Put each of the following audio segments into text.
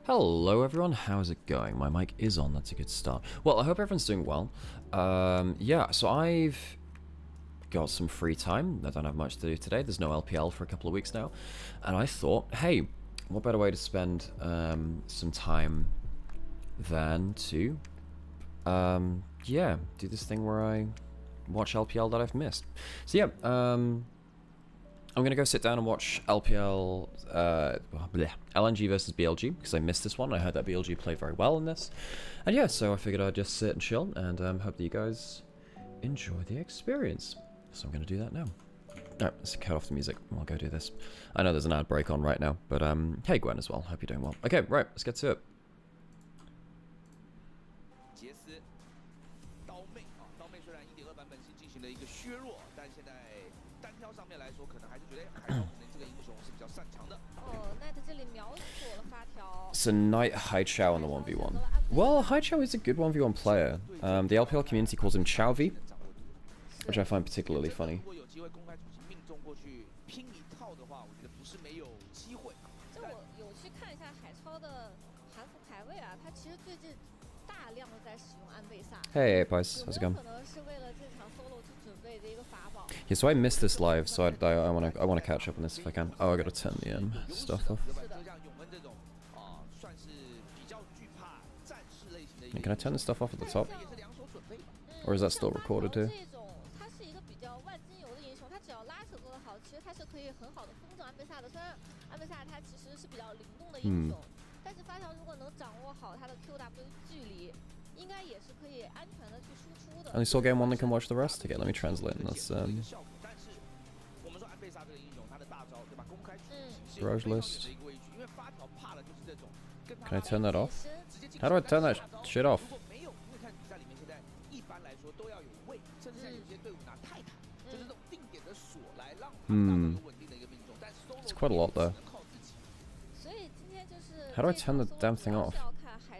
Hello everyone, how's it going? My mic is on, that's a good start. Well, I hope everyone's doing well. Yeah, so I've got some free time. I don't have much to do today. There's no LPL for a couple of weeks now. And I thought, hey, what better way to spend some time than to, yeah, do this thing where I watch LPL that I've missed. So yeah, I'm going to go sit down and watch LPL, LNG versus BLG, because I missed this one. I heard that BLG played very well in this. And yeah, so I figured I'd just sit and chill, and hope that you guys enjoy the experience. So I'm going to do that now. Alright, let's cut off the music. I'll go do this. I know there's an ad break on right now, but hey Gwen as well. Hope you're doing well. Okay, right, let's get to it. So Knight Haichao on the 1v1. Well, Haichao is a good 1v1 player. The LPL community calls him Chowvi, which I find particularly funny. Hey, Pice, how's it going? Yeah, so I missed this live, so I wanna catch up on this if I can. Oh, I gotta turn the stuff off. And can I turn the stuff off at the top? Or is that still recorded too? Only saw game one and can watch the rest? Okay, let me translate and let's garage list. Can I turn that off? How do I turn that shit off? It's quite a lot though. How do I turn the damn thing off?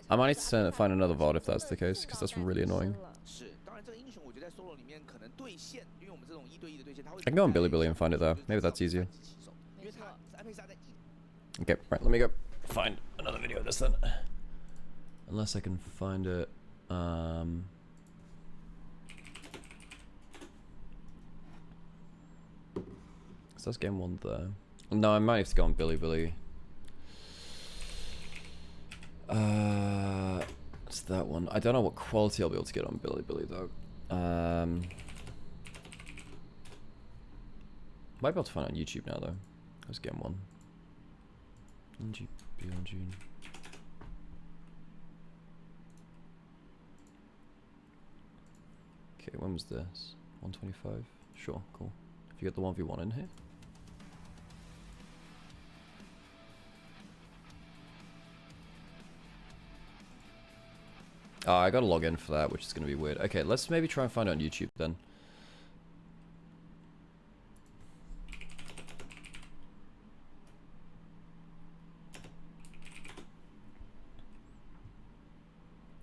I might need to find another VOD if that's the case, because that's really annoying. I can go on Bilibili and find it though. Maybe that's easier. Okay, right, let me go find another video of this then. Unless I can find it. So that's game one there. No, I might have to go on Bilibili. It's that one. I don't know what quality I'll be able to get on Bilibili though. Might be able to find it on YouTube now though. Let's get one. LNG, BLG. Okay, when was this? 125? Sure, cool. If you get the 1v1 in here. Oh, I gotta log in for that, which is gonna be weird. Okay, let's maybe try and find it on YouTube then.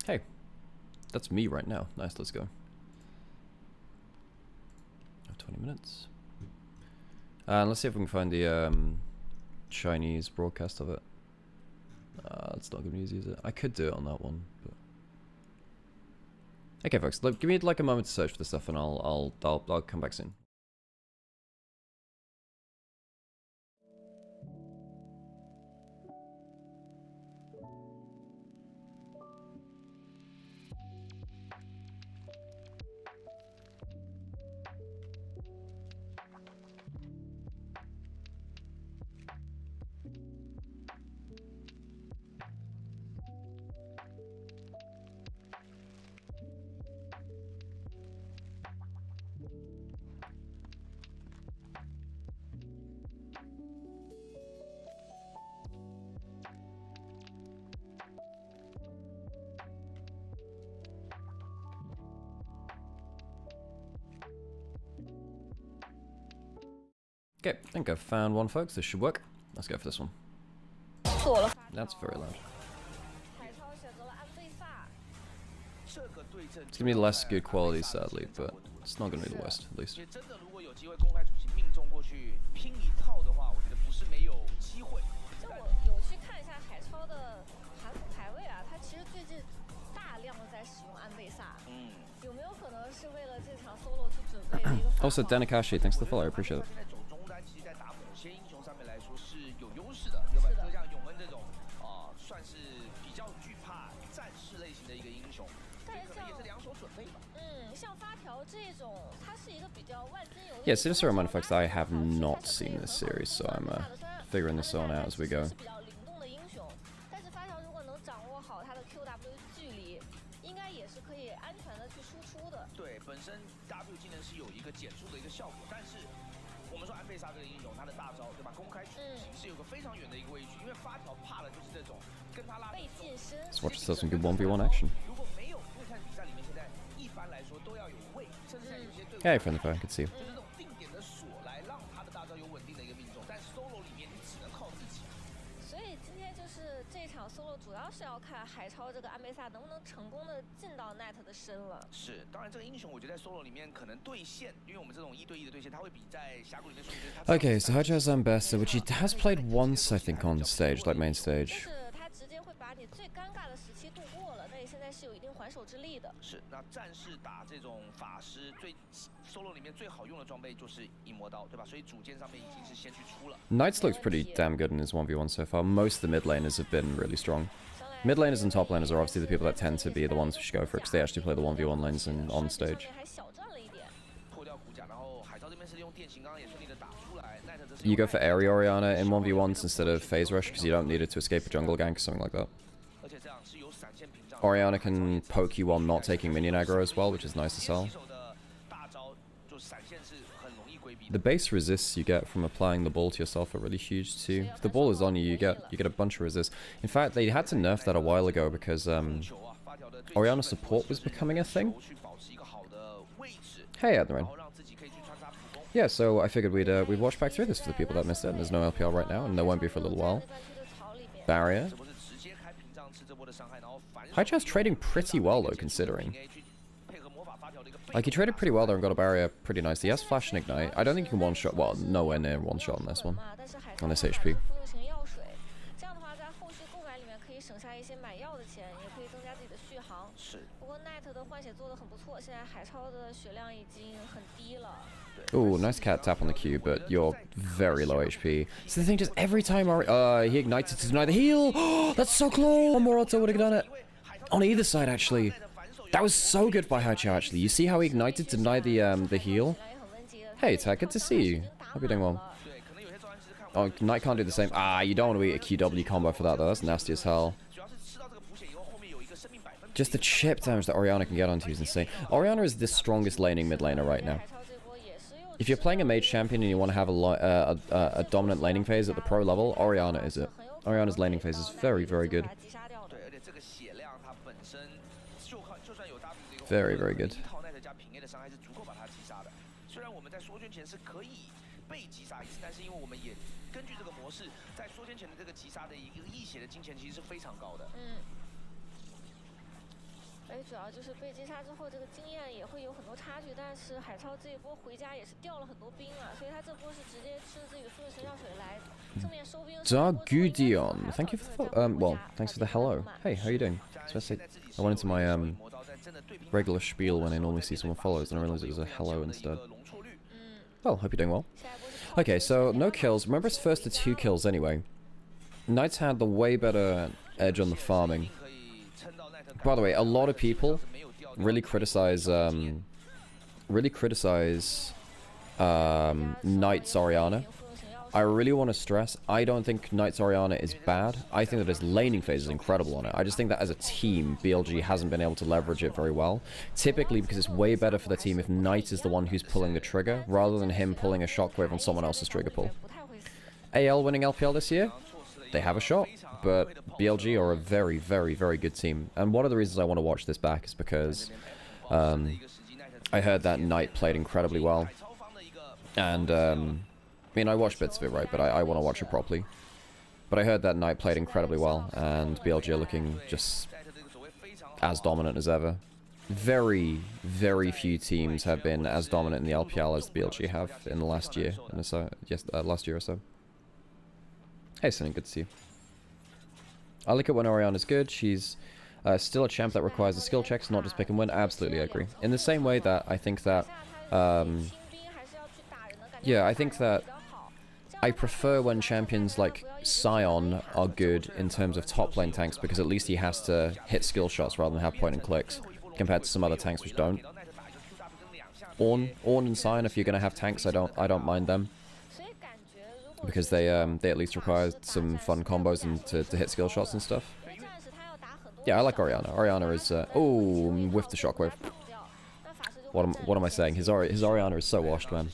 Hey, that's me right now. Nice, let's go. 20 minutes. Let's see if we can find the Chinese broadcast of it. It's not gonna be easy, is it? I could do it on that one, but... Okay, folks, look, give me like a moment to search for this stuff, and I'll come back soon. Okay, I think I've found one, folks. This should work. Let's go for this one. That's very loud. It's gonna be less good quality, sadly, but it's not gonna be the worst, at least. 就我有去看一下海超的韩服排位啊，它其实最近大量的在使用安倍萨。有没有可能是为了这场 solo 去准备的一个？Also, Denakashi, thanks for the follow, I appreciate it. 现在走中单，其实在打某些英雄上面来说是有优势的，对吧？就像永恩这种算是比较惧怕战士类型的一个英雄，所以可能也是两手准备吧。像发条这种，它是一个比较万金油的。Yeah, just a reminder, folks, I have not seen this series, so I'm figuring this one out as we go. 比较灵动的英雄，但是发条如果能掌握好他的 QW 距离，应该也是可以安全的去输出的。对，本身 W 技能是有一个减速的一个效果，但是我们说安倍萨这个英雄，他的大招对吧？公开取形是有个非常远的一个位距，因为发条怕的就是这种跟他拉被近身。Let's watch some good 1v1 action. 如果没有，因为看比赛里面现在一般来说都要有位，甚至像有些队伍 Hey, friend, I can see you. 就是这种定点的锁来让他的大招有稳定的一个命中，但是 solo 里面你只能靠自己。所以今天就是这场 solo 主要是要看海超这个安倍萨能不能成功的进到 net 的身了。是，当然这个英雄我觉得在 solo 里面可能对线，因为我们这种1对1的对线，他会比在峡谷里面输。Okay, so Hachaz Ambessa, which he has played once, I think, on stage, like main stage. 就是他直接会把你最尴尬的时期度过了，那你现在是有一定还手之力的。是，那战士打这种法师最 solo 里面最好用的装备就是影魔刀，对吧？所以主剑上面已经是先去出了。Knights looks pretty damn good in his 1v1 so far. Most of the mid laners have been really strong. Mid laners and top laners are obviously the people that tend to be the ones who should go for it, because they actually play the 1v1 lanes on stage. You go for Airy Orianna in 1v1s instead of Phase Rush, because you don't need it to escape a jungle gank or something like that. Orianna can poke you while not taking minion aggro as well, which is nice as well. The base resists you get from applying the ball to yourself are really huge too. If the ball is on you, you get a bunch of resists. In fact, they had to nerf that a while ago because Orianna support was becoming a thing. Hey, Admiral. Yeah, so I figured we'd watch back through this for the people that missed it. There's no LPL right now, and there won't be for a little while. Barrier. Haicha's trading pretty well though, considering. Like, he traded pretty well there and got a barrier pretty nicely. He has Flash and Ignite. I don't think you can one-shot, well, nowhere near one-shot on this one. On this HP. Ooh, nice cat tap on the Q, but you're very low HP. So the thing just every time he ignited to deny the heal. That's so close! One more auto would have done it. On either side, actually. That was so good by Haicha, actually. You see how he ignited to deny the heal? Hey, Tag, good to see you. Hope you're doing well. Oh, Knight can't do the same. Ah, you don't want to eat a QW combo for that, though. That's nasty as hell. Just the chip damage that Orianna can get onto is insane. Orianna is the strongest laning mid laner right now. If you're playing a mage champion and you want to have a dominant laning phase at the pro level, Orianna is it. Orianna's laning phase is very, very good. Very, very good. Dargudion, thank you for the well, thanks for the hello. Hey, how you doing? I went into my regular spiel when I normally see someone follows, and I realized it was a hello instead. Well, hope you're doing well. Okay, so no kills. Remember, it's first to 2 kills anyway. Knights had the way better edge on the farming. By the way, a lot of people really criticize Knight's Orianna. I really want to stress, I don't think Knight's Orianna is bad. I think that his laning phase is incredible on it. I just think that as a team, BLG hasn't been able to leverage it very well. Typically because it's way better for the team if Knight is the one who's pulling the trigger, rather than him pulling a shockwave on someone else's trigger pull. AL winning LPL this year? They have a shot, but BLG are a very, very, very good team. And one of the reasons I want to watch this back is because I heard that Knight played incredibly well. And I mean, I watched bits of it, right, but I want to watch it properly. But I heard that Knight played incredibly well, and BLG are looking just as dominant as ever. Very, very few teams have been as dominant in the LPL as BLG have in the last year, last year or so. Hey, Sonny, good to see you. I like it when Oriana's good. She's still a champ that requires the skill checks, not just pick and win. Absolutely agree. In the same way that I think that, yeah, I think that I prefer when champions like Sion are good in terms of top lane tanks, because at least he has to hit skill shots rather than have point and clicks, compared to some other tanks which don't. Ornn and Sion, if you're gonna have tanks, I don't mind them, because they at least require some fun combos and to hit skill shots and stuff. Yeah, I like Oriana. Oriana is oh, with the shockwave. What am I saying? His Oriana is so washed, man.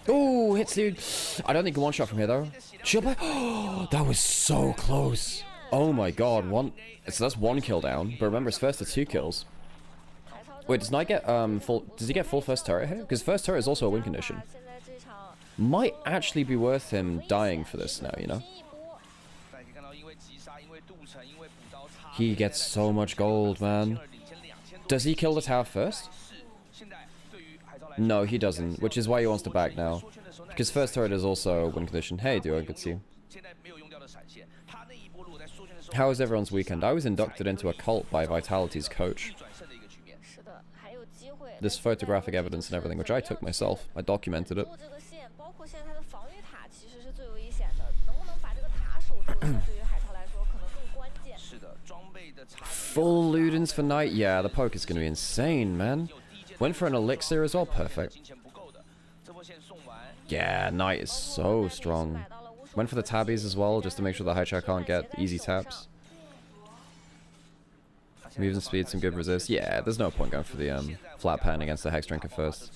Oh, hits dude. I don't think one shot from here though. Shield back. Oh, that was so close. Oh my god, so that's 1 kill down. But remember, it's first to 2 kills. Wait, does Knight get full? Does he get full first turret here? Because first turret is also a win condition. Might actually be worth him dying for this now, you know? He gets so much gold, man. Does he kill the tower first? No, he doesn't, which is why he wants to back now. Because first turret is also a win condition. Hey, duo, good to see you. How was everyone's weekend? I was inducted into a cult by Vitality's coach. There's photographic evidence and everything, which I took myself. I documented it. Full Ludens for Knight? Yeah, the poke is going to be insane, man. Went for an elixir as well, perfect. Yeah, Knight is so strong. Went for the tabbies as well, just to make sure the Haichao can't get easy taps. Moves and speed, some good resist. Yeah, there's no point going for the flat pan against the Hex Drinker first.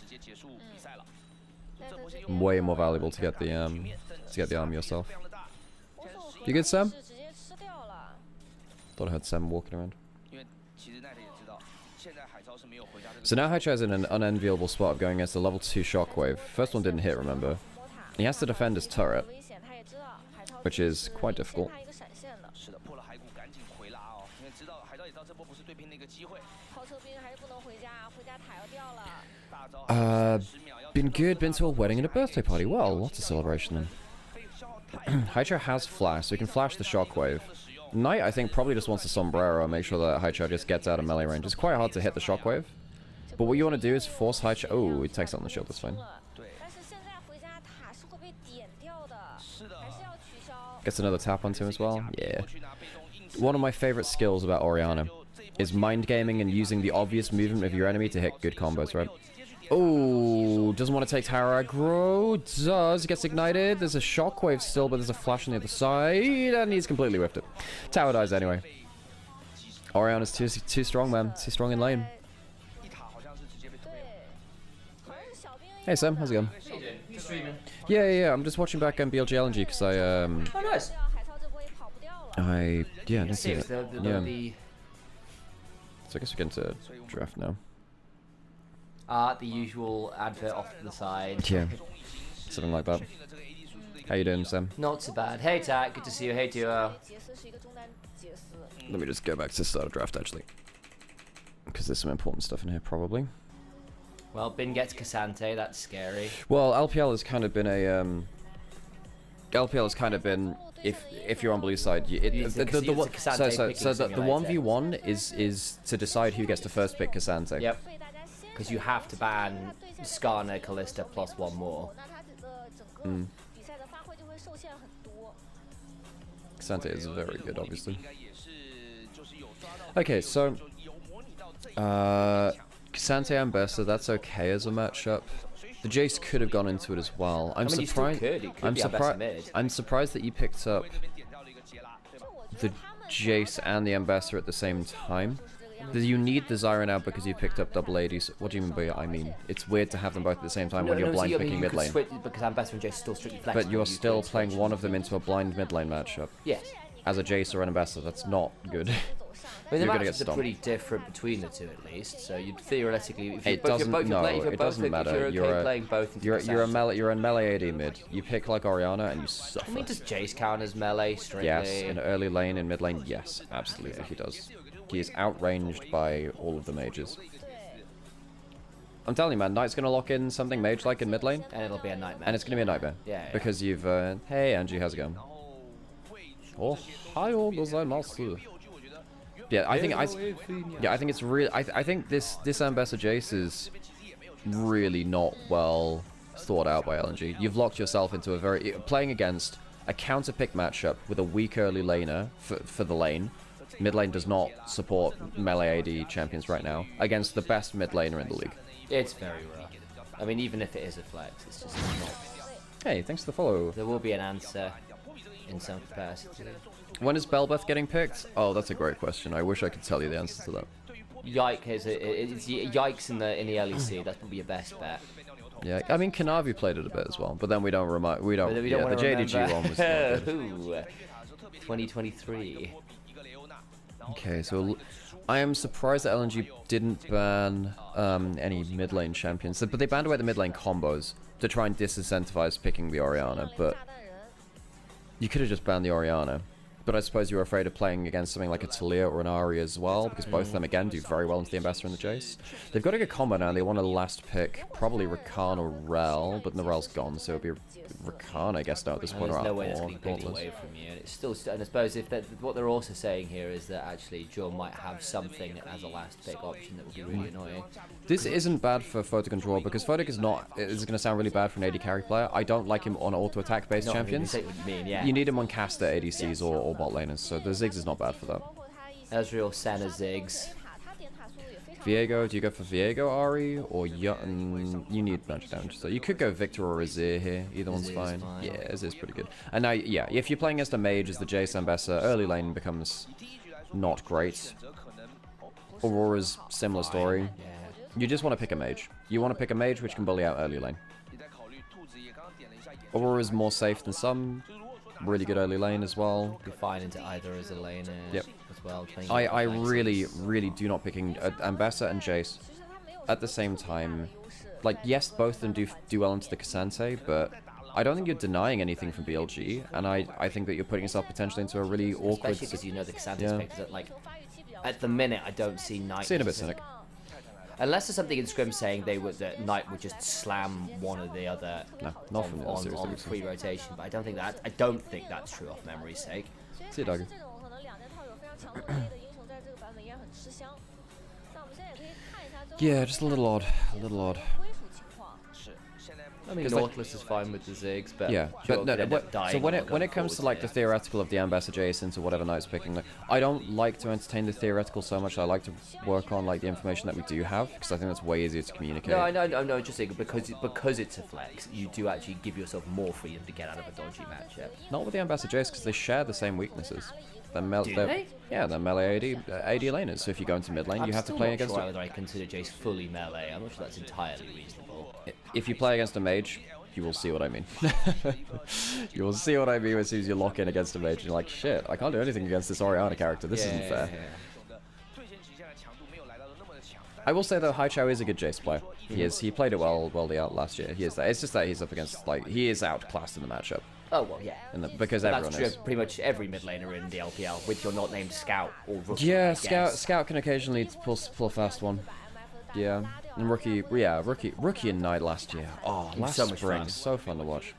Way more valuable to get the arm yourself. You good, Sam? Thought I heard Sam walking around. So now Haichao is in an unenviable spot of going against a level 2 shockwave. First one didn't hit, remember. He has to defend his turret, which is quite difficult. Been good, been to a wedding and a birthday party. Well, what's a celebration then? Haichao has flash, so he can flash the shockwave. Knight, I think, probably just wants a sombrero and make sure that Haichao just gets out of melee range. It's quite hard to hit the shockwave. But what you want to do is force Haichao... Oh, he takes out the shield, that's fine. Gets another tap onto him as well. Yeah. One of my favorite skills about Oriana is mind gaming and using the obvious movement of your enemy to hit good combos, right? Oh, doesn't want to take tower aggro. Does. Gets ignited. There's a shockwave still, but there's a flash on the other side, and he's completely whiffed it. Tower dies anyway. Oriana's too strong, man. Too strong in lane. Hey Sam, how's it going? How you doing? Just streaming. Yeah. I'm just watching back BLG LNG because I Oh, nice. yeah, I didn't see it. Yeah. The So I guess we get into draft now. the usual advert off to the side. Yeah, something like that. How you doing, Sam? Not so bad. Hey Tak, good to see you. Hey Duo. Let me just go back to the start of draft actually, because there's some important stuff in here probably. Well, Bin gets Cassante, that's scary. Well, LPL has kind of been a LPL has kind of been, if you're on blue side, the 1v1 is to decide who gets to first pick Cassante. Yep. Because you have to ban Skarner, Kalista plus one more. Cassante is very good, obviously. Okay, so Cassante Ambassador, that's okay as a matchup. The Jace could have gone into it as well. I'm surprised. I'm surprised that you picked up the Jace and the Ambassador at the same time. You need the Zyra now because you picked up double ADs. What do you mean by I mean? It's weird to have them both at the same time when you're blind picking mid lane. Because Ambassador and Jace are still strictly flexible. But you're still playing one of them into a blind mid lane matchup. Yes. As a Jace or an Ambassador, that's not good. I mean, the matchups are pretty different between the two, at least. So you'd theoretically, if it doesn't matter. You're a melee AD mid. You pick like Oriana and you suffer. I mean, does Jace count as melee strictly? Yes, in early lane, in mid lane, yes, absolutely he does. He is outranged by all of the mages. I'm telling you, man, Knight's gonna lock in something mage-like in mid lane, And it'll be a nightmare. and it's gonna be a nightmare. Yeah. Because you've, hey, Angie, how's it going? Oh, hi, gozaimasu. Yeah, I think it's really. I think this Ambassador Jace is really not well thought out by LNG. You've locked yourself into a very playing against a counter pick matchup with a weak early laner for the lane. Mid lane does not support melee AD champions right now against the best mid laner in the league. It's very rough. I mean, even if it is a flex, it's just not. Hey, thanks for the follow. There will be an answer in some capacity. When is Belbeth getting picked? Oh, that's a great question. I wish I could tell you the answer to that. It's Yikes in the LEC. That's probably your best bet. Yeah, I mean Kanavi played it a bit as well, but then we don't But we don't yeah, the wanna JDG remember. one was not good. Ooh, 2023. Okay, so I am surprised that LNG didn't ban any mid lane champions, but they banned away the mid lane combos to try and disincentivize picking the Orianna. But you could have just banned the Orianna. But I suppose you were afraid of playing against something like a Talia or an Ahri as well, because both of them, again, do very well into the Ambassador and the Jace. They've got a good combo now, and they want a last pick, probably Rakan or Rel, but Rel's gone, so it'll be Rakan, I guess, now at this point. There's Or no way that's being picked Dauntless. away from you. And it's still, and I suppose if what they're also saying here is that actually Joe might have something as a last pick option that would be really annoying. This isn't bad for Photic Control, because Photic is not, it's going to sound really bad for an AD carry player. I don't like him on auto-attack based champions. I mean, what you mean, yeah. You need him on caster ADCs or bot laners, so the Ziggs is not bad for that. Ezreal, Senna, Ziggs. Viego, do you go for Viego, Ahri, or you need magic damage, so you could go Victor or Azir here, either one's Azir's fine. fine. Yeah, Azir's pretty good. And now, yeah, if you're playing against a mage as the Jace Ambessa, early lane becomes not great. Aurora's similar story. Yeah. You just want to pick a mage. You want to pick a mage which can bully out early lane. Aurora's more safe than some. Really good early lane as well. You're fine into either as a laner Yep. as well. I really do not picking Ambessa and Jace at the same time. Like, yes, both of them do well into the Cassante, but I don't think you're denying anything from BLG, and I think that you're putting yourself potentially into a really awkward... Especially because you know the Cassante's Yeah. pick, that, like, at the minute, I don't see Knight... Seeing a bit cynic. Unless there's something in Scrim saying that Knight would just slam one or the other No, not from the on seriously. free rotation, but I don't think that's true off memory's sake. See you, doggy. Yeah, just a little odd. A little odd. I mean, 'Cause, like- Nautilus is fine with the Ziggs, but Yeah, Joe but no, could end up dying so when or it going comes to forwards like the there. theoretical of the Ambassador Jace into whatever Knight's picking, like, I don't like to entertain the theoretical so much. I like to work on like the information that we do have, because I think that's way easier to communicate. No, I know, just saying because it's a flex, you do actually give yourself more freedom to get out of a dodgy matchup. Not with the Ambassador Jace, because they share the same weaknesses. Do they? Yeah, they're melee AD laners. So if you go into mid lane, I'm you have to still play not against. sure whether I consider Jace fully melee. I'm not sure that's entirely reasonable. If you play against a mage, you will see what I mean. You will see what I mean as soon as you lock in against a mage. And you're like, shit, I can't do anything against this Orianna character. This isn't fair. I will say though, Hai Chao is a good Jace player. He is. He played it well out last year. He is that. It's just that he's up against, like, he is outclassed in the matchup. Oh well, yeah. Because But everyone that's true is. of pretty much every mid laner in the LPL, with your not named Scout or Rookie. Yeah, I guess. Scout can occasionally pull a fast one. Yeah, and Rookie and Knight last year. Oh, last so much spring, fun. so fun to watch.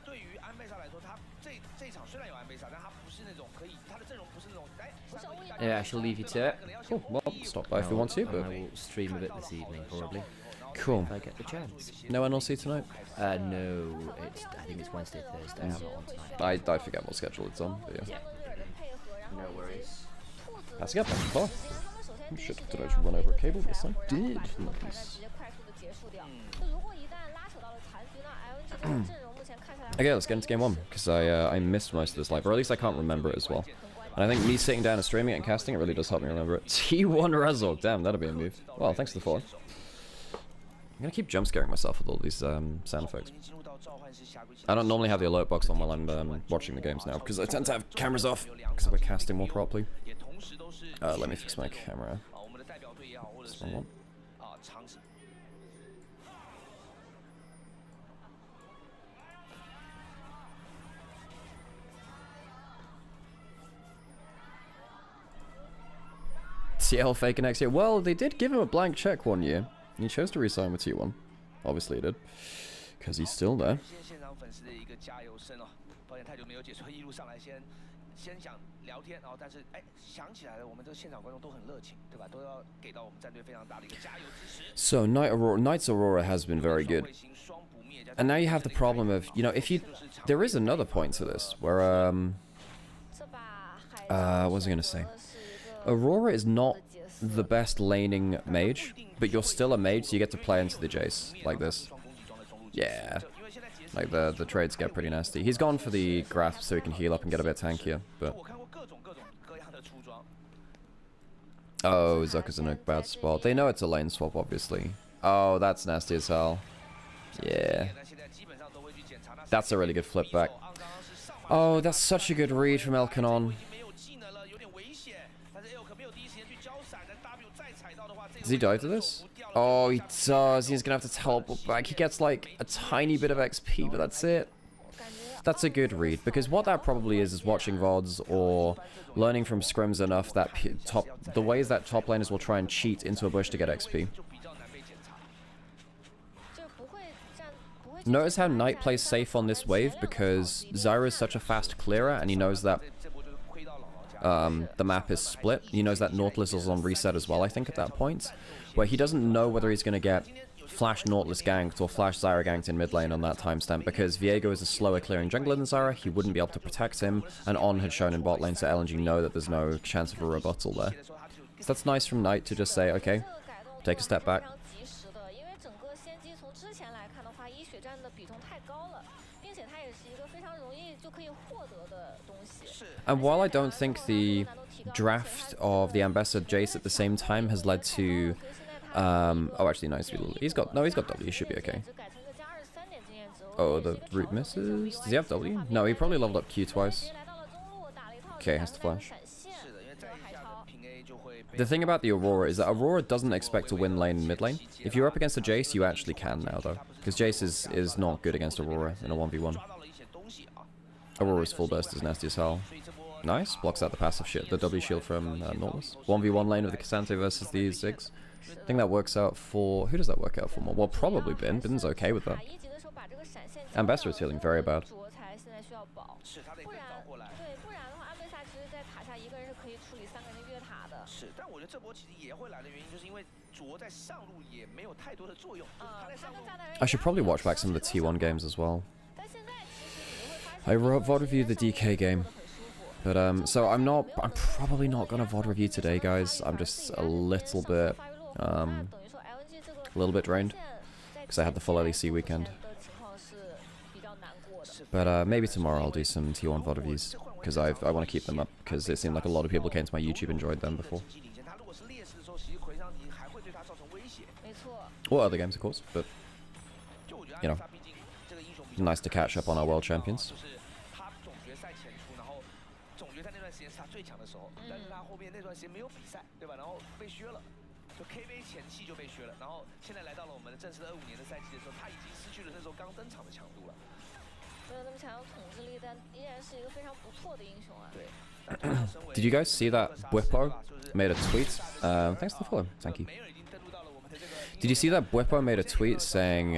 Yeah, I shall leave you to it. Cool. Well, stop by if you want to, And but I will stream a bit this evening, probably, cool. if I get the chance. No NLC tonight? No, I think it's Wednesday, Thursday. I'm not on tonight. I forget what schedule it's on, but yeah. No worries. Passing up, thank you. Shit, did I just run over a cable? Yes, I did. Nice. Okay, let's get into game one, because I missed most of this live, or at least I can't remember it as well. And I think me sitting down and streaming it and casting it really does help me remember it. T1 Rezo, damn, that'll be a move. Well, thanks for the follow. I'm gonna keep jump scaring myself with all these sound effects. I don't normally have the alert box on while I'm watching the games now, because I tend to have cameras off, because we're casting more properly. Let me fix my camera. This one. CL faking next year. Well, they did give him a blank check one year. He chose to resign with T1. Obviously he did. Because he's still there. 现场粉丝的一个加油声哦，抱歉太久没有解说，一路上来先想聊天，然后但是哎想起来了，我们这个现场观众都很热情，对吧？都要给到我们战队非常大的一个加油支持。So Knight's Aurora has been very good. And now you have the problem of, you know, if you... There is another point to this, where, what was I going to say? Aurora is not the best laning mage, but you're still a mage, so you get to play into the Jace, like this. Yeah. Like, the trades get pretty nasty. He's gone for the grasp so he can heal up and get a bit tankier, but... Oh, Zucker's in a bad spot. They know it's a lane swap, obviously. Oh, that's nasty as hell. Yeah. That's a really good flip back. Oh, that's such a good read from Elkanon. Does he die to this? Oh, he does. He's gonna have to teleport back. He gets like a tiny bit of XP, but that's it. That's a good read, because what that probably is watching VODs or learning from scrims enough that the ways that top laners will try and cheat into a bush to get XP. Notice how Knight plays safe on this wave, because Zyra is such a fast clearer, and he knows that the map is split. He knows that Nautilus is on reset as well, I think, at that point, where he doesn't know whether he's going to get Flash Nautilus ganked or Flash Zyra ganked in mid lane on that timestamp, because Viego is a slower clearing jungler than Zyra. He wouldn't be able to protect him, and On had shown in bot lane, so LNG know that there's no chance of a rebuttal there. So that's nice from Knight to just say, okay, take a step back. And while I don't think the draft of the Ambassador Jace at the same time has led to... oh, actually, no, he's got W, he should be okay. Oh, the root misses? Does he have W? No, he probably leveled up Q twice. Okay, has to flash. The thing about the Aurora is that Aurora doesn't expect to win lane and mid lane. If you're up against a Jace, you actually can now, though. Because Jace is not good against Aurora in a 1v1. Aurora's full burst is nasty as hell. Nice, blocks out the passive shit, the W shield from Nautilus. 1v1 lane of the Cassante versus the Ziggs. I think that works out for... Who does that work out for more? Well, probably Bin. Bin's okay with that. Ambassador is feeling very bad. I should probably watch back some of the T1 games as well. I VOD reviewed the DK game. But, so I'm probably not gonna VOD review today, guys. I'm just a little bit drained. Because I had the full LEC weekend. But, maybe tomorrow I'll do some T1 VOD reviews. Because I want to keep them up. Because it seemed like a lot of people came to my YouTube and enjoyed them before. Or other games, of course, but, you know, nice to catch up on our world champions. Did you guys see that Bwipo made a tweet? Thanks for the follow, thank you. Did you see that Bwipo made a tweet saying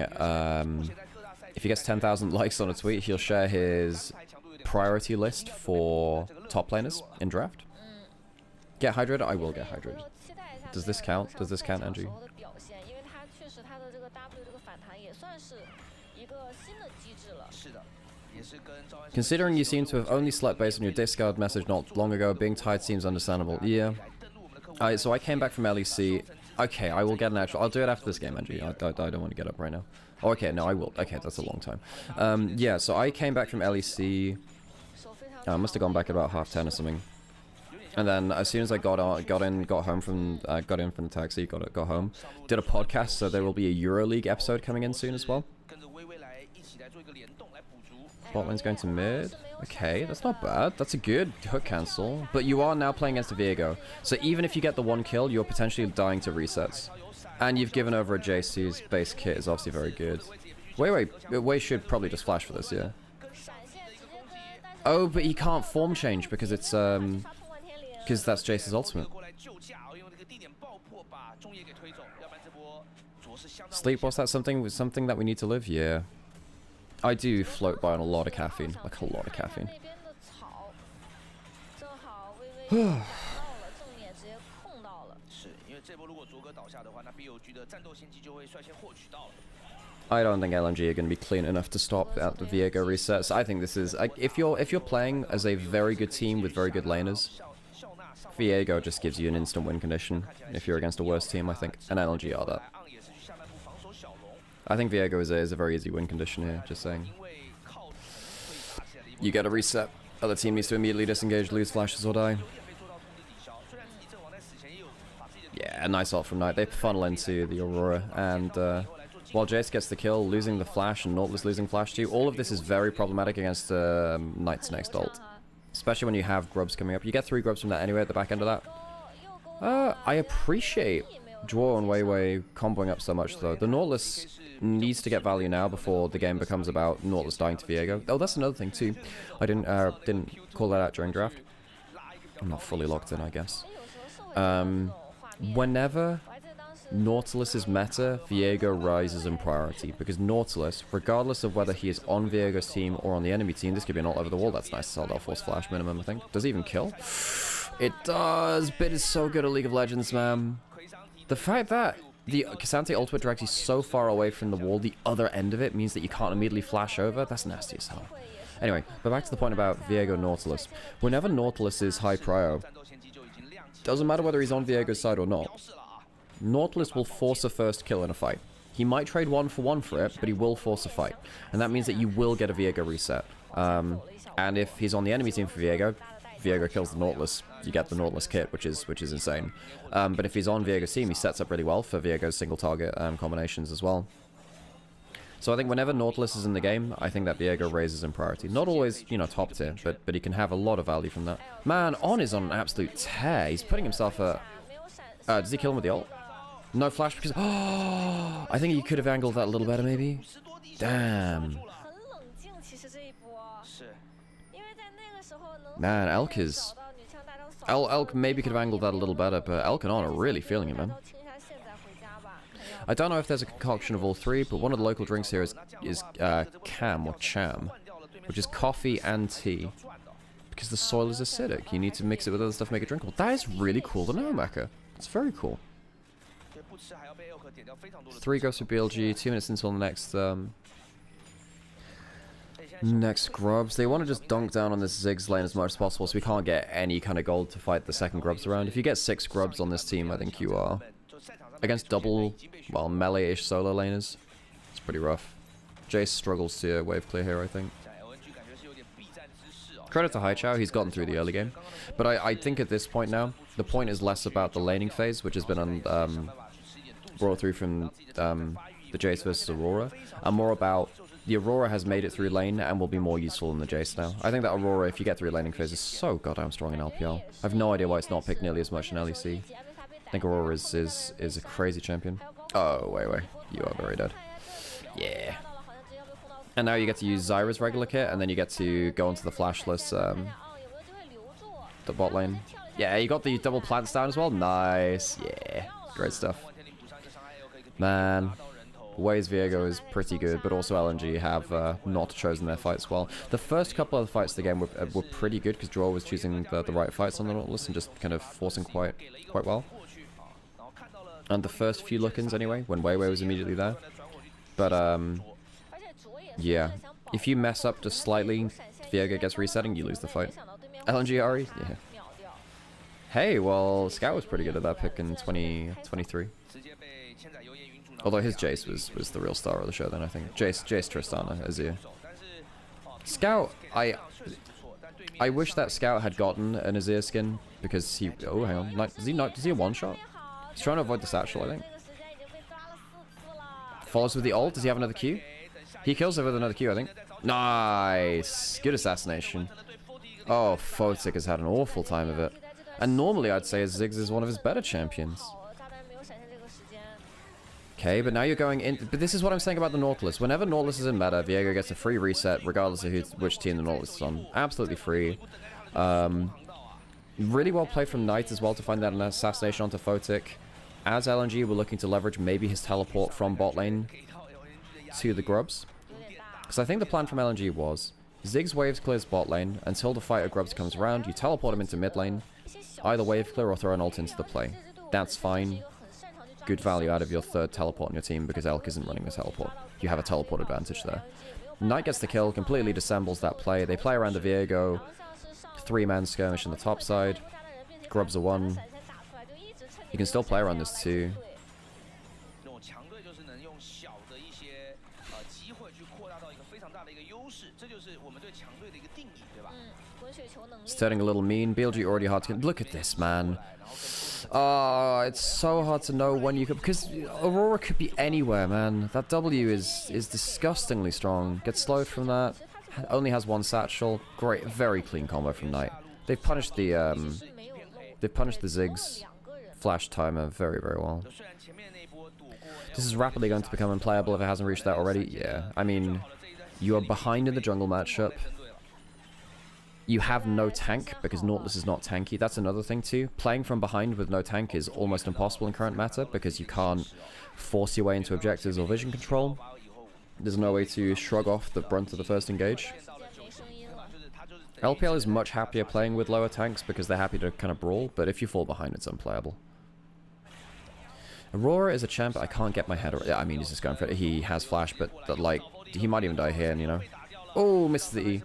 if he gets 10,000 likes on a tweet, he'll share his priority list for top laners in draft? Get hydrated? I will get hydrated. Does this count? Does this count, Angie? Considering you seem to have only slept based on your Discord message not long ago, being tired seems understandable. Yeah. So I came back from LEC. Okay, I will get an actual... I'll do it after this game, Angie. I don't want to get up right now. Oh, okay, no, I will. Okay, that's a long time. Yeah, so I came back from LEC. I must have gone back at about 10:30 or something. And then as soon as I got in from the taxi, got home, did a podcast, so there will be a EuroLeague episode coming in soon as well. Bot lane's going to mid. Okay, that's not bad. That's a good hook cancel. But you are now playing against a Viego. So even if you get the one kill, you're potentially dying to resets. And you've given over a Jace whose base kit is obviously very good. Wei should probably just flash for this, yeah. Oh, but he can't form change because it's, because that's Jace's ultimate. Sleep, what's that something? Something that we need to live? Yeah. I do float by on a lot of caffeine. Like a lot of caffeine. 那边的草正好微微挡到了，正面直接控到了。是因为这波如果卓哥倒下的话，那 BLG 的战斗先机就会率先获取到了。 I don't think LNG are going to be clean enough to stop at the Viego resets. I think this is if you're playing as a very good team with very good laners, Viego just gives you an instant win condition if you're against a worse team, I think, and LNG are that. I think Viego is a very easy win condition here, just saying. You get a reset, other team needs to immediately disengage, lose flashes or die. Yeah, nice ult from Knight. They funnel into the Aurora, and while Jace gets the kill, losing the flash and Nautilus losing flash too, all of this is very problematic against Knight's next ult. Especially when you have grubs coming up. You get 3 grubs from that anyway at the back end of that. I appreciate Draw and Weiwei comboing up so much though. The Nautilus needs to get value now before the game becomes about Nautilus dying to Viego. Oh, that's another thing too. I didn't call that out during draft. I'm not fully locked in, I guess. Whenever Nautilus is meta, Viego rises in priority, because Nautilus, regardless of whether he is on Viego's team or on the enemy team, this could be an ult over the wall. That's nice to sell that force flash minimum, I think. Does it even kill? It does! Bit is so good at League of Legends, man. The fact that the Cassante ultimate drags you so far away from the wall, the other end of it means that you can't immediately flash over. That's nasty as hell. Anyway, but back to the point about Viego Nautilus. Whenever Nautilus is high prio, doesn't matter whether he's on Viego's side or not, Nautilus will force a first kill in a fight. He might trade 1 for 1 for it, but he will force a fight. And that means that you will get a Viego reset. And if he's on the enemy team for Viego, Viego kills the Nautilus, you get the Nautilus kit, which is insane. But if he's on Viego's team, he sets up really well for Viego's single target combinations as well. So I think whenever Nautilus is in the game, I think that Viego raises in priority. Not always, you know, top tier, but he can have a lot of value from that. Man, On is on an absolute tear. He's putting himself at... does he kill him with the ult? No flash because... Oh, I think he could have angled that a little better, maybe. Damn. Man, Elk is... Elk maybe could have angled that a little better, but Elk and On are really feeling it, man. I don't know if there's a concoction of all 3, but one of the local drinks here is Cam, or Cham, which is coffee and tea. Because the soil is acidic, you need to mix it with other stuff to make it drinkable. That is really cool to know, Mecha. It's very cool. 3 goes for BLG, 2 minutes until the next next grubs. They want to just dunk down on this Ziggs lane as much as possible so we can't get any kind of gold to fight the second grubs around. If you get 6 grubs on this team, I think you are against double, well, melee-ish solo laners. It's pretty rough. Jace struggles to wave clear here, I think. Credit to Haichao, he's gotten through the early game. But I think at this point now, the point is less about the laning phase, which has been brought through from the Jace versus Aurora, and more about the Aurora has made it through lane and will be more useful than the Jace now. I think that Aurora, if you get through laning phase, is so goddamn strong in LPL. I have no idea why it's not picked nearly as much in LEC. I think Aurora is a crazy champion. Oh, wait. You are very dead. Yeah. And now you get to use Zyra's regular kit, and then you get to go onto the flashless, the bot lane. Yeah, you got the double plants down as well. Nice. Yeah. Great stuff. Man. Wei's Viego is pretty good, but also LNG have not chosen their fights well. The first couple of the fights of the game were pretty good, because Draw was choosing the right fights on the Nautilus and just kind of forcing quite well. And the first few look-ins anyway, when Weiwei was immediately there. But yeah, if you mess up just slightly, Viego gets resetting, you lose the fight. LNG Ari? Yeah. Hey, well, Scout was pretty good at that pick in 2023. Although his Jace was the real star of the show then, I think. Jace Tristana, Azir. Scout, I wish that Scout had gotten an Azir skin, because he... Oh, hang on. Does he a one-shot? He's trying to avoid the satchel, I think. Follows with the ult. Does he have another Q? He kills her with another Q, I think. Nice! Good assassination. Oh, Photic has had an awful time of it. And normally I'd say Ziggs is one of his better champions. Okay, but now you're going in... But this is what I'm saying about the Nautilus. Whenever Nautilus is in meta, Viego gets a free reset, regardless of which team the Nautilus is on. Absolutely free. Really well played from Knight as well to find that an assassination onto Photic. as LNG were looking to leverage maybe his teleport from bot lane to the Grubs. Because I think the plan from LNG was, Ziggs waves clears bot lane until the fighter Grubs comes around, you teleport him into mid lane, either wave clear or throw an ult into the play. That's fine. Good value out of your third teleport on your team because Elk isn't running the teleport. You have a teleport advantage there. Knight gets the kill, completely dissembles that play. They play around the Viego, 3-man skirmish on the top side. Grubs are 1. You can still play around this too. It's turning a little mean. BLG already hard to... Look at this, man. It's so hard to know when you could... Because Aurora could be anywhere, man. That W is disgustingly strong. Gets slowed from that. Only has 1 satchel. Great, very clean combo from Knight. They've punished the Ziggs flash timer very, very well. This is rapidly going to become unplayable if it hasn't reached that already. Yeah, I mean, you are behind in the jungle matchup. You have no tank, because Nautilus is not tanky. That's another thing too. Playing from behind with no tank is almost impossible in current meta, because you can't force your way into objectives or vision control. There's no way to shrug off the brunt of the first engage. LPL is much happier playing with lower tanks, because they're happy to kind of brawl, but if you fall behind, it's unplayable. Aurora is a champ I can't get my head around. I mean, he's just going for it. He has flash, but like, he might even die here, and, you know. Oh, misses the E.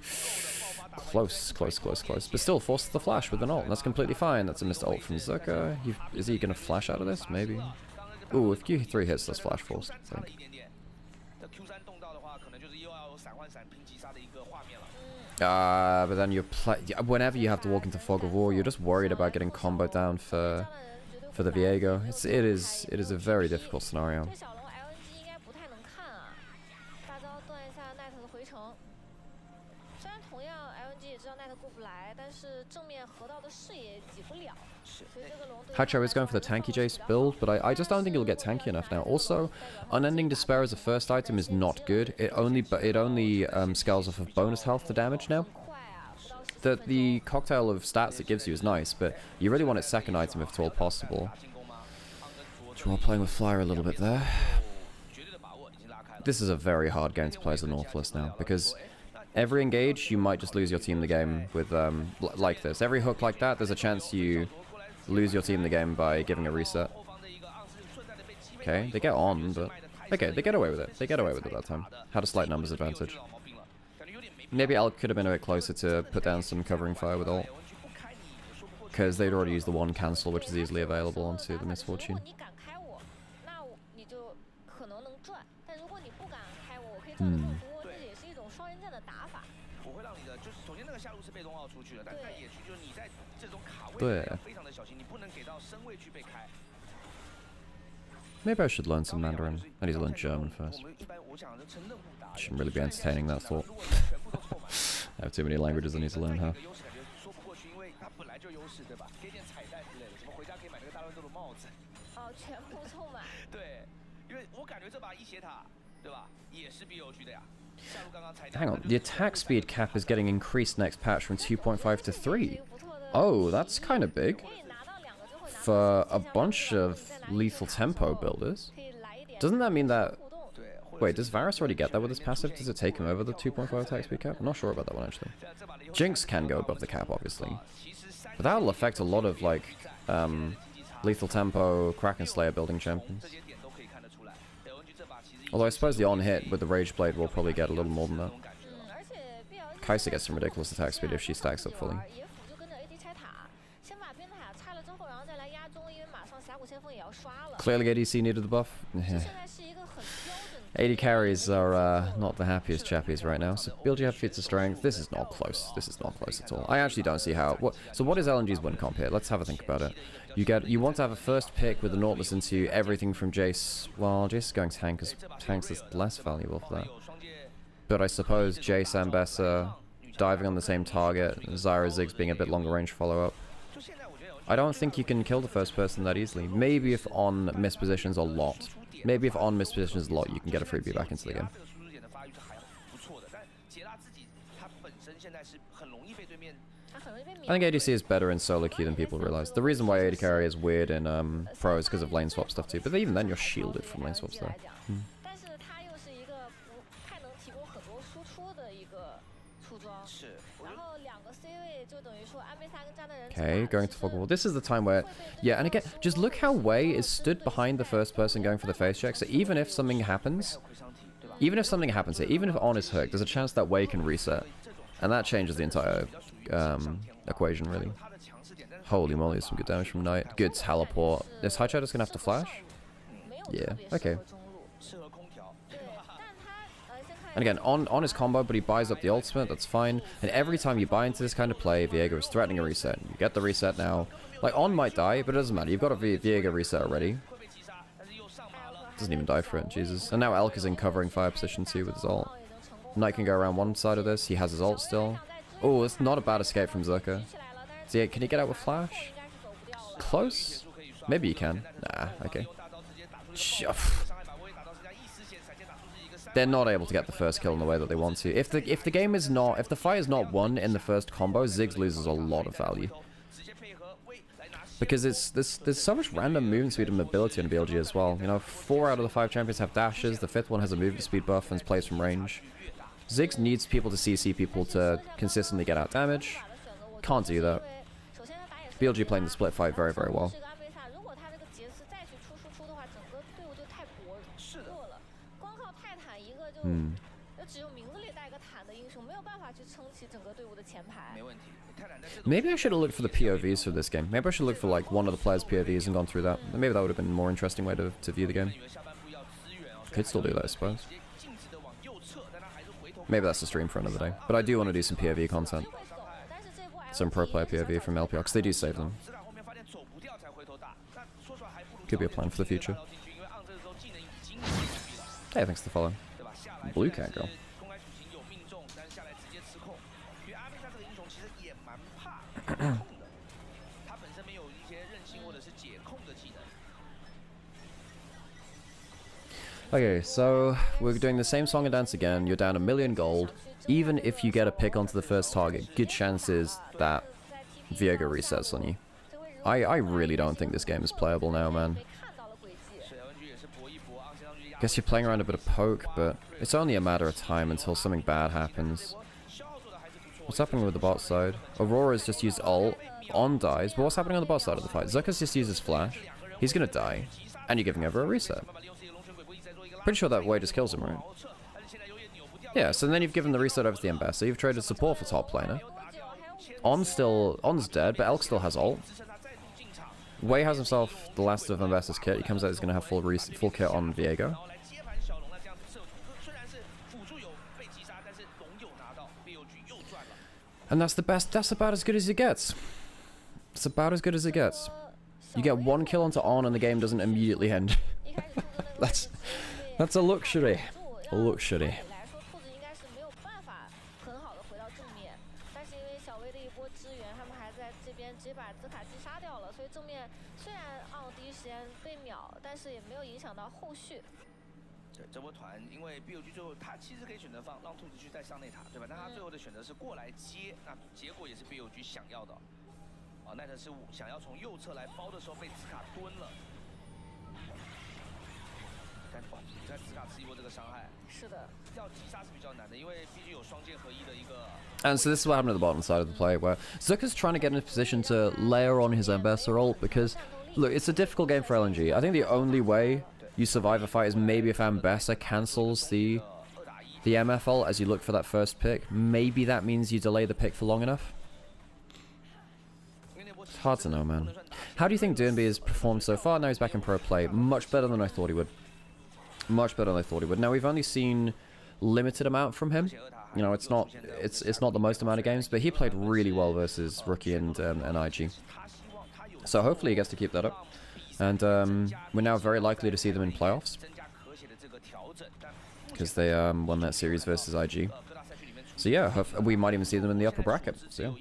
Close, close, close, close. But still forces the flash with an ult, and that's completely fine. That's a missed ult from Zerka. Is he going to flash out of this? Maybe. Ooh, if Q3 hits, that's flash forced, I think. But then you're whenever you have to walk into Fog of War, you're just worried about getting combo down for the Viego. It is a very difficult scenario. Hacho is going for the tanky Jace build, but I just don't think he'll get tanky enough now. Also, Unending Despair as a first item is not good. It only scales off of bonus health to damage now. The cocktail of stats it gives you is nice, but you really want its second item if at all possible. We're playing with Flyer a little bit there. This is a very hard game to play as the Nautilus now, because every engage you might just lose your team the game with like this. Every hook like that, there's a chance you lose your team the game by giving a reset. Okay, they get on, but okay, they get away with it. They get away with it that time. Had a slight numbers advantage. Maybe Elk could have been a bit closer to put down some covering fire with ult, because they'd already used the 1 cancel, which is easily available onto the Misfortune. Maybe I should learn some Mandarin. I need to learn German first. Shouldn't really be entertaining that thought. I have too many languages I need to learn how. Hang on, the attack speed cap is getting increased next patch from 2.5 to 3. Oh, that's kind of big. For a bunch of lethal tempo builders. Doesn't that mean that... Wait, does Varus already get that with his passive? Does it take him over the 2.5 attack speed cap? I'm not sure about that one, actually. Jinx can go above the cap, obviously. But that'll affect a lot of, like, lethal tempo, Kraken Slayer building champions. Although I suppose the on-hit with the Rage Blade will probably get a little more than that. Kai'Sa gets some ridiculous attack speed if she stacks up fully. Clearly ADC needed the buff. 80 carries are not the happiest chappies right now. So BLG have feats of strength. This is not close. This is not close at all. I actually don't see how... So what is LNG's win comp here? Let's have a think about it. You want to have a first pick with the Nautilus into everything from Jace. Well, Jace is going tank because tanks is less valuable for that. But I suppose Jace and Bessa diving on the same target, Zyra Ziggs being a bit longer range follow-up. I don't think you can kill the first person that easily. Maybe if on mispositions a lot. Maybe if on mispositions a lot, you can get a freebie back into the game. I think ADC is better in solo queue than people realize. The reason why AD carry is weird in pro is because of lane swap stuff too, but even then you're shielded from lane swaps though.但是它又是一个不太能提供很多输出的一个出装。然后两个 C 位就等于说安倍萨跟战斗人。Okay, going to fog wall. This is the time where, yeah, and again, just look how Wei is stood behind the first person going for the face check. So even if something happens, here, even if On is hooked, there's a chance that Wei can reset, and that changes the entire equation really. Holy moly, some good damage from Knight. Good teleport. Is High just gonna have to flash? Yeah. Okay. And again, on his combo, but he buys up the ultimate, that's fine. And every time you buy into this kind of play, Viego is threatening a reset. You get the reset now. Like, On might die, but it doesn't matter. You've got a Viego reset already. Doesn't even die for it, Jesus. And now Elk is in covering fire position too with his ult. Knight can go around one side of this. He has his ult still. Oh, it's not a bad escape from Zerka. So yeah, can he get out with flash? Close? Maybe he can. Nah, okay. They're not able to get the first kill in the way that they want to. If the fight is not won in the first combo, Ziggs loses a lot of value. Because there's so much random movement speed and mobility on BLG as well. You know, 4 out of the 5 champions have dashes, the 5th one has a movement speed buff and plays from range. Ziggs needs people to CC people to consistently get out damage. Can't do that. BLG playing the split fight very, very well. Maybe I should have looked for the POVs for this game. Maybe I should look for like one of the players' POVs and gone through that. Maybe that would have been a more interesting way to view the game. Could still do that, I suppose. Maybe that's a stream for another day. But I do want to do some POV content. Some pro player POV from LPL, because they do save them. Could be a plan for the future. Hey, thanks for the follow. Blue cat girl. Okay, so we're doing the same song and dance again. You're down 1 million gold. Even if you get a pick onto the first target, good chances that Viego resets on you. I really don't think this game is playable now, man. Guess you're playing around a bit of poke, but it's only a matter of time until something bad happens. What's happening with the bot side? Aurora's just used ult. On dies, but what's happening on the bot side of the fight? Zerka's just uses flash. He's gonna die. And you're giving over a reset. Pretty sure that way just kills him, right? Yeah, so then you've given the reset over to the Ember, so you've traded support for top laner. On's dead, but Elk still has ult. Wei has himself the last of Ambassador's kit. He comes out, he's gonna have full kit on Viego. And that's the best, that's about as good as it gets. It's about as good as it gets. You get 1 kill onto On and the game doesn't immediately end. That's a luxury. A luxury. BLG 最后他其实可以选择放让兔子去再上内塔，对吧？但他最后的选择是过来接，那结果也是 BLG 想要的。奈特是想要从右侧来包的时候被兹卡蹲了，但在兹卡吃一波这个伤害，是的，要击杀是比较难的，因为毕竟有双剑合一的一个。And so this is what happened at the bottom side of the play, where Zerka's trying to get in a position to layer on his Ambassador ult, because, look, it's a difficult game for LNG. I think the only way you survive a fight is maybe if Ambassador cancels the MF ult as you look for that first pick. Maybe that means you delay the pick for long enough. It's hard to know, man. How do you think Doonby has performed so far? Now he's back in pro play. Much better than I thought he would. Much better than I thought he would. Now we've only seen limited amount from him. You know, it's not the most amount of games, but he played really well versus Rookie and IG. So hopefully he gets to keep that up. And we're now very likely to see them in playoffs, because they won that series versus IG. So yeah, we might even see them in the upper bracket. So yeah.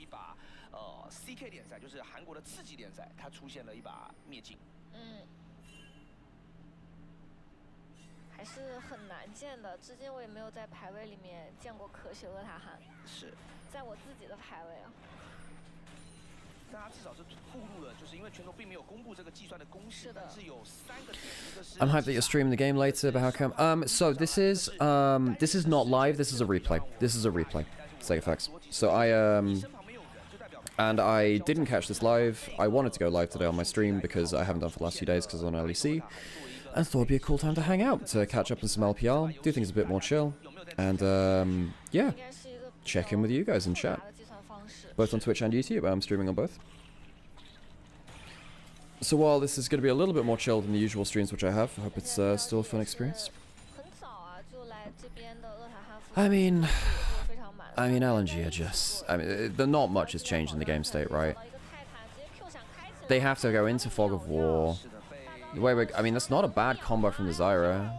I'm hyped that you're streaming the game later, but how come? So this is not live. This is a replay. This is a replay. Sega facts. So and I didn't catch this live. I wanted to go live today on my stream because I haven't done for the last few days because I was on LEC. And thought it'd be a cool time to hang out, to catch up on some LPL, do things a bit more chill, and yeah, check in with you guys in chat. Both on Twitch and YouTube. I'm streaming on both. So while this is going to be a little bit more chill than the usual streams which I have, I hope it's still a fun experience. I mean LNG are just, not much has changed in the game state, right? They have to go into Fog of War. That's not a bad combo from the Zyra.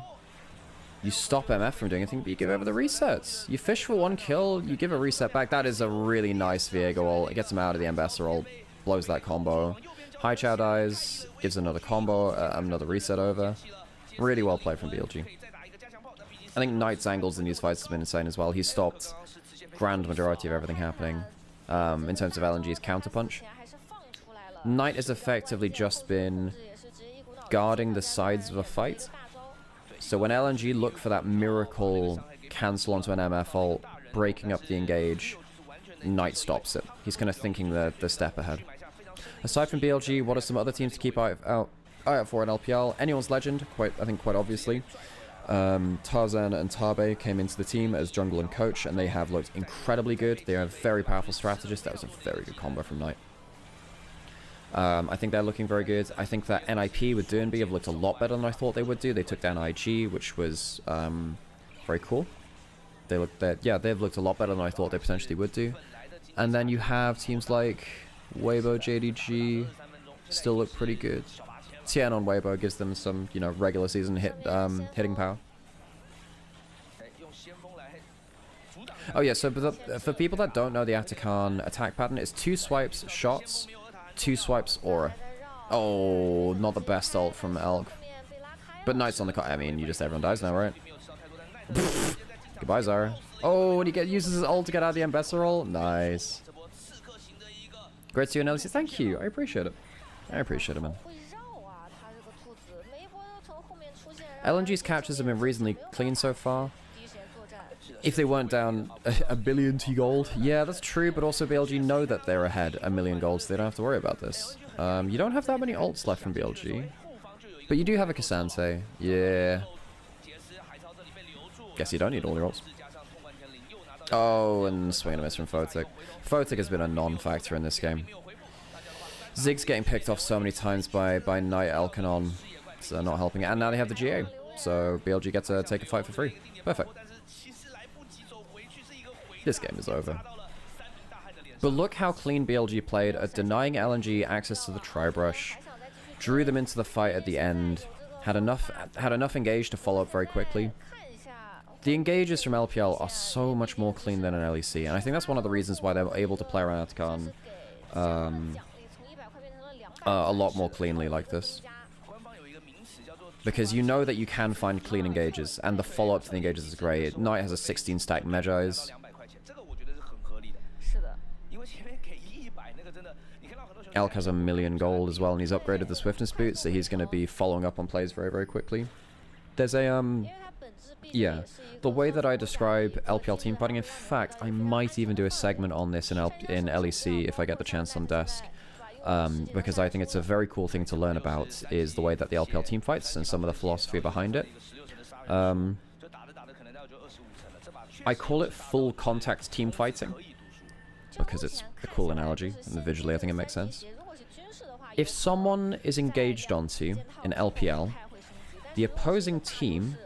You stop MF from doing anything, but you give over the resets. You fish for one kill, you give a reset back. That is a really nice Viego ult. It gets him out of the Ambassador ult, blows that combo. High Chow dies, gives another combo, another reset over. Really well played from BLG. I think Knight's angles in these fights has been insane as well. He's stopped grand majority of everything happening in terms of LNG's counterpunch. Knight has effectively just been guarding the sides of a fight. So when LNG look for that miracle cancel onto an MF ult, breaking up the engage, Knight stops it. He's kind of thinking the step ahead. Aside from BLG, what are some other teams to keep eye out for in LPL? Anyone's Legend, I think quite obviously. Tarzan and Tabe came into the team as jungle and coach, and they have looked incredibly good. They are very powerful strategists. That was a very good combo from Knight. I think they're looking very good. I think that NIP with Durnby have looked a lot better than I thought they would do. They took down IG, which was very cool. They've looked a lot better than I thought they potentially would do. And then you have teams like Weibo, JDG, still look pretty good. Tien on Weibo gives them some, regular season hitting power. Oh yeah, so for people that don't know the Atakan attack pattern, it's 2 swipes, shots, 2 swipes, aura. Oh, not the best ult from Elk. But Knight's on the cut. Everyone dies now, right? Goodbye, Zara. Oh, and he uses his ult to get out of the Ambassador ult. Nice. Great to you, Nelly. Thank you. I appreciate it. I appreciate it, man. LNG's captures have been reasonably clean so far. If they weren't down a billion T gold. Yeah, that's true, but also BLG know that they're ahead a million gold, so they don't have to worry about this. You don't have that many ults left from BLG. But you do have a Cassante. Yeah. Guess you don't need all your ults. Oh, and swing and a miss from Photic. Photic has been a non-factor in this game. Ziggs getting picked off so many times by Knight, Elkanon. So not helping it. And now they have the GA. So BLG gets to take a fight for free. Perfect. This game is over. But look how clean BLG played at denying LNG access to the Tri-Brush. Drew them into the fight at the end. Had enough engage to follow up very quickly. The engages from LPL are so much more clean than an LEC. And I think that's one of the reasons why they're able to play around Atakan a lot more cleanly like this. Because you know that you can find clean engages, and the follow-up to the engages is great. Knight has a 16-stack Magi's. Elk has 1,000,000 gold as well, and he's upgraded the Swiftness boot, so he's going to be following up on plays very, very quickly. There's a, yeah, the way that I describe LPL teamfighting, in fact, I might even do a segment on this in LEC if I get the chance on desk. Because I think it's a very cool thing to learn about, is the way that the LPL team fights and some of the philosophy behind it. I call it full contact team fighting, because it's a cool analogy, and visually I think it makes sense. If someone is engaged onto in LPL, the opposing team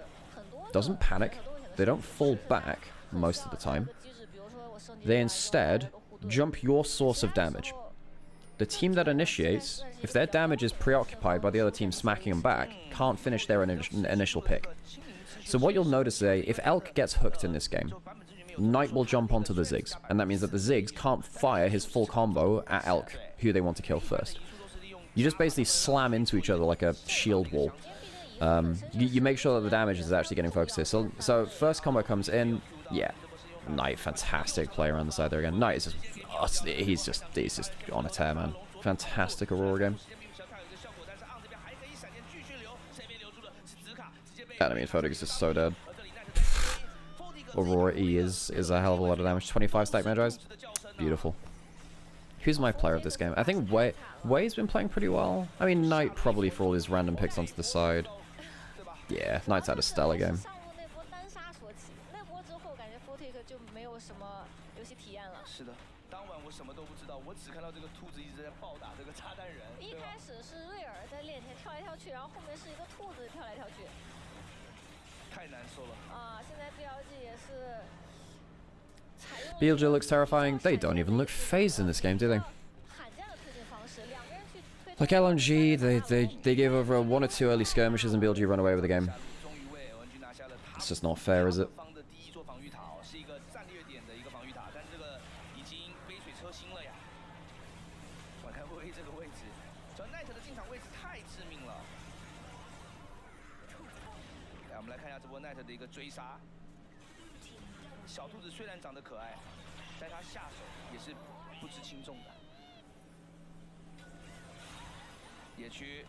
doesn't panic, they don't fall back most of the time, they instead jump your source of damage. The team that initiates, if their damage is preoccupied by the other team smacking them back, can't finish their initial pick. So what you'll notice is, if Elk gets hooked in this game, Knight will jump onto the Ziggs, and that means that the Ziggs can't fire his full combo at Elk, who they want to kill first. You just basically slam into each other like a shield wall. You make sure that the damage is actually getting focused here. So first combo comes in, yeah. Knight, fantastic player on the side there again. Knight is just, he's just on a tear, man. Fantastic Aurora game. Enemy Photic is just so dead. Aurora E is a hell of a lot of damage. 25 stack Magi's. Beautiful. Who's my player of this game? I think Wei's been playing pretty well. I mean, Knight probably for all his random picks onto the side. Yeah, Knight's had a stellar game. 是的，当晚我什么都不知道，我只看到这个兔子一直在暴打这个炸弹人。一开始是瑞尔在链田跳来跳去，然后后面是一个兔子跳来跳去。太难受了。啊，现在 BLG 也是。 BLG looks terrifying. They don't even look phased in this game, do they? Like LNG, they gave over 1 or 2 early skirmishes and BLG run away with the game. It's just not fair, is it? Knight 的一个追杀，小兔子虽然长得可爱，但他下手也是不知轻重的。野区，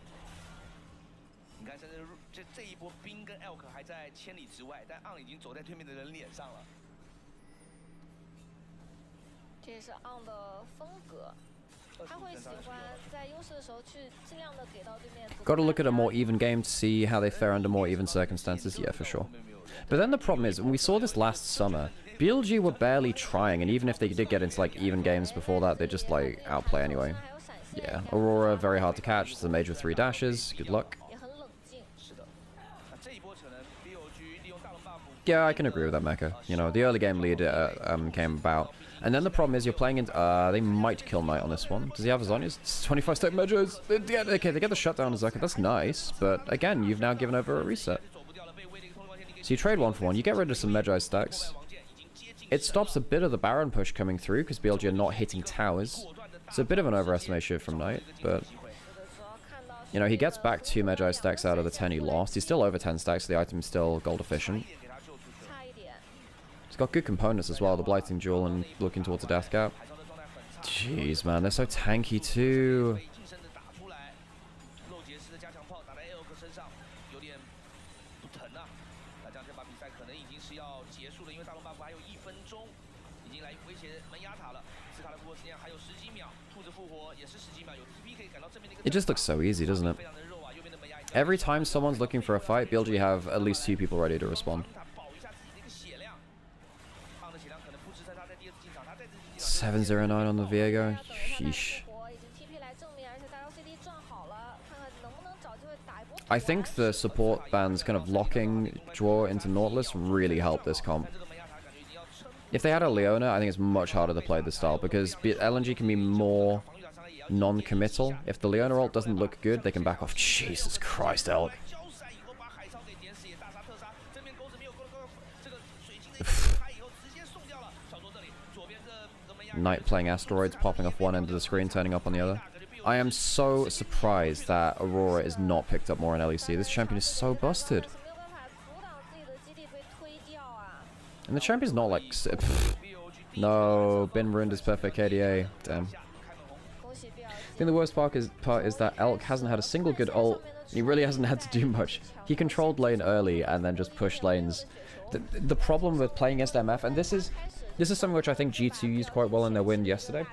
你看，甚至这一波冰跟 Elk 还在千里之外，但 On 已经走在对面的人脸上了。这也是 On 的风格。 他会喜欢在优势的时候去尽量的给到对面。Got to look at a more even game to see how they fare under more even circumstances. Yeah, for sure. But then the problem is, when we saw this last summer, BLG were barely trying, and even if they did get into like even games before that, they just like outplay anyway. Yeah, Aurora very hard to catch. It's a major 3 dashes. Good luck. Yeah, I can agree with that, Mecha. You know, the early game lead came about. And then the problem is you're playing into... they might kill Knight on this one. Does he have Azonias? 25 stack Megas. Okay, they get the shutdown as Zaka. That's nice. But again, you've now given over a reset. So you trade 1 for 1. You get rid of some Magi stacks. It stops a bit of the Baron push coming through because BLG are not hitting towers. It's a bit of an overestimation from Knight, but... You know, he gets back 2 Magi stacks out of the 10 he lost. He's still over 10 stacks, so the item's still gold efficient. He's got good components as well, the Blighting Jewel and looking towards the Death Cap. Jeez, man, they're so tanky too. It just looks so easy, doesn't it? Every time someone's looking for a fight, BLG have at least 2 people ready to respond. 709 on the Viego. Sheesh. I think the support band's kind of locking draw into Nautilus really helped this comp. If they had a Leona, I think it's much harder to play this style because LNG can be more non-committal. If the Leona ult doesn't look good, they can back off. Jesus Christ, Elk. Knight playing asteroids, popping off one end of the screen, turning up on the other. I am so surprised that Aurora is not picked up more in LEC. This champion is so busted. And the champion's not like... No, Bin ruined his perfect KDA. Damn. I think the worst part is that Elk hasn't had a single good ult. He really hasn't had to do much. He controlled lane early and then just pushed lanes. The problem with playing against MF, and this is something which I think G2 used quite well in their win yesterday.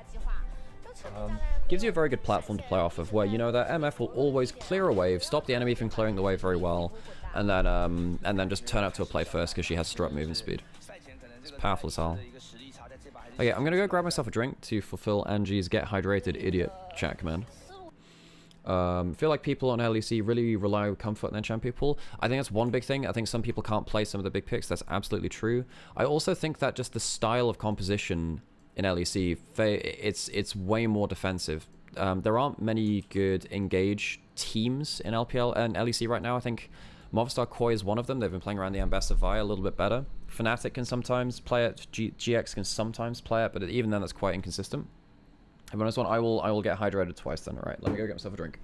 Gives you a very good platform to play off of, where you know that MF will always clear a wave, stop the enemy from clearing the wave very well, and then just turn up to a play first because she has strut movement speed. It's powerful as hell. Okay, I'm gonna go grab myself a drink to fulfill Angie's get hydrated idiot chat command. Feel like people on LEC really rely on comfort in their champion pool. I think that's one big thing. I think some people can't play some of the big picks. That's absolutely true. I also think that just the style of composition in LEC, it's way more defensive. There aren't many good engage teams in LPL and LEC right now. I think Movistar Koi is one of them. They've been playing around the Ambassador Vi a little bit better. Fnatic can sometimes play it. GX can sometimes play it, but even then that's quite inconsistent. Have a nice one. I will get hydrated twice then. All right, let me go get myself a drink,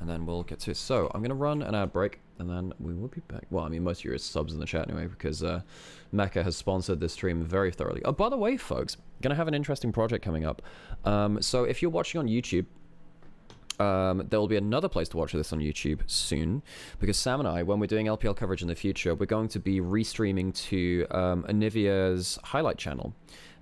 and then we'll get to it. So I'm gonna run an ad break, and then we will be back. Well, I mean, most of you are subs in the chat anyway, because Mecha has sponsored this stream very thoroughly. Oh, by the way, folks, gonna have an interesting project coming up. So if you're watching on YouTube, there will be another place to watch this on YouTube soon, because Sam and I, when we're doing LPL coverage in the future, we're going to be restreaming to Anivia's highlight channel.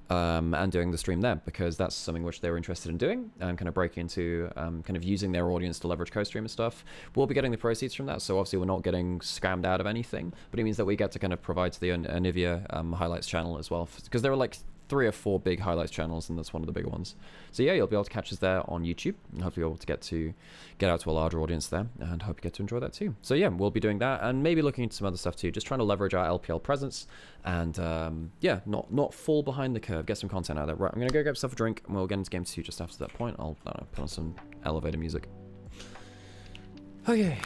And doing the stream there, because that's something which they're interested in doing, and kind of breaking into kind of using their audience to leverage co-stream and stuff. We'll be getting the proceeds from that, so obviously we're not getting scammed out of anything, but it means that we get to kind of provide to the Anivia highlights channel as well, because there are like 3 or 4 big highlights channels, and that's one of the bigger ones. So yeah, you'll be able to catch us there on YouTube, and hopefully be able to get out to a larger audience there, and hope you get to enjoy that too. So yeah, we'll be doing that, and maybe looking into some other stuff too, just trying to leverage our LPL presence, and yeah, not fall behind the curve, get some content out there. Right, I'm gonna go get myself a drink, and we'll get into game 2 just after that point. I'll I don't know, put on some elevator music. Okay.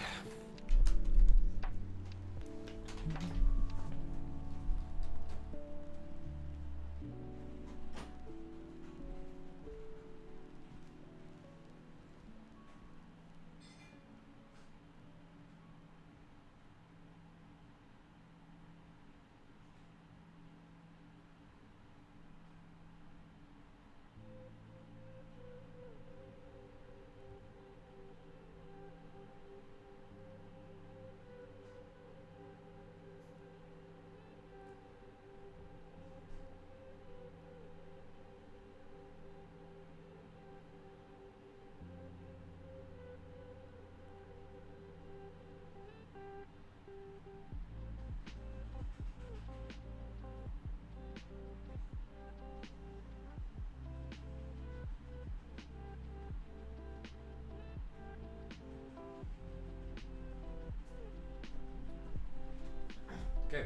Okay,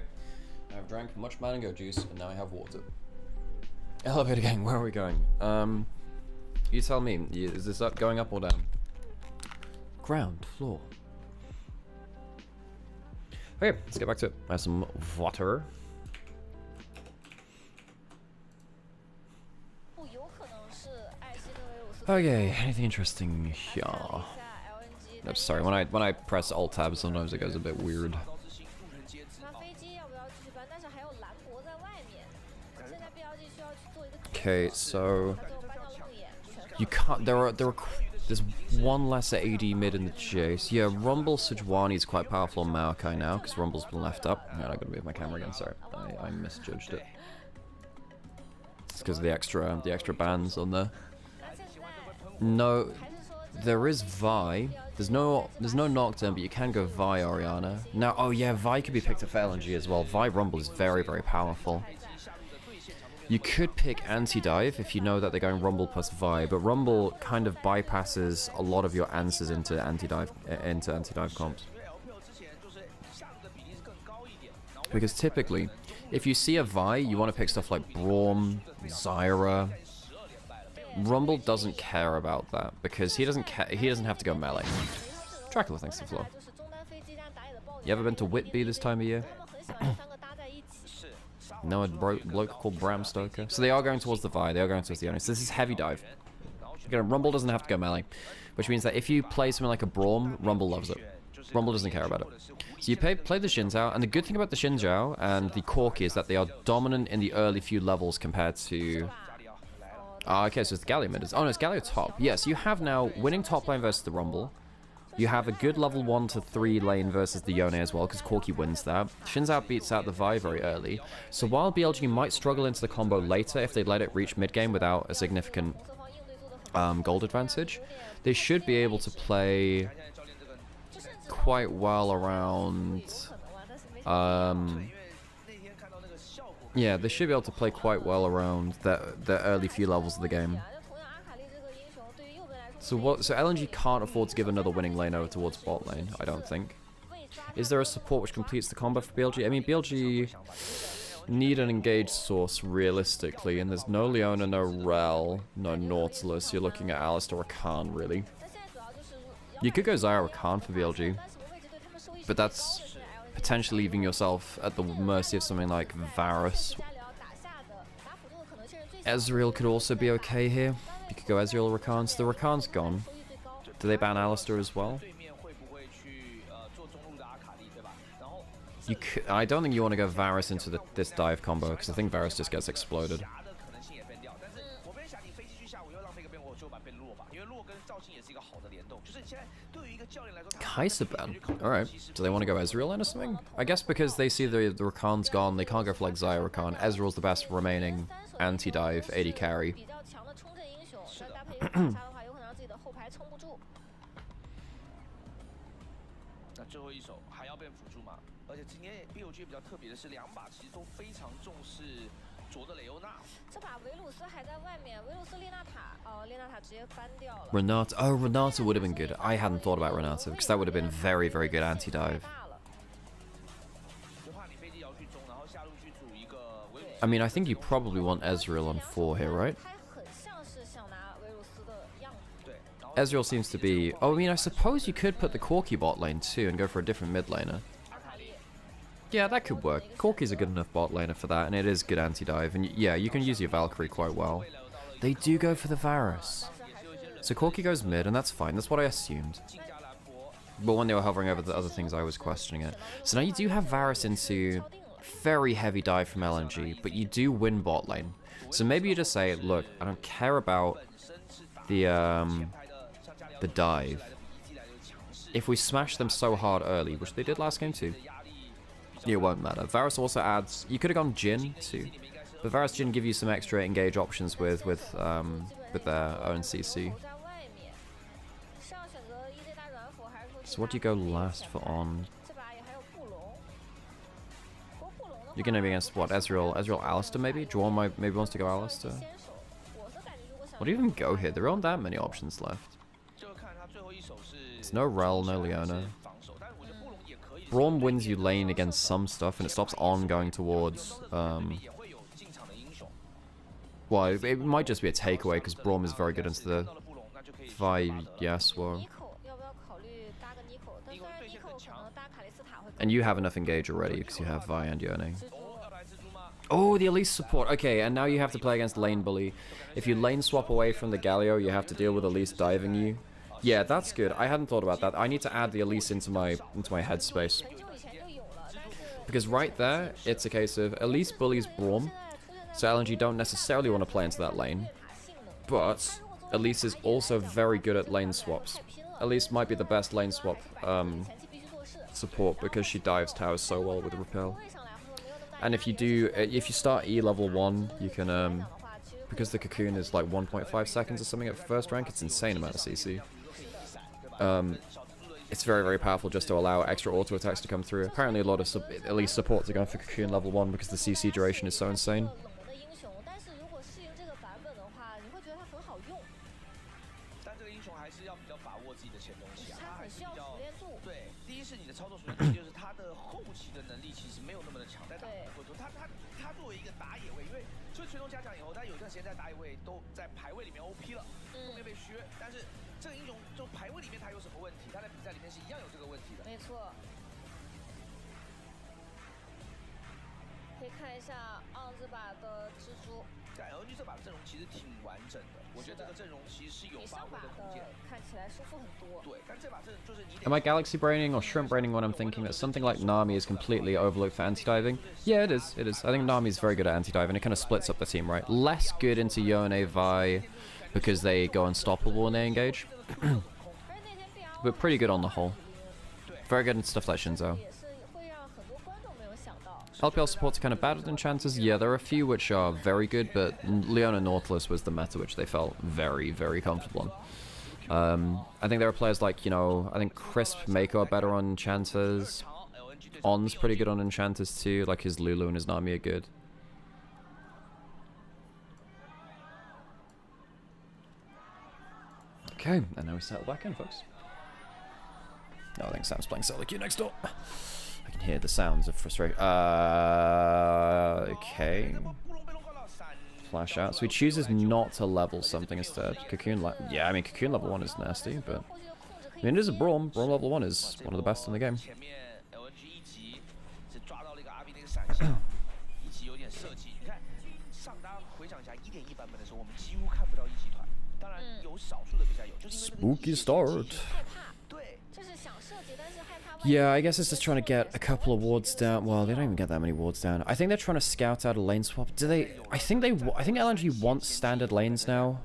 I've drank much mango juice, and now I have water. Elevator gang, where are we going? You tell me, is this going up or down? Ground floor. Okay, let's get back to it. I have some water. Okay, anything interesting here? Nope, sorry, when I press Alt Tab, sometimes it goes a bit weird. Okay, so you can't. There's one less AD mid in the chase. Yeah, Rumble Sejuani is quite powerful on Maokai now because Rumble's been left up. I'm not gonna move my camera again. Sorry, I misjudged it. It's because of the extra bands on there. No, there is Vi. There's no Nocturne, but you can go Vi Oriana. Now, oh yeah, Vi could be picked up for LNG as well. Vi Rumble is very, very powerful. You could pick Anti-Dive if you know that they're going Rumble plus Vi, but Rumble kind of bypasses a lot of your answers into anti-dive comps. Because typically, if you see a Vi, you want to pick stuff like Braum, Zyra. Rumble doesn't care about that because he doesn't have to go melee. Dracula, thanks to Flo. You ever been to Whitby this time of year? No, a bloke called Bram Stoker. So they are going towards the Vi, they are going towards the Oni. So this is heavy dive. Again, Rumble doesn't have to go melee, which means that if you play something like a Braum, Rumble loves it. Rumble doesn't care about it. So you play the Xin Zhao, and the good thing about the Xin Zhao and the Corki is that they are dominant in the early few levels compared to... okay, so it's the Galio mid. Oh no, it's Galio top. Yes, you have now winning top lane versus the Rumble. You have a good level 1 to 3 lane versus the Yone as well, because Corki wins that. Xin Zhao beats out the Vi very early. So while BLG might struggle into the combo later if they let it reach mid-game without a significant gold advantage, they should be able to play quite well around... yeah, they should be able to play quite well around the early few levels of the game. So LNG can't afford to give another winning lane over towards bot lane, I don't think. Is there a support which completes the combo for BLG? I mean, BLG need an engaged source realistically, and there's no Leona, no Rel, no Nautilus. You're looking at Alistar or Khan, really. You could go Zyra or Khan for BLG, but that's potentially leaving yourself at the mercy of something like Varus. Ezreal could also be okay here. You could go Ezreal Rakan. So the Rakan's gone. 收益最高。 Do they ban Alistair as well? 对面会不会去做中路的阿卡丽，对吧？然后 You could, I don't think you want to go Varus into this dive combo, because I think Varus just gets exploded. 霞的可能性也分掉，但是我被霞你飞机去下，我又浪费一个变火，我就把变洛吧，因为洛跟赵信也是一个好的联动，就是现在对于一个教练来说， Kai'Sa ban. Alright. Do they want to go Ezreal into something? I guess because they see the Rakan's gone, they can't go for like Xayah Rakan. Ezreal's the best remaining anti-dive AD carry. 比较强的冲阵英雄，再搭配一个卡莎的话，有可能让自己的后排撑不住。 那最后一手还要变辅助嘛？而且今天 BLG 比较特别的是，两把其实都非常重视卓的雷欧娜。这把维鲁斯还在外面，维鲁斯列娜塔，列娜塔直接翻掉了。 Renata. Oh, Renata would have been good. I hadn't thought about Renata, because that would have been very, very good anti-dive. 就怕你飞机摇去中，然后下路去组一个维鲁斯。 I mean, I think you probably want Ezreal on 4 here, right? 他很像是想拿维鲁斯的样子。对，然后 Ezreal seems to be... Oh, I mean, I suppose you could put the Corki bot lane too and go for a different mid laner. 阿卡丽 Yeah, that could work. Corki's a good enough bot laner for that, and it is good anti-dive. And yeah, you can use your Valkyrie quite well. They do go for the Varus. So Corki goes mid, and that's fine. That's what I assumed. 晋加兰博 But when they were hovering over the other things, I was questioning it. So now you do have Varus into very heavy dive from LNG, but you do win bot lane. So maybe you just say, look, I don't care about 本身是打 the dive. If we smash them so hard early, which they did last game too, 压力 it won't matter. Varus also adds... You could have gone Jhin too, but Varus Jhin give you some extra engage options with their own CC. 在外面，是要选择 EZ 大软辅，还是说 So what do you go last for on? 这把也还有布隆。不过布隆的话 You're gonna be against what? Ezreal Alistair maybe? Juan maybe wants to go 先 Alistair. 手，我是感觉如果想 What do you even go here? There aren't that many options left. 就看他最后一手是 It's no Rel, no Leona. 防守，但是我觉得布隆也可以。 Braum wins you lane against some stuff, and it stops On going towards... 也会有进场的英雄。 Well, it might just be a takeaway, because Braum is very good into the 到了布隆，那就可以 Vi... Yes, well... Nico 要不要考虑搭个 Nico？但虽然 Nico 可能搭卡莉斯塔会更 And you have enough engage already, because you have Vi and Yone. 蜘蛛。哦，要来蜘蛛吗？ Oh, the Elise support. Okay, and now you have to play against lane bully. If you lane swap away from the Galio, you have to deal with Elise diving you. Yeah, that's good. I hadn't thought about that. I need to add the Elise into my headspace. 很久以前就有了，但是 Because right there, it's a case of Elise bullies Braum, so LNG don't necessarily want to play into that lane. 塔性能。 But Elise is also very good at lane swaps. Elise might be the best lane swap 前期必须做事。 support because she dives towers so well with repel. 会上来会说没有那么 And if you start E level 1, you can 的话，其实 because the cocoon is like 1.5 seconds or something at first rank, it's insane amount of CC. It's very, very powerful just to allow extra auto attacks to come through. Apparently a lot of at least supports are going for cocoon level 1 because the CC duration is so insane. 冷门的英雄，但是如果适应这个版本的话，你会觉得它很好用，但这个英雄还是要比较把握自己的前东西啊，它很需要熟练度。对，第一是你的操作熟练度，就是他的后期的能力其实没有那么的强，在打过程中，他作为一个打野位，因为就是全中加强以后，他有段时间在打野位都在排位里面 OP 了，后面被削，但是这个英雄就排位里面他有什么问题，他在比赛里面是一样有这个问题的。没错。可以看一下 on 这把的蜘蛛，但 LNG 这把阵容其实挺完整的，我觉得这个阵容其实是有比上把发挥的空间的。看起来舒服很多。对，但这把阵就是你得 Am I galaxy braining or shrimp braining when I'm thinking that something like Nami is completely overlooked for anti-diving? Yeah, it is. It is. I think Nami is very good at anti-diving. It kind of splits up the team, right? Less good into Yone, Vi, because they go unstoppable when they engage. 而且那天 BR But pretty good on the whole. Very good in stuff like Shinzo. 也是会让很多观众没有想到。 LPL supports are kind of bad at enchanters. Yeah, there are a few which are very good, but Leona Nautilus was the meta which they felt very, very comfortable on. I think there are players like, I think Crisp, Mako are better on enchanters. 好 LNG 对 On's pretty good on enchanters too, like his Lulu and his Nami are good. Okay, and now we settle back in, folks. Oh, I think Sam's playing solo queue next door. I can hear the sounds of frustration. Okay. 布隆被弄到了闪 Flash out. So he chooses not to level something instead. Cocoon yeah, I mean, Cocoon level 1 is nasty, but... 后期的控制可 I 以 mean, it is a Braum. Braum level 1 is one of the best in the game. 前面 LNG 一级是抓到了一个 RB 那个闪现，一级有点设计。你看上单回想一下1.1版本的时候，我们几乎看不到一级团，当然有少数的比赛有，就是因为那个 Spooky start. 害怕，对，就是想射击，但是害怕万一 Yeah, I guess it's just trying to get a couple of wards down. Well, they don't even get that many wards down. I think they're trying to scout out a lane swap. Do they? I think LNG wants standard lanes now.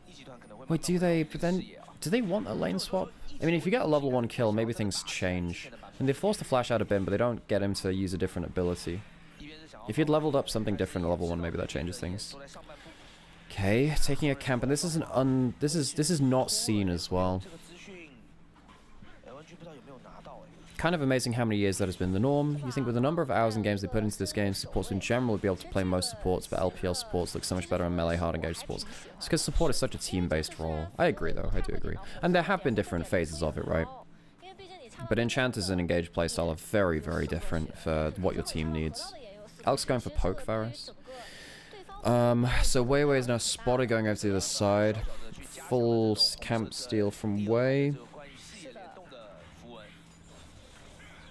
一集团可能会 Wait, do they? But then, do they want a lane swap? I mean, if you get a level 1 kill, maybe things change. And they force the flash out a bit, but they don't get him to use a different ability. If he'd leveled up something different at level 1, maybe that changes things. Okay, taking a camp, and this is this is not seen as well. 这个资讯 LNG 不知道有没有拿到哎。 Kind of amazing how many years that has been the norm. You think with the number of hours and games they put into this game, supports in general would be able to play most supports, but LPL supports look so much better on melee hard engaged supports. It's because support is such a team-based role. I agree though, I do agree. And there have been different phases of it, right? 因为毕竟你差不多 But enchanters and engaged playstyle are very, very different for what your team needs. Alex going for poke Varus. So Wei is now spotted going over to the other side. Full camp steal from Wei. 这个关于视野联动的符文，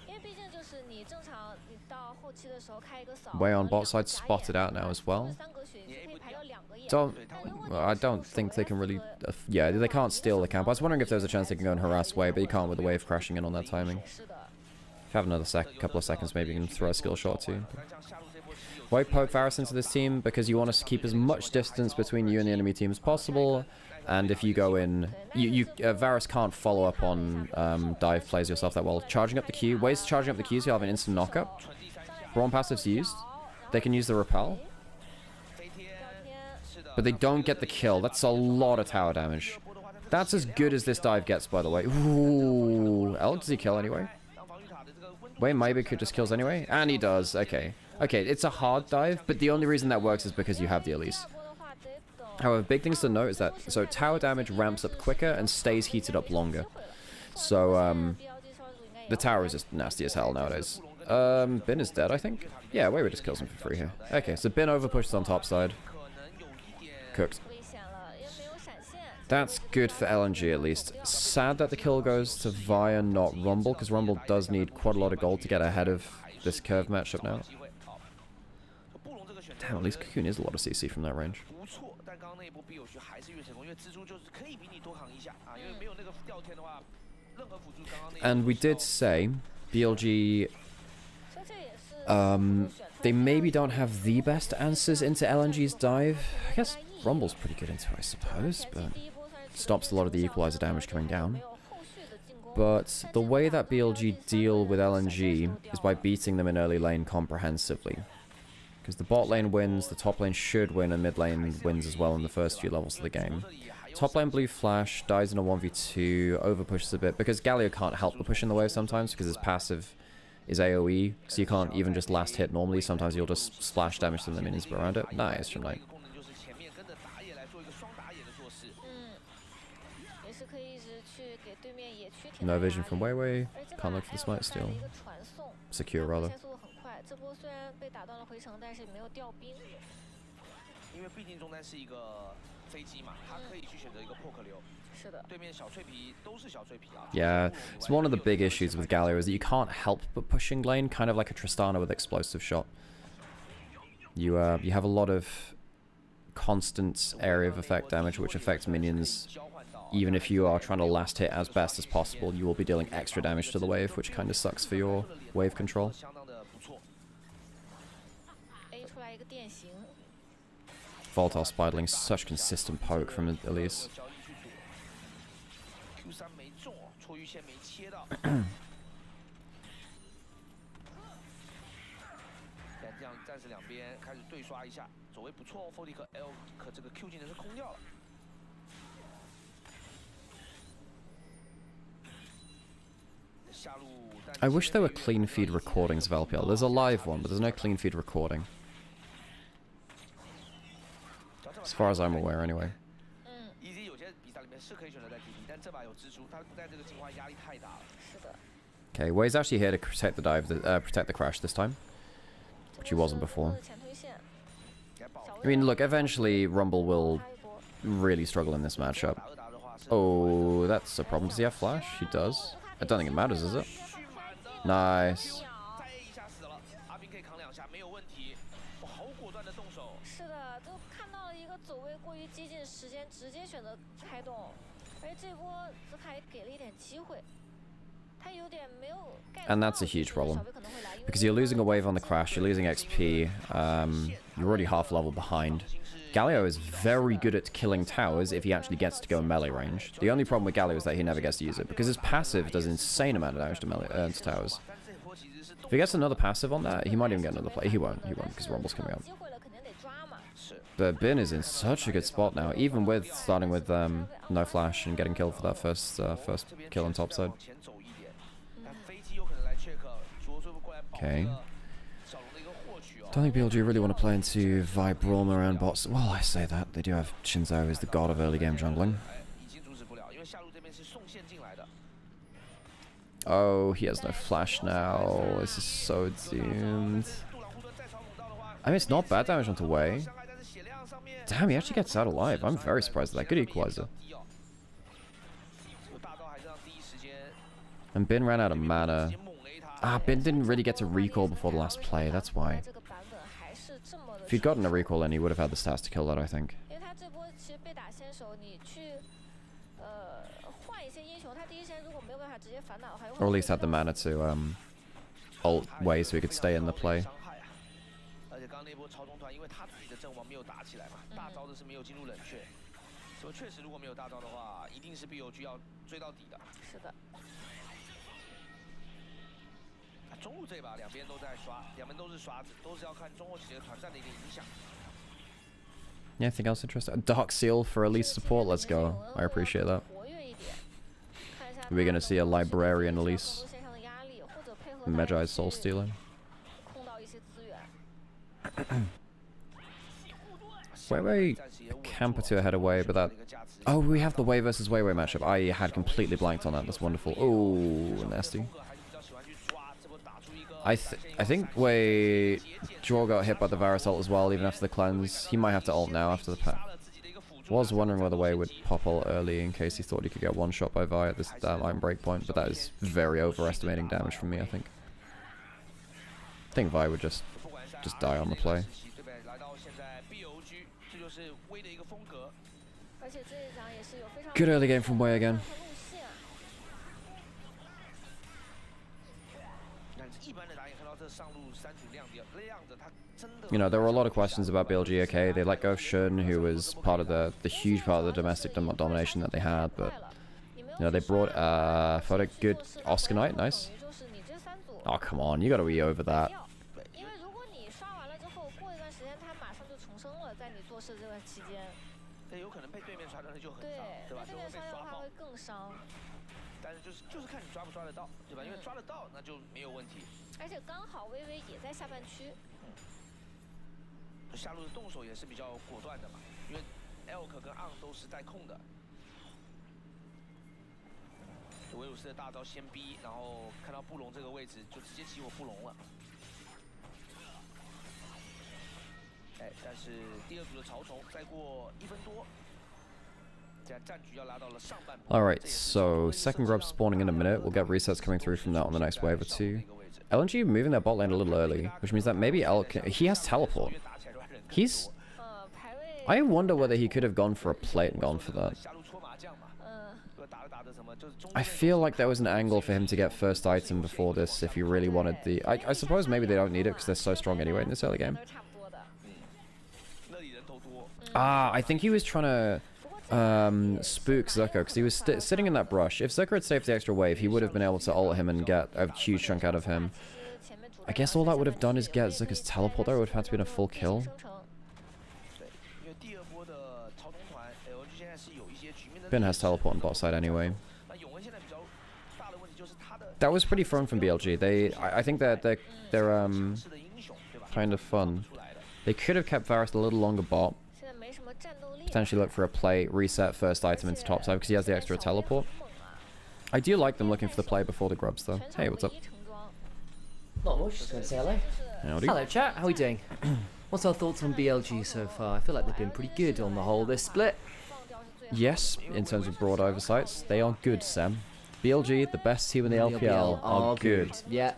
因为毕竟就是你正常你到后期的时候开一个扫 Wei on bot side spotted out now as well. 三格血是可以排到2个眼 Don't. Well, I don't think they can really. Yeah, they can't steal the camp. I was wondering if there's a chance they can go and harass Wei, but you can't with the wave crashing in on that timing. 是的 If you have another couple of seconds, maybe you can throw a skill shot or two. Why poke Varus into this team? Because you want us to keep as much distance between you and the enemy team as possible. And if you go in, Varus can't follow up on dive plays yourself that well. Charging up the Q. Wei's charging up the Qs, you'll have an instant knockup. Brawn passive's used. They can use the repel. But they don't get the kill. That's a lot of tower damage. That's as good as this dive gets, by the way. Ooh. L, does he kill anyway? Wei maybe could just kills anyway. And he does. Okay. Okay, it's a hard dive, but the only reason that works is because you have the Elise. 波的话得等 However, big things to note is that, so tower damage ramps up quicker and stays heated up longer. So, BLG 烧组应该也 the tower is just nasty as hell nowadays. Bin is dead, I think. Yeah, Wei just kills him for free here. Okay, so Bin overpushes on top side. 可能有一点 Cooked. 危险了，因为没有闪现。 That's good for LNG at least. Sad that the kill goes to Via, not Rumble, because Rumble does need quite a lot of gold to get ahead of this curve matchup now. 机会。好，布隆这个选择 Damn, at least Cocoon is a lot of CC from that range. 不错，但刚刚那一波必有序还是越成功，因为蜘蛛就是可以比你多扛一下啊，因为没有那个掉天的话，任何辅助刚刚那一波 And we 需要 did say BLG 所以这也是 they maybe don't have the best answers into LNG's dive. I guess Rumble's pretty good into it, I suppose, but 第一波算是 stops a lot of the equalizer damage coming down. 没有后续的进攻。 But the way that BLG deal with LNG is by beating them in early lane comprehensively. Because the bot lane wins, the top lane should win, and mid lane wins as well in the first few levels of the game. Top lane blue flash, dies in a 1v2, over pushes a bit, because Galio can't help but push in the wave sometimes, because his passive is AoE, so you can't even just last hit normally, sometimes you'll just splash damage to the minions around it. Nice from Knight. 功能就是前面跟着打野来做一个双打野的做事。也是可以一直去给对面野区填 No 压 vision 力 from Weiwei, 而这 can't 把 look for the 还有 smite 带了 steal. 一个传送 Secure 回 rather. 线速度很快。这波虽然被打断了回城，但是没有掉兵。因为毕竟中单是一个飞机嘛，它可以去选择一个破壳流。是的，对面小脆皮都是小脆皮啊。 Yeah, it's one of the big issues with Galio is that you can't help but pushing lane, kind of like a Tristana with explosive shot. You have a lot of constant area of effect damage which affects minions. Even if you are trying to last hit as best as possible, you will be dealing extra damage to the wave, which kind of sucks for your wave control. 相当的不错。 A 出来一个电刑， Volatile Spiderling, such consistent poke from Elise. 交易去躲 Q3没中哦，戳鱼线没切到。但这样暂时两边开始对刷一下，走位不错哦 ，40和 L 可这个 Q 技能是空掉了。 I wish there were clean feed recordings of LPL. There's a live one, but there's no clean feed recording. As far as I'm aware, anyway. EZ 有些比赛里面是可以选择带 TP， 但这把有蜘蛛，他在这个进化压力太大了。是的， Okay, Wei's actually here to protect the dive, protect the crash this time, which he wasn't before. 前推线， I mean, look, eventually Rumble will 插一波， really struggle in this matchup. 打2打的话是 Oh, that's a problem. Does he have flash? He does. I don't think it matters, is it? Nice. 再 A 一下死了，阿斌可以扛2下没有问题。哇，好果断的动手。是的，就看到了一个走所谓过于激进时间，直接选择开动，而且这波泽卡也给了一点机会。 And that's a huge problem. Because you're losing a wave on the crash, you're losing XP, you're already half level behind. Galio is very good at killing towers if he actually gets to go in melee range. The only problem with Galio is that he never gets to use it, because his passive does an insane amount of damage to towers. If he gets another passive on that, he might even get another play. He won't, because Rumble's coming up. But Bin is in such a good spot now, even with starting with no flash and getting killed for that first kill on top side. Okay. Don't think BLG really want to play into Vibroma around bots. Well, I say that. They do have Shinzo, who's the god of early game jungling. Oh, he has no flash now. This is so doomed. I mean, it's not bad damage onto Wei. Damn, he actually gets out alive. I'm very surprised at that. Good equalizer. And Bin ran out of mana. Ah, Bin didn't really get to recall before the last play, that's why. If he'd gotten a recall in, he would have had the stats to kill that, I think. Or at least had the mana to ult Wei so he could stay in the play. Anything else interesting? Dark Seal for Elise support, let's go. I appreciate that. We're gonna see a Librarian Elise. Magi Soul Stealer. Wei camper to ahead away, but that... Oh, we have the Wei versus Wei matchup. I had completely blanked on that. That's wonderful. Oh, nasty. I think Wei Draw got hit by the Varus ult as well, even after the cleanse. He might have to ult now after the pack. Was wondering whether Wei would pop ult early in case he thought he could get one shot by Vi at this iron breakpoint, but that is very overestimating damage from me, I think. I think Vi would just die on the play. Good early game from Wei again. You know, there were a lot of questions about BLG, okay? They let go of Shun, who was part of the huge part of the domestic domination that they had, but... You know, they brought a good Oscar Knight, nice. Oh, come on, you gotta be over that. Alright, so second grub spawning in a minute. We'll get resets coming through from that on the next wave or two. LNG moving their bot lane a little early, which means that maybe he has teleport. I wonder whether he could have gone for a plate and gone for that. I feel like there was an angle for him to get first item before this if he really wanted the... I suppose maybe they don't need it because they're so strong anyway in this early game. Ah, I think he was trying to spook Zuko because he was sitting in that brush. If Zuko had saved the extra wave, he would have been able to ult him and get a huge chunk out of him. I guess all that would have done is get Zuko's teleport there. It would have had to be a full kill. Bin has teleport on bot side anyway. That was pretty fun from BLG. I think that they're kind of fun. They could have kept Varus a little longer bot. Potentially look for a play, reset first item into top side because he has the extra teleport. I do like them looking for the play before the grubs though. Hey, what's up? Not much, just going to say hello. Howdy. Hello chat, how are we doing? What's our thoughts on BLG so far? I feel like they've been pretty good on the whole this split. Yes, in terms of broad oversights, they are good, Sam. BLG, the best team in the LPL, are good. Yeah.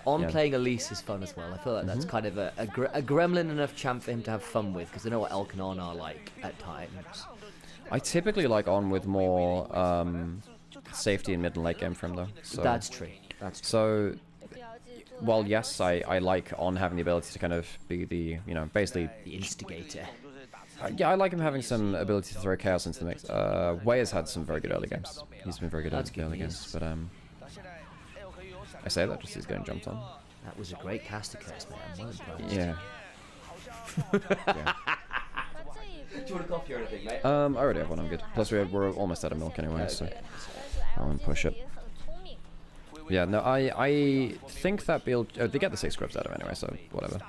On Yeah. playing Elise is fun as well. I feel like that's kind of a gremlin enough champ for him to have fun with, because I know what Elkin on are like at times. I typically like on with more safety in mid and late game for him though. So. That's true. That's true. So, well, yes, I like on having the ability to kind of be the, you know, basically... The instigator. Yeah, I like him having some ability to throw chaos into the mix. Wei has had some very good early games. He's been very good at early games, but I say that just he's getting jumped on. That was a great caster curse, man. I'm well impressed. Yeah. Yeah. Do you want a coffee or anything, mate? I already have one, I'm good. Plus we're almost out of milk anyway, so I won't push it. Yeah, no, I think that BLG... they get the 6 scripts out of it anyway, so whatever.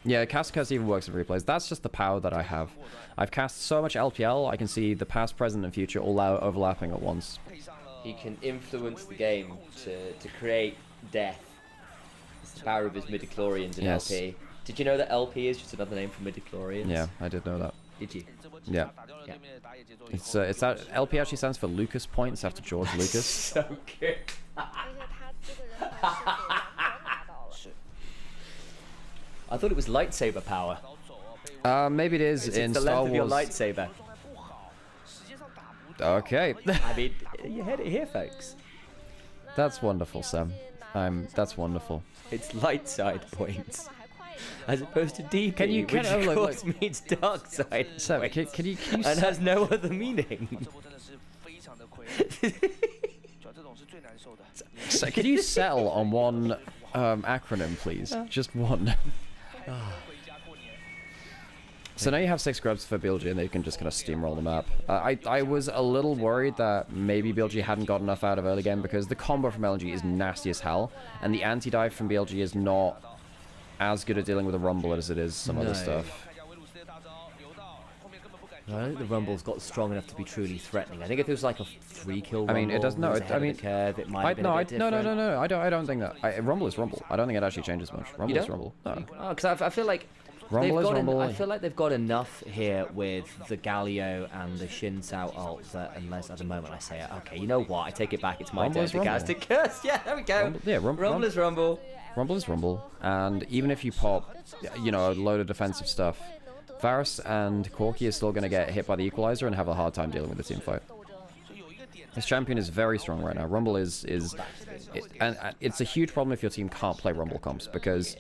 Yeah, cast curse even works in replays. That's just the power that I have. I've cast so much LPL, I can see the past, present, and future all out overlapping at once. He can influence the game to create death. It's the power of his midichlorians in Yes. LP. Did you know that LP is just another name for midichlorians? Yeah, I did know that. Did you? Yeah. Yeah. It's that LP actually stands for Lucas Points after George Lucas. So good. 而且他这个人还是给两分拿到了。 I thought it was lightsaber power. Maybe it is It's in the Star length of your Wars. lightsaber. Okay, I mean, you heard it here, folks. that's wonderful, Sam. That's wonderful. It's light side points, as opposed to DP, Can you- which can- of look, course means dark side Sam, points, can you and s- has no other meaning. can you settle on one acronym, please? Just one. So now you have 6 grubs for BLG, and they can just kind of steamroll the map. I was a little worried that maybe BLG hadn't got enough out of early game, because the combo from LNG is nasty as hell, and the anti-dive from BLG is not as good at dealing with a rumble as it is some other No. stuff. I don't think the Rumble's got strong enough to be truly threatening. I think if it was like a 3-kill Rumble, I mean, it doesn't. No, who was it, ahead I of the mean, curve, it might have been no, a bit no, different. I don't think that. Rumble is Rumble. I don't think it actually changes much. Rumble is don't? Rumble. No. Oh, because I feel like Rumble they've is got Rumble. I feel like they've got enough here with the Galio and the Shin Sao ult that unless at the moment I say it, okay, you know what? I take it back. It's my Rumble turn is to Rumble. cast a curse. Yeah, there we go. Rumble, yeah, Rumble is Rumble. Rumble is Rumble, and even if you pop, you know, a load of defensive stuff, Varus and Corki is still going to get hit by the Equalizer and have a hard time dealing with the team fight. This champion is very strong right now. Rumble is and it's a huge problem if your team can't play Rumble comps, because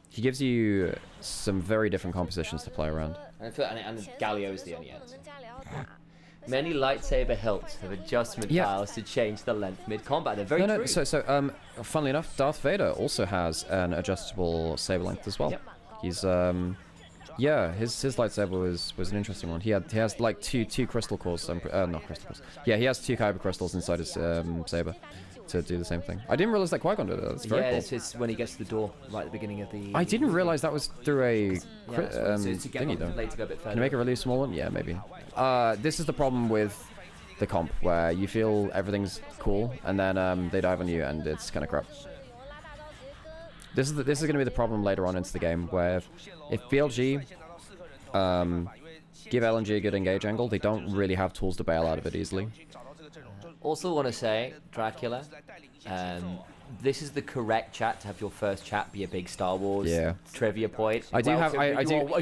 he gives you some very different compositions to play around. And Galio is the only answer. Many lightsaber hilts have adjustment Yeah. tiles to change the length mid-combat. They're very No, true. so funnily enough, Darth Vader also has an adjustable saber length as well. Yep. He's yeah, his lightsaber was an interesting one. He has like two crystal cores. Not crystal cores. Yeah, he has 2 kyber crystals inside his saber to do the same thing. I didn't realize that Qui-Gon did it. That's very cool. It's when he gets to the door right at the beginning of the. I didn't realize that was through a Yeah, so to get thingy on though. play to go a bit Can further. you make a really small one? Yeah, maybe. This is the problem with the comp, where you feel everything's cool, and then they dive on you, and it's kind of crap. This is going to be the problem later on into the game, where if BLG give LNG a good engage angle, they don't really have tools to bail out of it easily. Also want to say, Dracula, this is the correct chat to have your first chat be a big Star Wars trivia point. I do have.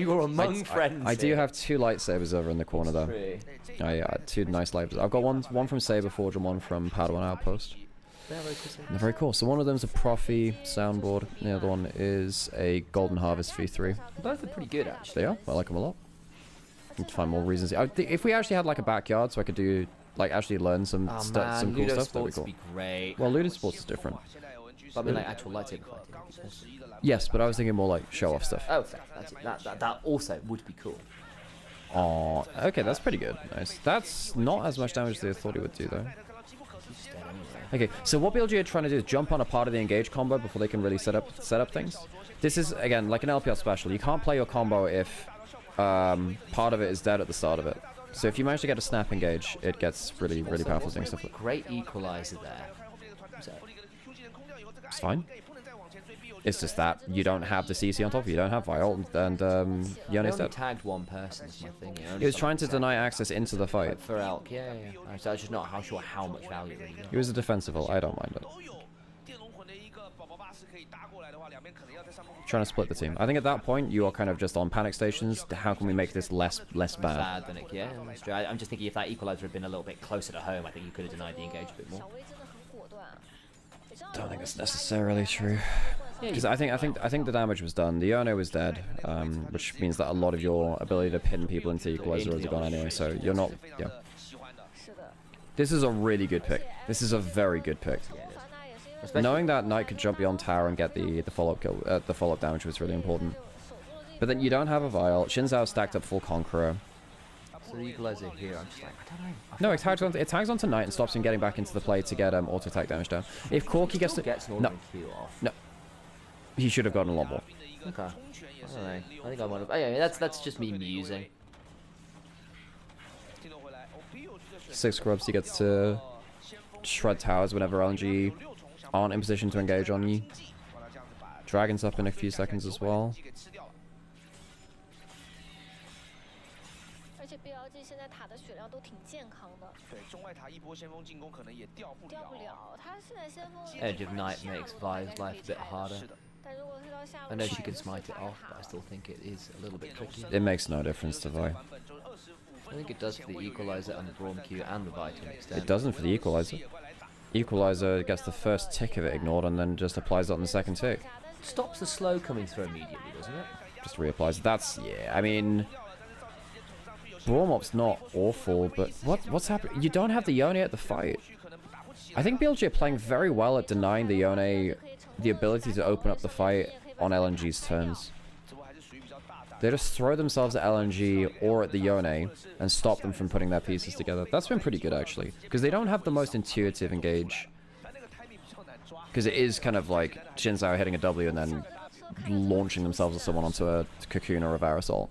You're among friends. I do have 2 lightsabers over in the corner though. True. I 2 nice lightsabers. I've got one from Saberforge and one from Padawan Outpost. They're very cool. So one of them's a Profi soundboard. The other one is a Golden Harvest V3. Both are pretty good, actually. They are. I like them a lot. Need to find more reasons. If we actually had like a backyard, so I could do like actually learn some Oh, some cool stuff, that'd be Sports cool. would be great. Well, Ludosports is different. But I mean, like actual lightsaber fighting. Yes, but I was thinking more like show-off stuff. Oh, fair. That's it. That also would be cool. Oh, okay, that's pretty good. Nice. That's not as much damage as they thought it would do, though. Okay, so what BLG are trying to do is jump on a part of the engage combo before they can really set up things. This is, again, like an LPL special. You can't play your combo if part of it is dead at the start of it. So if you manage to get a snap engage, it gets really, really powerful doing stuff like that. Great equalizer there. So, It's fine. It's just that you don't have the CC on top, you don't have Viol, and I Yone's only dead. tagged one person, is my thing. He was trying to deny access into the fight. For Elk, yeah. So I'm just not sure how much value it really He was a defensive ult, I don't mind it. Trying to split the team. I think at that point you are kind of just on panic stations. How can we make this less bad? Than it, yeah, that's true. I'm just thinking if that equalizer had been a little bit closer to home, I think you could have denied the engage a bit more. Don't think it's necessarily true. Because I think the damage was done. The Yone was dead, which means that a lot of your ability to pin people into equalizer has gone anyway. So you're not. Yeah. This is a really good pick. This is a very good pick. Knowing that Knight could jump beyond tower and get the follow-up kill, the follow-up damage was really important. But then you don't have a Vial. Xin Zhao stacked up full Conqueror. So the equalizer here, I'm just like, I don't know. No, it tags onto Knight and stops him getting back into the play to get auto attack damage down. If Corki gets an Q off. No, he should have gotten a lot more. Okay. I don't know. I think I want to. Oh, yeah, that's just me musing. 6 scrubs, he gets to shred towers whenever LNG aren't in position to engage on you. Dragon's up in a few seconds as well. Edge of Night makes Vi's life a bit harder. I know she can smite it off, but I still think it is a little bit tricky. It makes no difference to Vi. I think it does for the equalizer and the Braum Q and the Vi to an extent. It doesn't for the equalizer. Equalizer gets the first tick of it ignored and then just applies it on the second tick. Stops the slow coming through immediately, doesn't it? Just reapplies. That's, yeah, I mean... Braumop's not awful, but what's happening? You don't have the Yone at the fight. I think BLG are playing very well at denying the Yone the ability to open up the fight on LNG's turns. They just throw themselves at LNG or at the Yone and stop them from putting their pieces together. That's been pretty good, actually, because they don't have the most intuitive engage. Because it is kind of like Xin Zhao hitting a W and then launching themselves or someone onto a Cocoon or a Varasol.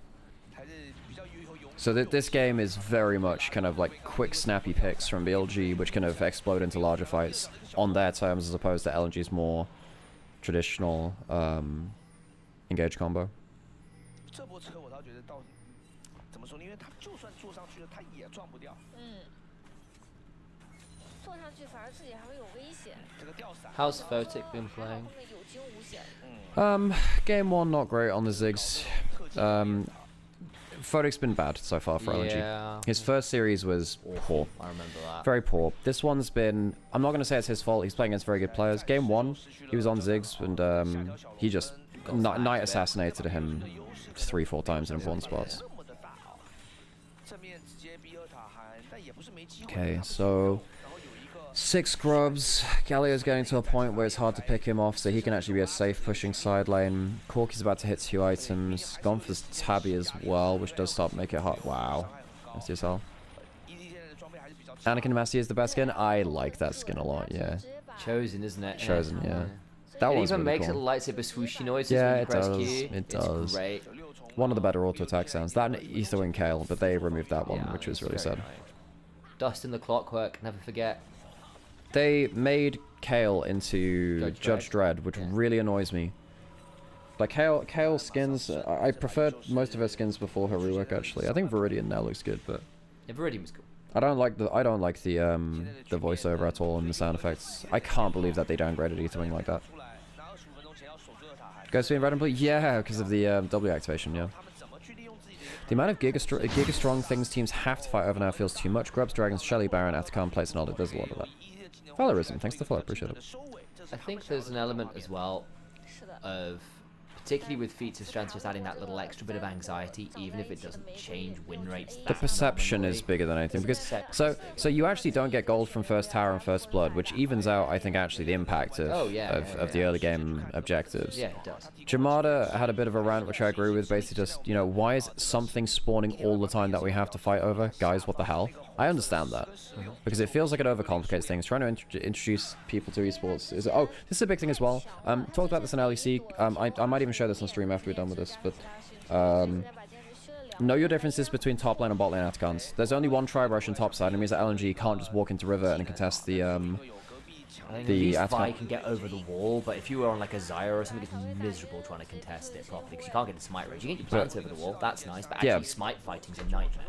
So this game is very much kind of like quick, snappy picks from BLG, which kind of explode into larger fights on their terms, as opposed to LNG's more traditional engage combo. How's Photic been playing? Game 1 not great on the Ziggs. Photic's been bad so far for LNG. His first series was poor. I remember that. Very poor. This one's been... I'm not going to say it's his fault. He's playing against very good players. Game 1, he was on Ziggs and he just... Knight assassinated him 3-4 times in important spots. Okay, so... 6 scrubs. Galio's getting to a point where it's hard to pick him off, so he can actually be a safe pushing side lane. Corki's about to hit 2 items. Gone for this Tabby as well, which does start make it hard. Wow. That's as hell. Anakin Massey is the best skin. I like that skin a lot, yeah. Chosen, isn't it? Chosen, yeah. That it one's even really makes cool. a lightsaber swooshy noises yeah, when you it press does. Q. It does. It's great. One of the better auto attack sounds. That and Ether Wing Kale, but they removed that one, Yeah, which was it's really very sad. annoying. Dust in the Clockwork, never forget. They made Kale into Judge Dredd, which really annoys me. Like Kale skins, I preferred most of her skins before her rework. Actually, I think Viridian now looks good, but Yeah, Viridian was cool. I don't like the voiceover at all and the sound effects. I can't believe that they downgraded Etherwing like that. Goes to be in red and blue, yeah, because of the W activation, yeah. The amount of Giga Strong things teams have to fight over now feels too much. Grubs, Dragons, Shelly, Baron, Atacam, Plates, and Alder. There's a lot of that. Valorism, thanks to follow, appreciate it. I think there's an element as well of, particularly with feats of strength, just adding that little extra bit of anxiety, even if it doesn't change win rates. The perception is bigger than anything, because so you actually don't get gold from first tower and first blood, which evens out, I think, actually the impact of the early game objectives. Yeah, it does. Jamada had a bit of a rant, which I agree with. Basically, just, you know, why is something spawning all the time that we have to fight over, guys? What the hell? I understand that because it feels like it overcomplicates things. Trying to introduce people to esports is this is a big thing as well. Talked about this in LEC. I might even share this on stream after we're done with this, but know your differences between top lane and bot lane Atacans. There's only one tribe rush in top side, and it means that LNG can't just walk into river and contest the I think at least Vi can get over the wall, but if you were on like a Zyra or something, it's miserable trying to contest it properly because you can't get the smite range. You get your plants over the wall, that's nice, but actually smite fighting's a nightmare.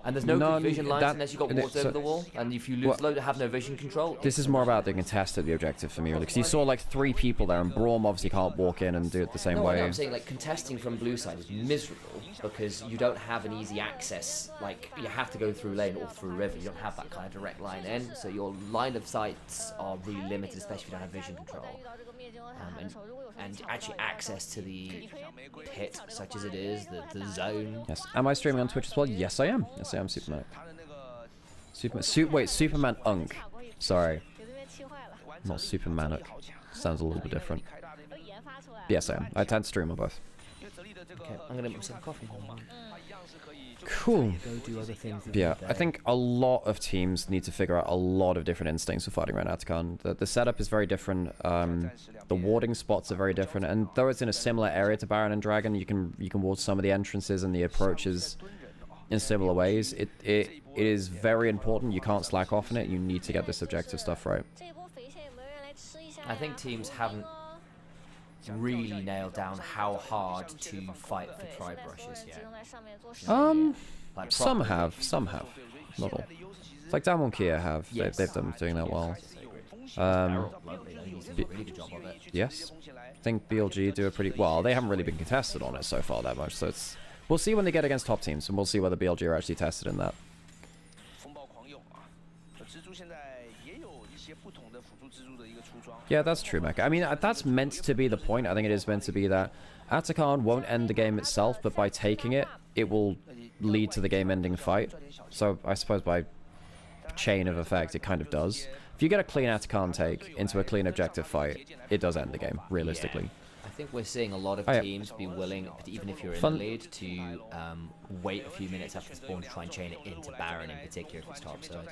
And there's no None- good vision lines that- unless you've got and it- wards so- over the wall. And if you lose load, have no vision control. This is more about the contest at the objective for me, really, because you saw like 3 people there, and Braum obviously can't walk in and do it the same No, I know, way. I'm saying like contesting from blue side is miserable because you don't have an easy access. Like you have to go through lane or through river. You don't have that kind of direct line in, so your line of sights are really limited, especially if you don't have vision control. And actually access to the pit, such as it is, the zone. Yes. Am I streaming on Twitch as well? Yes, I am. Yes, I am, Superman. Wait, Superman Unk. Sorry. Not Supermanic. Sounds a little bit different. Yes, I am. I tend to stream on both. Okay, I'm gonna make myself a coffee. Cool. Go do other things. Yeah, I think a lot of teams need to figure out a lot of different instincts for fighting around Atacon. The setup is very different. The warding spots are very different, and though it's in a similar area to Baron and Dragon, you can ward some of the entrances and the approaches in similar ways. It is very important. You can't slack off on it. You need to get this objective stuff right. I think teams haven't really nailed down how hard to fight for tribe rushes yet. Like Some properly. have, not all. It's like Damwon Kia have. Yes. They've done doing that well. Barrel, lovely. I think he's doing a really good job of it. Yes, I think BLG do a pretty well. They haven't really been contested on it so far that much, so it's. We'll see when they get against top teams, and we'll see whether BLG are actually tested in that. Yeah, that's true, Mecha. I mean, that's meant to be the point. I think it is meant to be that Atacon won't end the game itself, but by taking it, it will lead to the game-ending fight. So I suppose by chain of effect, it kind of does. If you get a clean Atacon take into a clean objective fight, it does end the game, realistically. Yeah. I think we're seeing a lot of Oh, yeah. teams be willing, even if you're in Fun. the lead, to wait a few minutes after the spawn to try and chain it into Baron in particular if it's top side.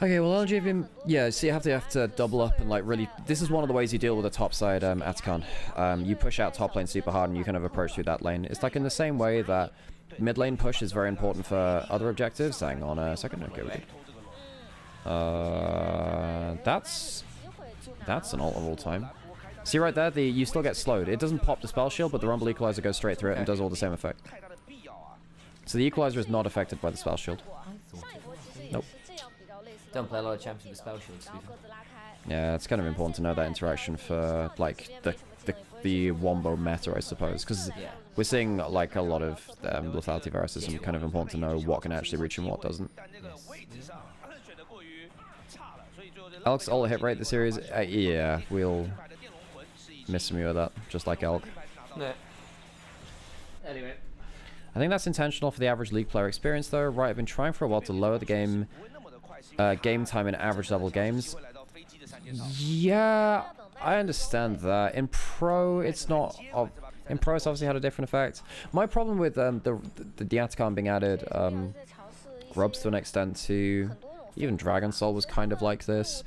Okay, well, LNG have been... Yeah, so you have to double up and, like, really... This is one of the ways you deal with a top side Atacon. You push out top lane super hard and you kind of approach through that lane. It's like in the same way that mid lane push is very important for other objectives. Hang on a second. Okay, we're good. That's an ult of all time. See right there, you still get slowed. It doesn't pop the spell shield, but the Rumble Equalizer goes straight through it and does all the same effect. So the Equalizer is not affected by the spell shield. Nope. Don't play a lot of champions with spell shields, to be fair. Yeah, it's kind of important to know that interaction for, like, the Wombo meta, I suppose, because we're seeing, like, a lot of lethality viruses, and kind of important to know what can actually reach and what doesn't. Elk's ult hit rate the series? Yeah, we'll miss me with that, just like Elk. No. Anyway. I think that's intentional for the average League player experience, though. Right, I've been trying for a while to lower the game time in average level games. Yeah, I understand that. In Pro, it's not... in Pro, it's obviously had a different effect. My problem with the Atacon being added, Grubs to an extent too, even Dragon Soul was kind of like this.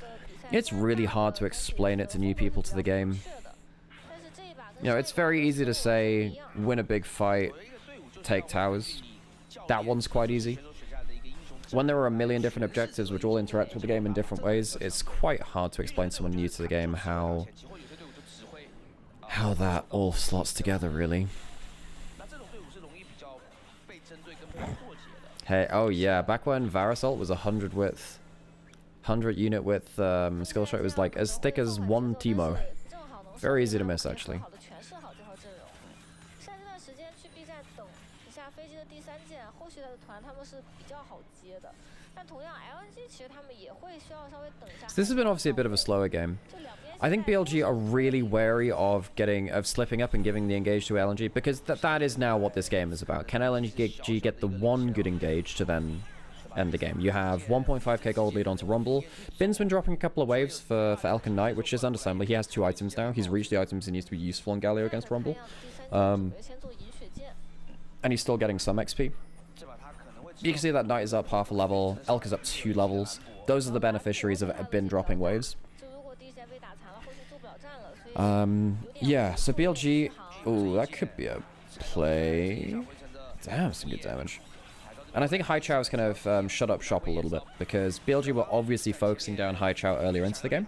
It's really hard to explain it to new people to the game. You know, it's very easy to say, win a big fight, take towers. That one's quite easy. When there are a million different objectives which all interact with the game in different ways, it's quite hard to explain to someone new to the game how that all slots together, really. Hey, oh yeah, back when Varasult was 100 width, 100 unit width skill shot, it was like as thick as one Teemo. Very easy to miss, actually. So this has been obviously a bit of a slower game. I think BLG are really wary of slipping up and giving the engage to LNG, because that is now what this game is about. Can LNG get the one good engage to then end the game? You have 1.5k gold lead onto Rumble. Bin's been dropping a couple of waves for Elk and Knight, which is understandable. He has 2 items now. He's reached the items he needs to be useful in Galio against Rumble. And he's still getting some XP. You can see that Knight is up half a level. Elk is up 2 levels. Those are the beneficiaries of Bin dropping waves. Yeah, so BLG... Ooh, that could be a play. Damn, some good damage. And I think High Chow's kind of shut up shop a little bit, because BLG were obviously focusing down High Chow earlier into the game.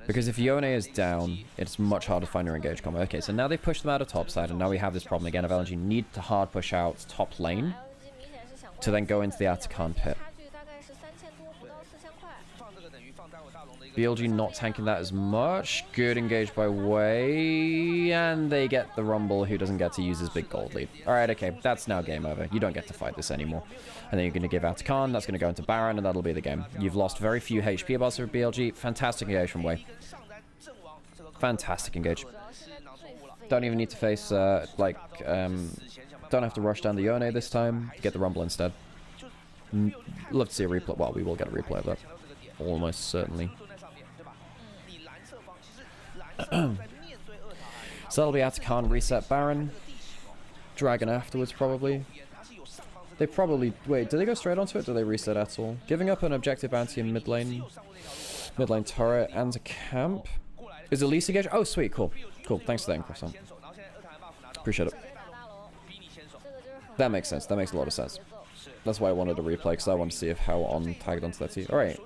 Because if Yone is down, it's much harder to find her engage combo. Okay, so now they've pushed them out of top side, and now we have this problem again of LNG need to hard push out top lane to then go into the Atakan pit. BLG not tanking that as much. Good engage by Wei. And they get the Rumble, who doesn't get to use his big gold lead. Alright, okay. That's now game over. You don't get to fight this anymore. And then you're going to give out to Khan. That's going to go into Baron, and that'll be the game. You've lost very few HP bars for BLG. Fantastic engage from Wei. Fantastic engage. Don't even need to face, don't have to rush down the Yone this time. Get the Rumble instead. Love to see a replay. Well, we will get a replay of that. Almost certainly. So that'll be Atakan, reset Baron. Dragon afterwards, probably. They probably... Wait, do they go straight onto it? Do they reset at all? Giving up an objective bounty in mid lane. Mid lane turret and a camp. Is Elise engaged? Oh, sweet, cool. Cool, thanks for that, Croissant. Appreciate it. That makes sense. That makes a lot of sense. That's why I wanted to replay, because I wanted to see if how On tagged onto that team. Alright.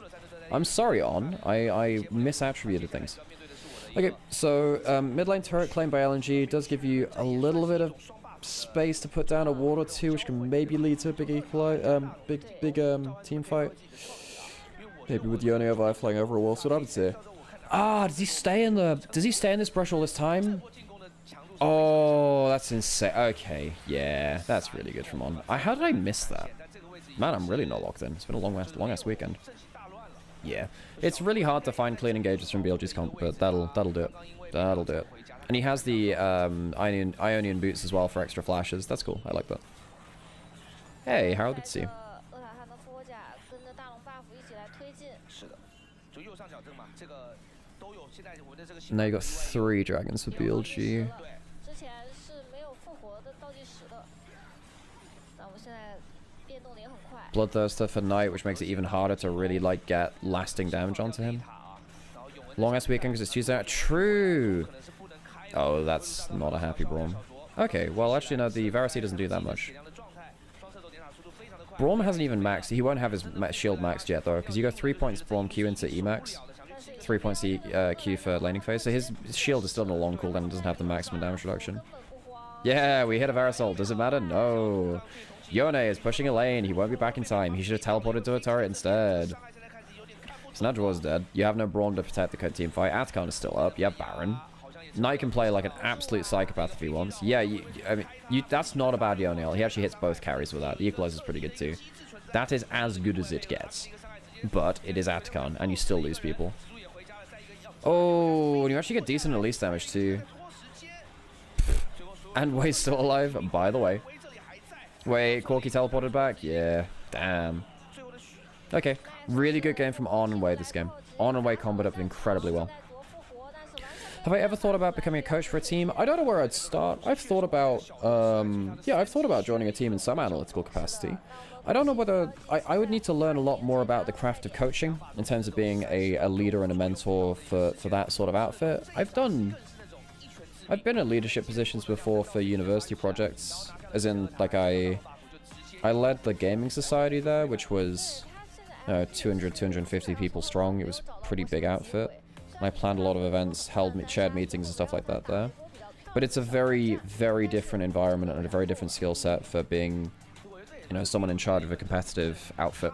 I'm sorry, On. I misattributed things. Okay, so mid lane turret claimed by LNG does give you a little bit of space to put down a ward or two, which can maybe lead to a big team fight. Maybe with Yone over flying over a wall. So what I would say. Ah, does he stay in this brush all this time? Oh, that's insane. Okay, yeah, that's really good from On. How did I miss that? Man, I'm really not locked in. It's been a long ass weekend. Yeah, it's really hard to find clean engages from BLG's comp, but that'll do it. That'll do it. And he has the Ionian boots as well for extra flashes. That's cool. I like that. Hey, Harold, good to see you. Now you got 3 dragons for BLG. Bloodthirster for Knight, which makes it even harder to really like get lasting damage onto him. Longest weekend because it's Tuesday. True. Oh, that's not a happy Braum. Okay, well actually no, the Varus doesn't do that much. Braum hasn't even maxed. He won't have his shield maxed yet though, because you go 3 points Braum Q into Emax, 3 points Q for laning phase. So his shield is still on a long cooldown and doesn't have the maximum damage reduction. Yeah, we hit a Varus ult. Does it matter? No. Yone is pushing a lane. He won't be back in time. He should have teleported to a turret instead. Snudgewar's dead. You have no Braum to protect the team fight. Atakan is still up. You have Baron. Knight can play like an absolute psychopath if he wants. Yeah, that's not a bad Yone. He actually hits both carries with that. The equalizer's pretty good too. That is as good as it gets. But it is Atakan, and you still lose people. Oh, and you actually get decent release damage too. And Wei's still alive, by the way. Wait, Corky teleported back? Yeah, damn. Okay, really good game from On and Wei this game. On and Wei comboed up incredibly well. Have I ever thought about becoming a coach for a team? I don't know where I'd start. I've thought about, I've thought about joining a team in some analytical capacity. I don't know whether, I would need to learn a lot more about the craft of coaching in terms of being a leader and a mentor for that sort of outfit. I've been in leadership positions before for university projects, as in, like, I led the gaming society there, which was 200, 250 people strong. It was a pretty big outfit. And I planned a lot of events, shared meetings and stuff like that there. But it's a very, very different environment and a very different skill set for being, someone in charge of a competitive outfit.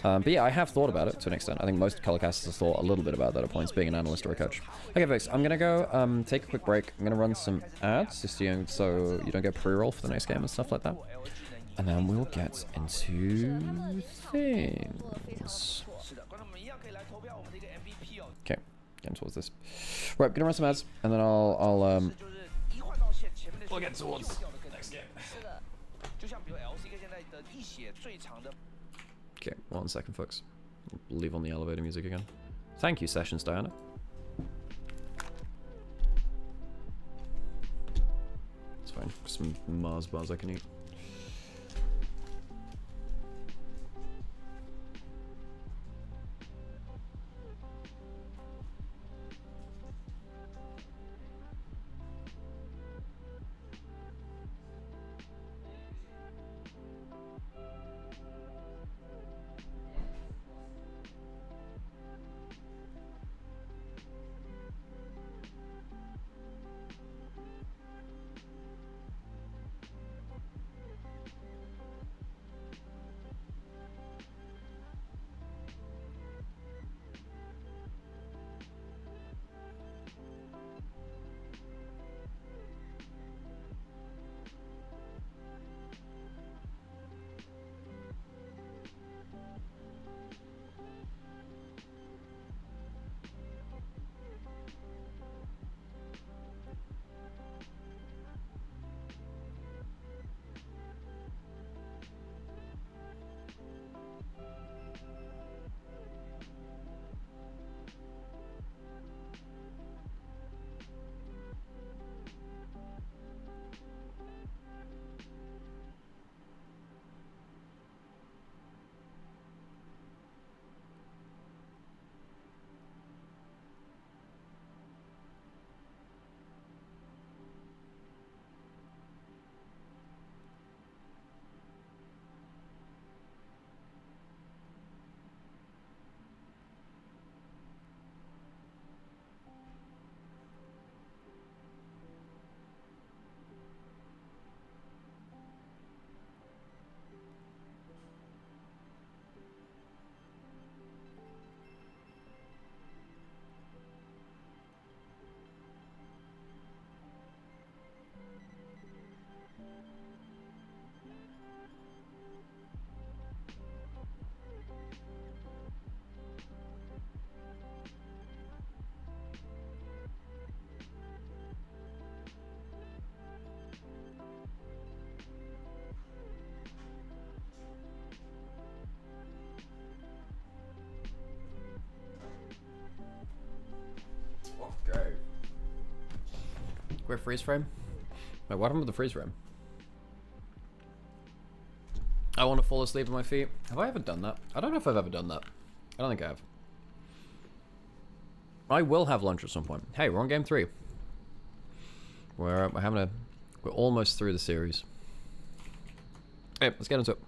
But yeah, I have thought about it to an extent. I think most colorcasters have thought a little bit about that at points, being an analyst or a coach. Okay, folks, I'm going to go take a quick break. I'm going to run some ads, just so you don't get pre-roll for the next game and stuff like that. And then we'll get into things. Okay, getting towards this. Right, going to run some ads, and then we'll get towards the next game. Okay, 1 second, folks. I'll leave on the elevator music again. Thank you, Sessions Diana. It's fine. Some Mars bars I can eat. Quick freeze frame. Wait, what happened with the freeze frame? I want to fall asleep at my feet. Have I ever done that? I don't know if I've ever done that. I don't think I have. I will have lunch at some point. Hey, we're on game 3. We're almost through the series. Hey, let's get into it.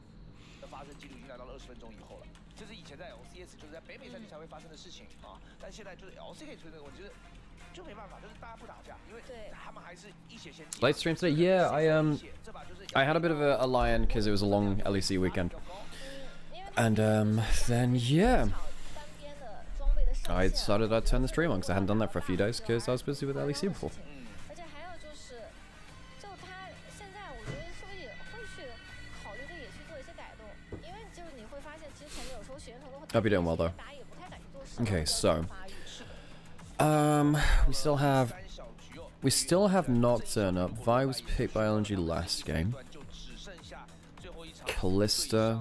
Late stream today? Yeah, I had a bit of a lie-in because it was a long LEC weekend. And then yeah, I decided I'd turn the stream on because I hadn't done that for a few days because I was busy with LEC before. Hope you're doing well though. Okay, so we still have Nocturne up. Vi was picked by LNG last game. Callista,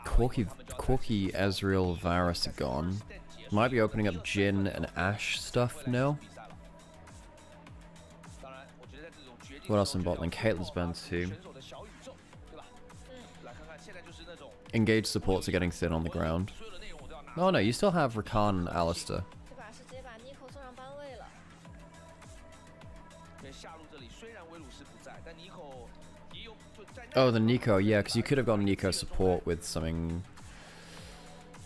Corky, Ezreal, Varus are gone. Might be opening up Jhin and Ashe stuff now. What else in bot lane? Caitlyn's banned too. Engage supports are getting thin on the ground. Oh no, you still have Rakan and Alistair. Oh, the Nico, yeah, because you could have gone Nico support with something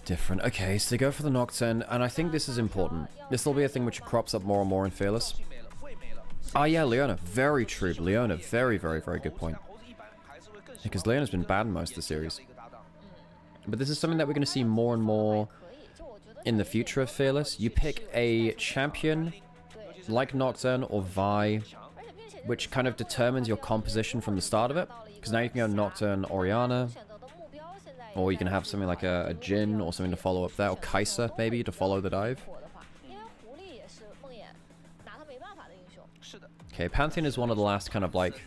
different. Okay, so they go for the Nocturne, and I think this is important. This will be a thing which crops up more and more in Fearless. Ah, yeah, Leona, very true. Leona, very, very, very good point. Because Leona's been banned most of the series. But this is something that we're going to see more and more in the future of Fearless. You pick a champion like Nocturne or Vi, which kind of determines your composition from the start of it. Because now you can go Nocturne, Orianna, or you can have something like a Jhin or something to follow up that, or Kai'Sa maybe to follow the dive. Okay, Pantheon is one of the last kind of like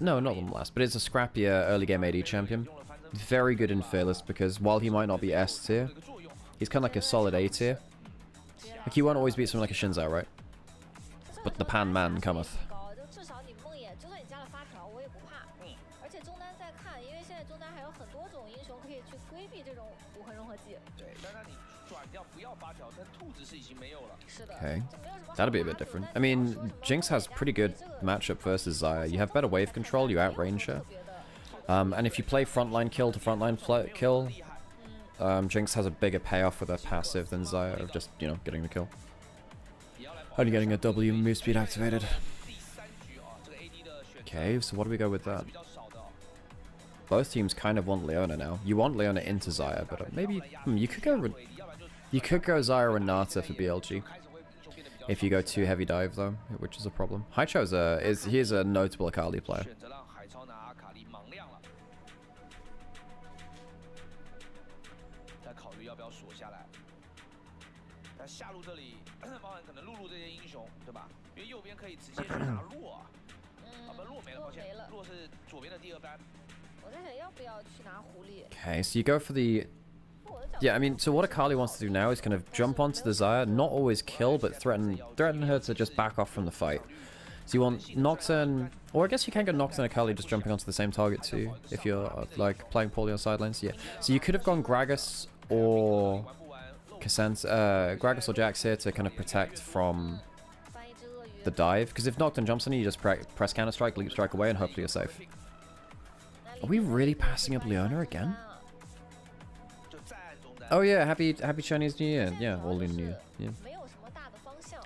no, not the last, but it's a scrappier early game AD champion. Very good in Fearless because while he might not be S tier, he's kind of like a solid A tier. Like he won't always beat someone like a Shinzao, right? But the Pan Man cometh. Okay, that'll be a bit different. I mean, Jinx has pretty good matchup versus Xayah. You have better wave control, you outrange her. And if you play frontline kill to frontline kill, Jinx has a bigger payoff with her passive than Xayah of just, you know, getting the kill. Only getting a W move speed activated. Okay, so what do we go with that? Both teams kind of want Leona now. You want Leona into Xayah, but maybe you could go Xayah Renata for BLG. If you go too heavy dive though, which is a problem. Haicho's he's a notable Akali player. Okay, so you go for the... Yeah, I mean, so what Akali wants to do now is kind of jump onto the Xayah, not always kill, but threaten her to just back off from the fight. So you want Nocturne, or I guess you can go Nocturne and Akali just jumping onto the same target too, if you're like playing poorly on sidelines. Yeah. So you could have gone Gragas or Gragas or Jax here to kind of protect from the dive, because if Nocturne jumps on you, you just press counter strike, leap strike away, and hopefully you're safe. Are we really passing up Leona again? Oh yeah, happy Chinese New Year. Yeah, all in New Year. Yeah.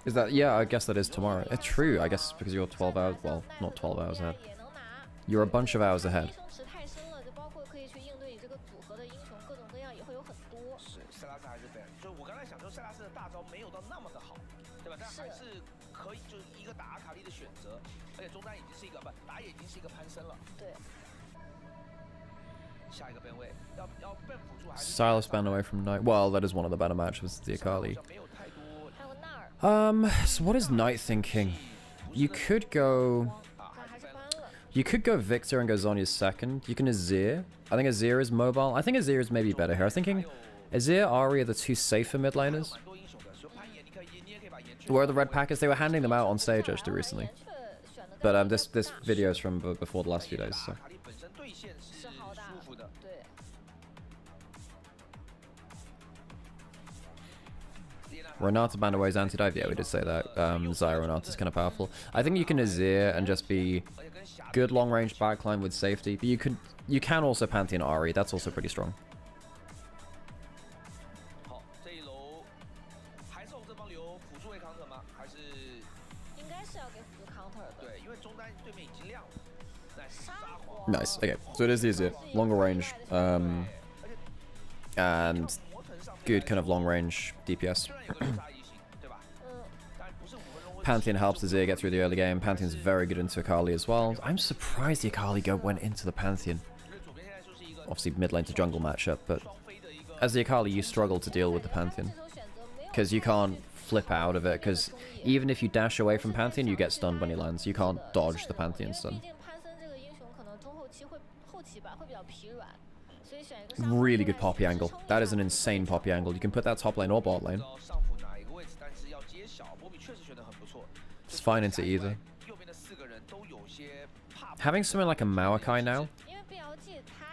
Is that, yeah, I guess that is tomorrow. It's true, I guess, because you're 12 hours, well, not 12 hours ahead. You're a bunch of hours ahead. Silas banned away from Knight. Well, that is one of the better matches, the Akali. So what is Knight thinking? You could go Victor and go Zhonya's second. You can Azir. I think Azir is mobile. I think Azir is maybe better here. I was thinking Azir, Ahri are the two safer mid laners. Where are the red packets? They were handing them out on stage actually recently. But this video is from before the last few days, so. Renata Bandaway's anti-dive, yeah, we did say that. Zyra Renata's kind of powerful. I think you can Azir and just be good long-range backline with safety, but you can also Pantheon Ahri, that's also pretty strong. Nice, okay, so it is easier. Longer range, and good kind of long range DPS. Pantheon helps Azir get through the early game. Pantheon's very good into Akali as well. I'm surprised the Akali went into the Pantheon. Obviously mid lane to jungle matchup, but as the Akali you struggle to deal with the Pantheon. Because you can't flip out of it, because even if you dash away from Pantheon you get stunned when he lands. You can't dodge the Pantheon stun. Really good poppy angle. That is an insane poppy angle. You can put that top lane or bot lane. It's fine into either. Having something like a Maokai now,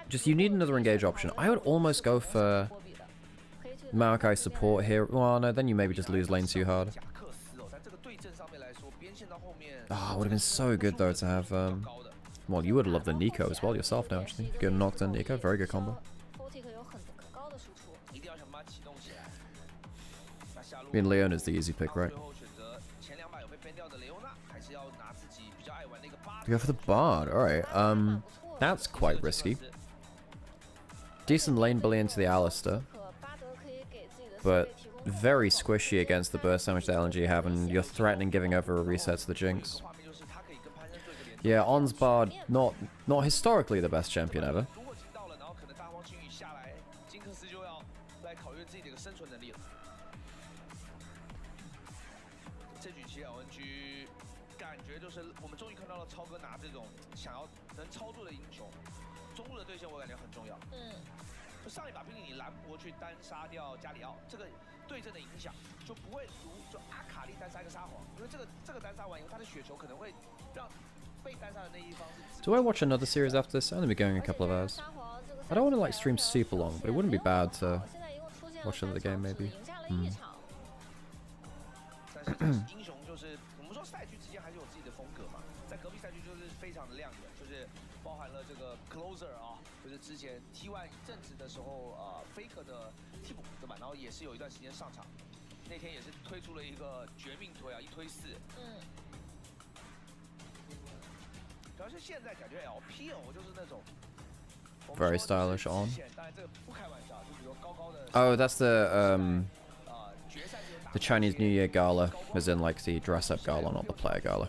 just you need another engage option. I would almost go for Maokai support here. Well, no, then you maybe just lose lane too hard. Oh, it would have been so good though to have... well, you would have loved the Nico as well yourself now, actually. Good knocked-in Nico, very good combo. I mean, Leona's the easy pick, right? Go for the Bard, alright. That's quite risky. Decent lane bully into the Alistar. But very squishy against the burst damage that LNG have, and you're threatening giving over a reset to the Jinx. Yeah, On's Bard, not historically the best champion ever. Do I watch another series after this? I'm going to be going a couple of hours. I don't want to like stream super long, but it wouldn't be bad to watch another game maybe. Very stylish on. Oh, that's the Chinese New Year gala, as in like the dress up gala, not the player gala.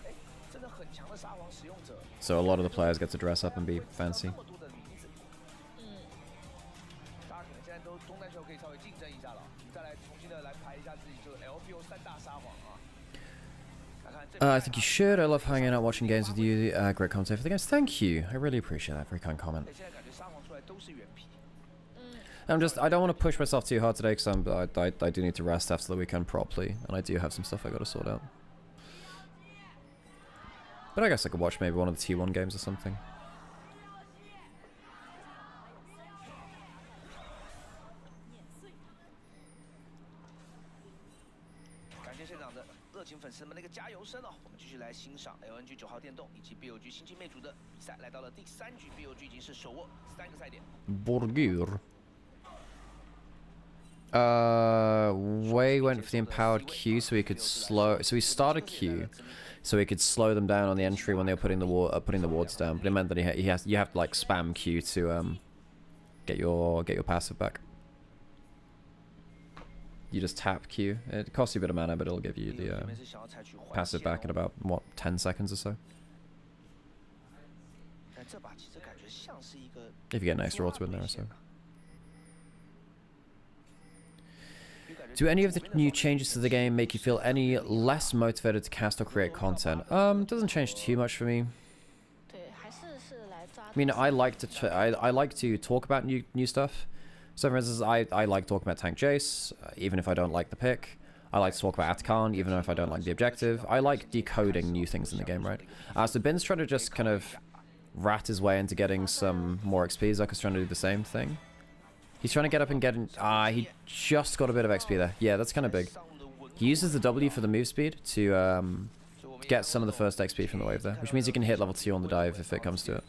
So a lot of the players get to dress up and be fancy. I think you should. I love hanging out, watching games with you. Great content for the games. Thank you. I really appreciate that. Very kind comment. I don't want to push myself too hard today because I do need to rest after the weekend properly, and I do have some stuff I got to sort out. But I guess I could watch maybe one of the T1 games or something. LNG 9号电动以及 BLG 新青魅族的比赛来到了第3局 ，BLG 已经是手握3个赛点。Borgur. Wei went for the empowered Q so he could slow. So he started Q, so he could slow them down on the entry when they were putting the wards down. But it meant that you have to like spam Q to get your passive back. You just tap Q. It costs you a bit of mana, but it'll give you the passive back in about, what, 10 seconds or so? If you get an extra auto in there or so. Do any of the new changes to the game make you feel any less motivated to cast or create content? Doesn't change too much for me. I mean, I like to talk about new stuff. So for instance, I like talking about Tank Jace, even if I don't like the pick. I like to talk about Atakan, even if I don't like the objective. I like decoding new things in the game, right? So Bin's trying to just kind of rat his way into getting some more XP. Zucker's trying to do the same thing. He's trying to get up and get in. He just got a bit of XP there. Yeah, that's kind of big. He uses the W for the move speed to get some of the first XP from the wave there, which means he can hit level 2 on the dive if it comes to it.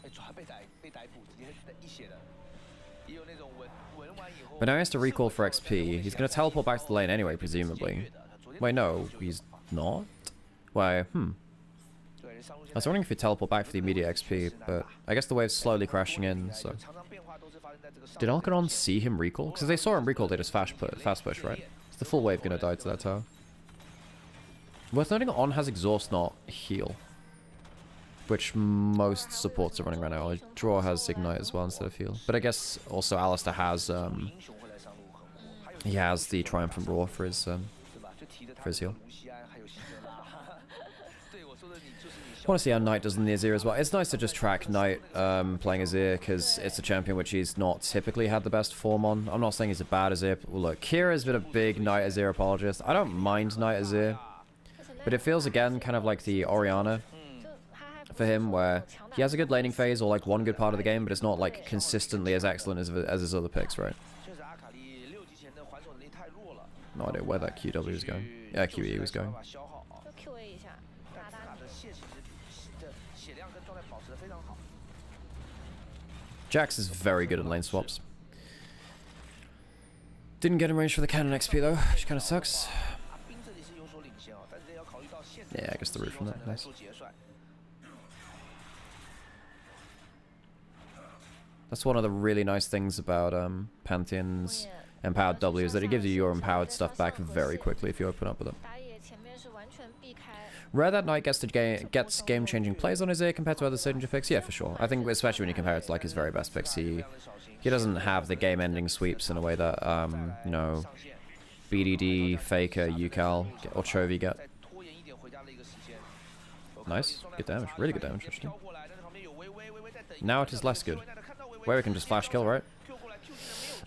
But now he has to recall for XP. He's going to teleport back to the lane anyway, presumably. Wait, no, he's not? Why, I was wondering if he'd teleport back for the immediate XP, but I guess the wave's slowly crashing in, so... Did Arcanon see him recall? Because if they saw him recall, they just fast push, right? Is the full wave going to die to that tower? Worth noting, On has exhaust, not heal. Which most supports are running right now. Draw has ignite as well instead of heal. But I guess also Alistair has he has the triumphant roar for his heal. I want to see how Knight does in the Azir as well. It's nice to just track Knight playing Azir because it's a champion which he's not typically had the best form on. I'm not saying he's a bad Azir. Well, look, Kira's been a big Knight Azir apologist. I don't mind Knight Azir, but it feels again kind of like the Orianna for him, where he has a good laning phase or like one good part of the game, but it's not like consistently as excellent as his other picks, right? No idea where that QW was going. Yeah, QE was going. Jax is very good at lane swaps. Didn't get in range for the cannon XP though, which kind of sucks. Yeah, I guess the root from that. Nice. That's one of the really nice things about Pantheon's empowered W, is that it gives you your empowered stuff back very quickly if you open up with it. Rare that Knight gets game-changing plays on his ear compared to other signature picks. Yeah, for sure. I think especially when you compare it to like his very best picks, he doesn't have the game-ending sweeps in a way that you know, BDD, Faker, Yukal, or Chovy get. Nice, good damage, really good damage actually. Now it is less good. Where we can just flash kill, right?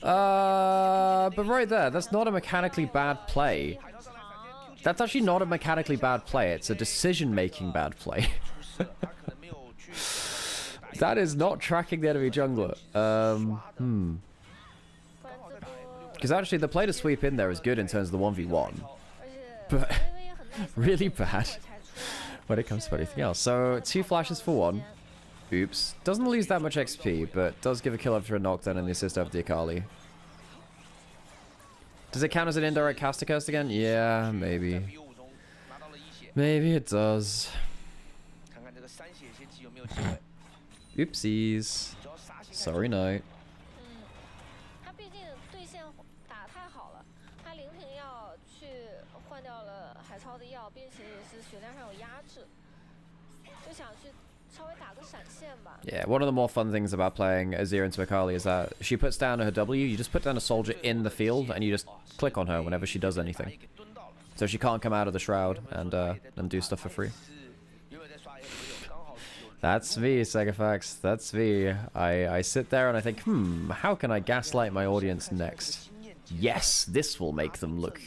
But right there, that's not a mechanically bad play. That's actually not a mechanically bad play, it's a decision-making bad play. That is not tracking the enemy jungler. Because actually the play to sweep in there is good in terms of the 1v1. But really bad when it comes to anything else. So 2 flashes for 1. Oops. Doesn't lose that much XP, but does give a kill after a knockdown and the assist after the Akali. Does it count as an indirect caster curse again? Yeah, maybe. Maybe it does. Oopsies. Sorry, Knight. Yeah, one of the more fun things about playing Azir into Akali is that she puts down her W, you just put down a soldier in the field, and you just click on her whenever she does anything. So she can't come out of the shroud and do stuff for free. That's me, Segafax. That's me. I sit there and I think, how can I gaslight my audience next? Yes, this will make them look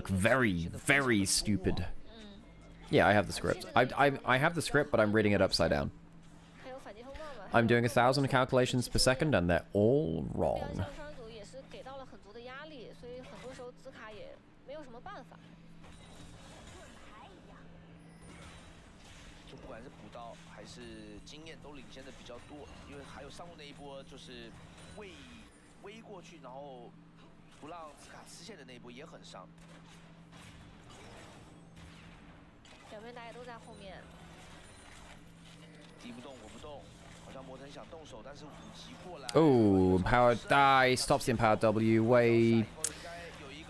very, very stupid. Yeah, I have the script. I have the script, but I'm reading it upside down. I'm doing 1,000 calculations per second, and they're all wrong. Oh, empowered. He stops the empowered W. Wei.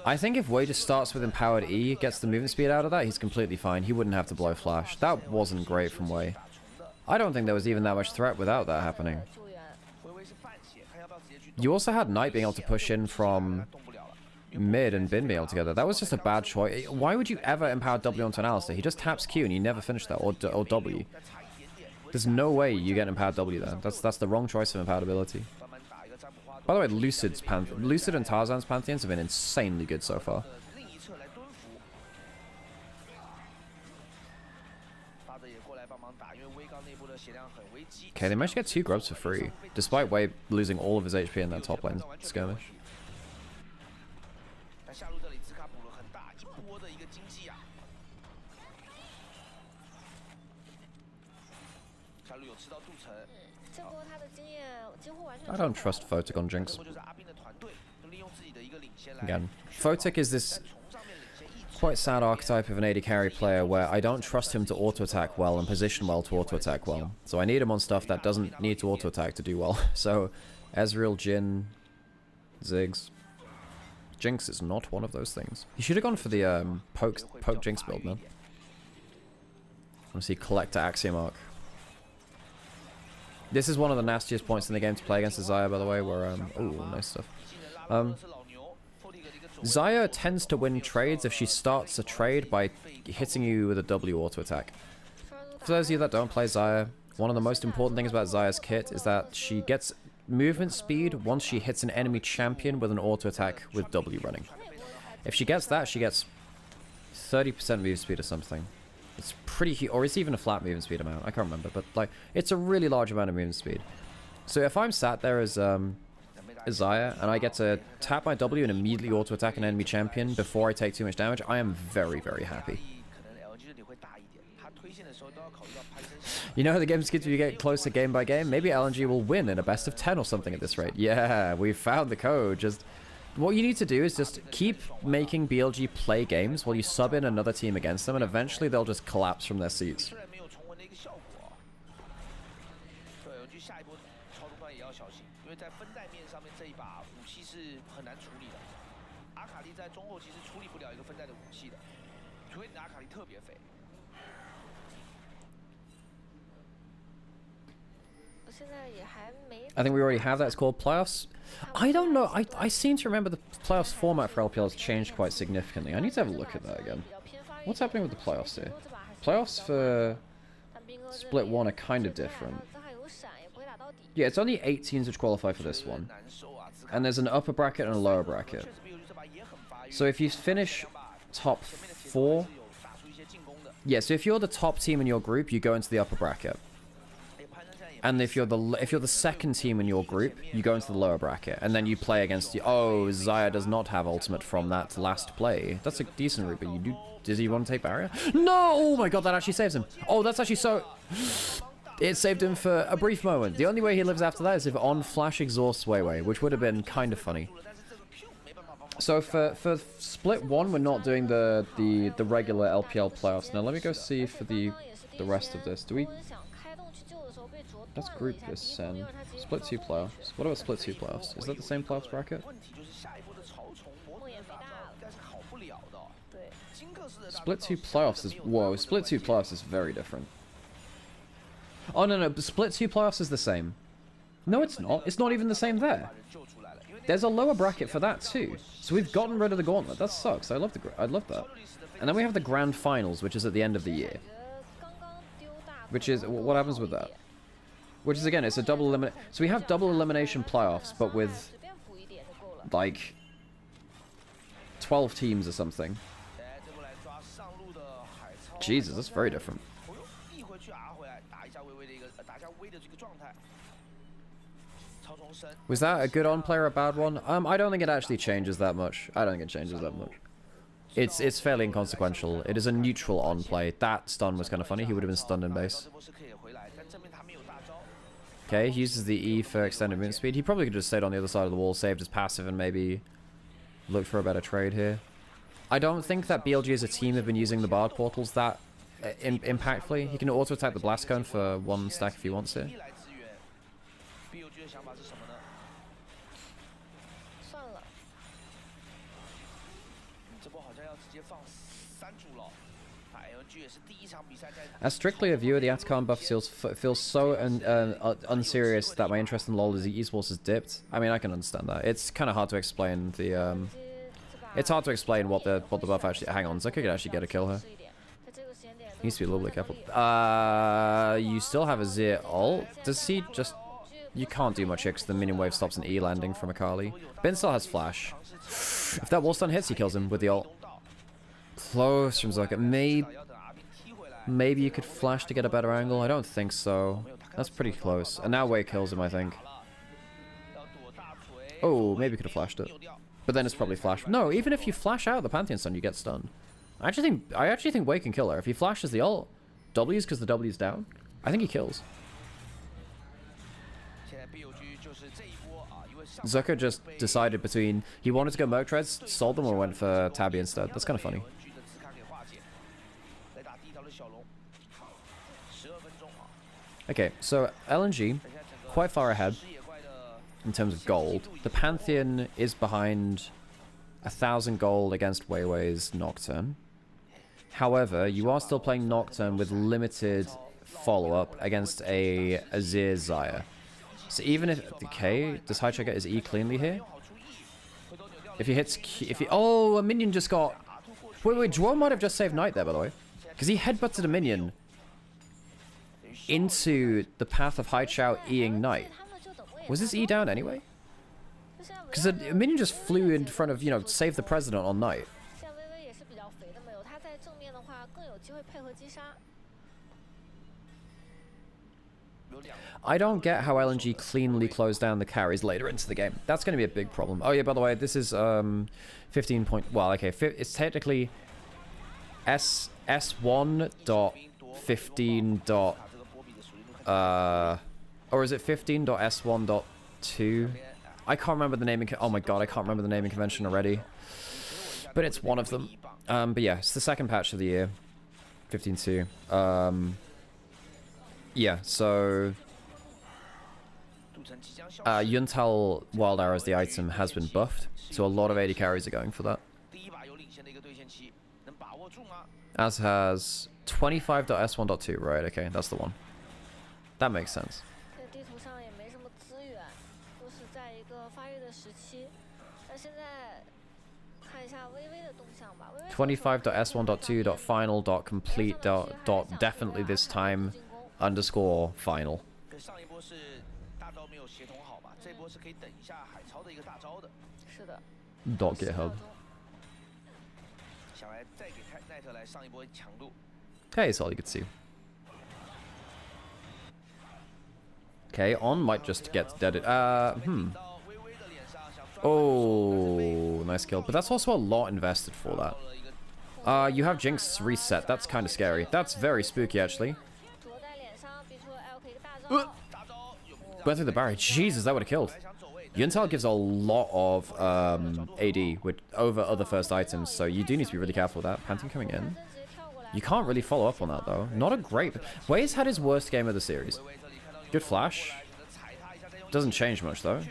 I think if Wei just starts with empowered E, gets the movement speed out of that, he's completely fine. He wouldn't have to blow flash. That wasn't great from Wei. I don't think there was even that much threat without that happening. You also had Knight being able to push in from mid and Bin being able to get that. That was just a bad choice. Why would you ever empower W onto an Alistair? He just taps Q and you never finish that, or W. There's no way you get empowered W there. That's the wrong choice of empowered ability. By the way, Lucid and Tarzan's Pantheons have been insanely good so far. Okay, they managed to get 2 grubs for free, despite Wei losing all of his HP in that top lane skirmish. 但下路这里兹卡补了很大一波的一个经济啊。下路有吃到镀层。这波他的经验几乎完全。I don't trust Photic on Jinx. 就是阿斌的团队利用自己的一个领先来。 Again, Photic is this quite sad archetype of an AD carry player where I don't trust him to auto-attack well and position well to auto-attack well. So I need him on stuff that doesn't need to auto-attack to do well. So, Ezreal, Jhin, Ziggs. Jinx is not one of those things. He should have gone for the poke Jinx build, man. I want to see Collector Axiom Arc. This is one of the nastiest points in the game to play against Xayah, by the way, where, ooh, nice stuff. Xayah tends to win trades if she starts a trade by hitting you with a W auto attack. For those of you that don't play Xayah, one of the most important things about Xayah's kit is that she gets movement speed once she hits an enemy champion with an auto attack with W running. If she gets that, she gets 30% movement speed or something. It's pretty huge, or it's even a flat movement speed amount, I can't remember, but like, it's a really large amount of movement speed. So if I'm sat there as Xayah, and I get to tap my W and immediately auto-attack an enemy champion before I take too much damage, I am very, very happy. You know how the game's good if you get closer game by game? Maybe LNG will win in a best of 10 or something at this rate. Yeah, we found the code. Just what you need to do is just keep making BLG play games while you sub in another team against them, and eventually they'll just collapse from their seats. I think we already have that. It's called playoffs. I don't know. I seem to remember the playoffs format for LPL has changed quite significantly. I need to have a look at that again. What's happening with the playoffs here? Playoffs for Split 1 are kind of different. Yeah, it's only 8 teams which qualify for this one. And there's an upper bracket and a lower bracket. So if you finish top 4... Yeah, so if you're the top team in your group, you go into the upper bracket. And if you're the second team in your group, you go into the lower bracket, and then you play against the. Oh, Xayah does not have ultimate from that last play. That's a decent route, but you do. Does he want to take barrier? No! Oh my god, that actually saves him. Oh, that's actually so. It saved him for a brief moment. The only way he lives after that is if on flash exhausts Weiwei, which would have been kind of funny. So for Split 1, we're not doing the regular LPL playoffs. Now let me go see for the rest of this. Do we? Let's group this and Split 2 playoffs. What about Split 2 playoffs? Is that the same playoffs bracket? Split 2 playoffs is... Whoa, Split 2 playoffs is very different. Oh, no, but Split 2 playoffs is the same. No, it's not. It's not even the same there. There's a lower bracket for that too. So we've gotten rid of the gauntlet. That sucks. I love that. And then we have the grand finals, which is at the end of the year. Which is... What happens with that? Which is, again, it's a double elimination. So we have double elimination playoffs, but with, like, 12 teams or something. Jesus, that's very different. Was that a good on-play or a bad one? I don't think it actually changes that much. I don't think it changes that much. It's fairly inconsequential. It is a neutral on-play. That stun was kind of funny. He would have been stunned in base. Okay, he uses the E for extended movement speed. He probably could have stayed on the other side of the wall, saved his passive, and maybe looked for a better trade here. I don't think that BLG as a team have been using the Bard portals that impactfully. He can auto-attack the Blast Cone for 1 stack if he wants to. As strictly a viewer, the Atacama buff feels so unserious that my interest in LoL as esports has dipped. I mean, I can understand that. It's kind of hard to explain the it's hard to explain what the buff actually. Hang on, Zucker could actually get a kill here. He needs to be a little bit careful. You still have a Zir ult. Does he just? You can't do much here because the minion wave stops an E landing from Akali. Ben still has flash. If that wall stun hits, he kills him with the ult. Close from Zucker. Maybe you could flash to get a better angle. I don't think so. That's pretty close. And now Wei kills him, I think. Oh, maybe you could have flashed it. But then it's probably flash. No, even if you flash out the Pantheon Stun, you get stunned. I actually think Wei can kill her. If he flashes the ult, W's because the W's down, I think he kills. Zucker just decided between he wanted to go Merc Treads, sold them, or went for Tabby instead. That's kind of funny. Okay, so LNG, quite far ahead in terms of gold. The Pantheon is behind 1,000 gold against Wei Wei's Nocturne. However, you are still playing Nocturne with limited follow-up against a Azir Xayah. So even if... Okay, does Haicha get his E cleanly here? If he hits... Oh, a minion just got... Wait, Drone might have just saved Knight there, by the way. Because he headbutted a minion into the path of Haichao E-ing Knight. Was this E down anyway? Because a minion just flew in front of, you know, save the president on Knight. I don't get how LNG cleanly closed down the carries later into the game. That's going to be a big problem. Oh yeah, by the way, this is 15 point... Well, okay, it's technically S1.15. Or is it 15.S1.2? I can't remember the naming... Oh my god, I can't remember the naming convention already. But it's one of them. But yeah, it's the second patch of the year. 15.2. Yeah, so... Yuntal Wild Arrow as the item has been buffed, so a lot of AD carries are going for that. As has 25.S1.2, right, okay, that's the one. That makes sense. 25.S1.2.final.complete.definitely this time _final. .github. Okay, that's all you could see. Okay, On might just get deaded. Oh, nice kill. But that's also a lot invested for that. You have Jinx reset. That's kind of scary. That's very spooky, actually. Went through the barrier. Jesus, that would have killed. Yuntal gives a lot of AD over other first items, so you do need to be really careful with that. Pantheon coming in. You can't really follow up on that, though. Not a great... Wei's had his worst game of the series. Good flash. Doesn't change much, though.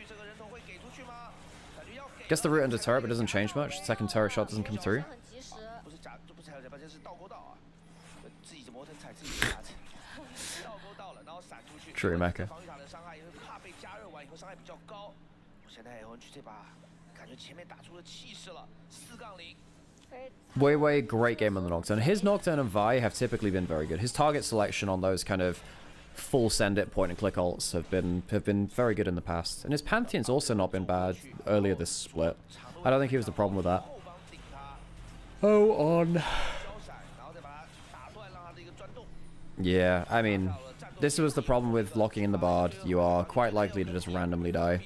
Gets the root under turret, but doesn't change much. Second turret shot doesn't come through. True, Mecha. Wei, great game on the Nocturne. His Nocturne and Vi have typically been very good. His target selection on those kind of full send it point and click ults have been very good in the past. And his Pantheon's also not been bad earlier this split. I don't think he was the problem with that. Oh, On. Yeah, I mean, this was the problem with locking in the Bard. You are quite likely to just randomly die.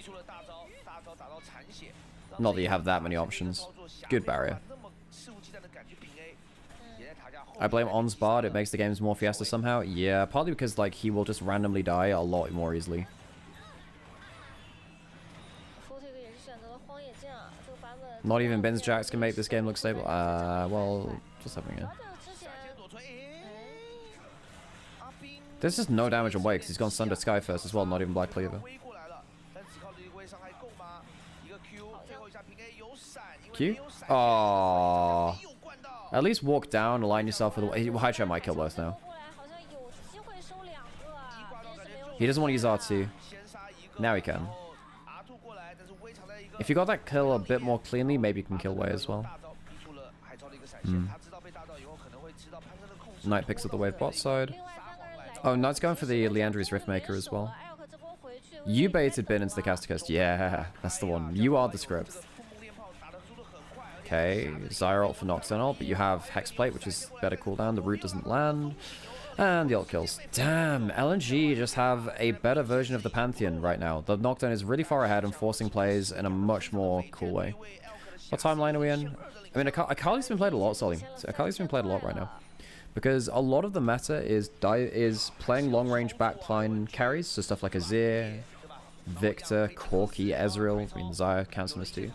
Not that you have that many options. Good barrier. I blame On's Bard. It makes the games more Fiesta somehow. Yeah, partly because like he will just randomly die a lot more easily. Not even Ben's Jacks can make this game look stable. Well, just having a... There's just no damage on Wei because he's gone Sunder Sky first as well, not even Black Cleaver. Q? Aww. At least walk down, align yourself with... Haicha might kill both now. He doesn't want to use R2. Now he can. If you got that kill a bit more cleanly, maybe you can kill Wei as well. Knight picks up the wave bot side. Oh, Knight's going for the Leandri's Riftmaker as well. You baited Bin into the caster coast. Yeah, that's the one. You are the script. Okay, Zyra ult for Nocturne ult, but you have Hexplate, which is better cooldown. The root doesn't land. And the ult kills. Damn, LNG just have a better version of the Pantheon right now. The Nocturne is really far ahead and forcing plays in a much more cool way. What timeline are we in? I mean, Akali's been played a lot, Solly. So Akali's been played a lot right now. Because a lot of the meta is playing long-range backline carries, so stuff like Azir, Victor, Corki, Ezreal. I mean, Zyra counts on this too.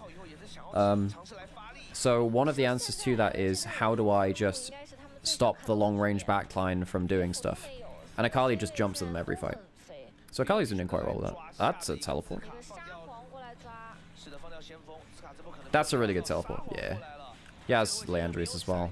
So one of the answers to that is, how do I just stop the long-range backline from doing stuff? And Akali just jumps at them every fight. So Akali's been doing quite well with that. That's a teleport. That's a really good teleport, yeah. Yeah, it's Leandri's as well.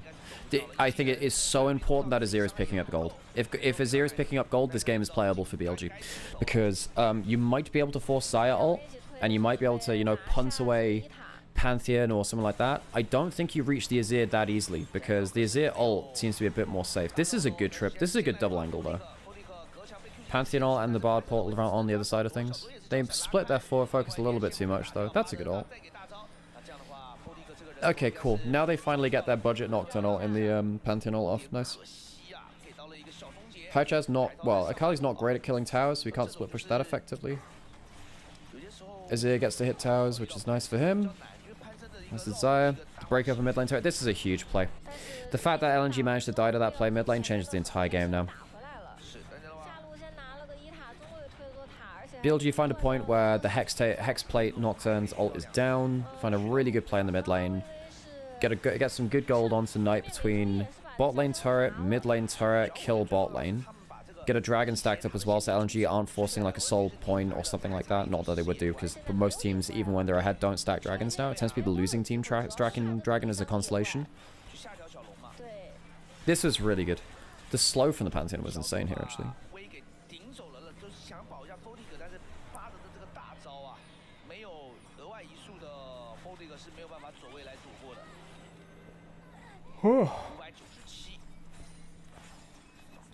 I think it is so important that Azir is picking up gold. If Azir is picking up gold, this game is playable for BLG. Because you might be able to force Zyra ult, and you might be able to, you know, punt away Pantheon or something like that. I don't think you reach the Azir that easily, because the Azir ult seems to be a bit more safe. This is a good trip. This is a good double angle, though. Pantheon ult and the Bard portal around on the other side of things. They split their forward focus a little bit too much, though. That's a good ult. Okay, cool. Now they finally get their budget Nocturne ult in the Pantheon ult off. Nice. Haicha's not... Well, Akali's not great at killing towers, so we can't split push that effectively. Azir gets to hit towers, which is nice for him. That's the Zyra. Break up a mid lane turret. This is a huge play. The fact that LNG managed to die to that play mid lane changes the entire game now. BLG find a point where the Hexplate Nocturne's ult is down. Find a really good play in the mid lane. Get some good gold onto Knight between bot lane turret, mid lane turret, kill bot lane. Get a dragon stacked up as well, so LNG aren't forcing like a soul point or something like that. Not that they would do, because most teams, even when they're ahead, don't stack dragons now. It tends to be the losing team stacking dragon as a constellation. This was really good. The slow from the Pantheon was insane here, actually.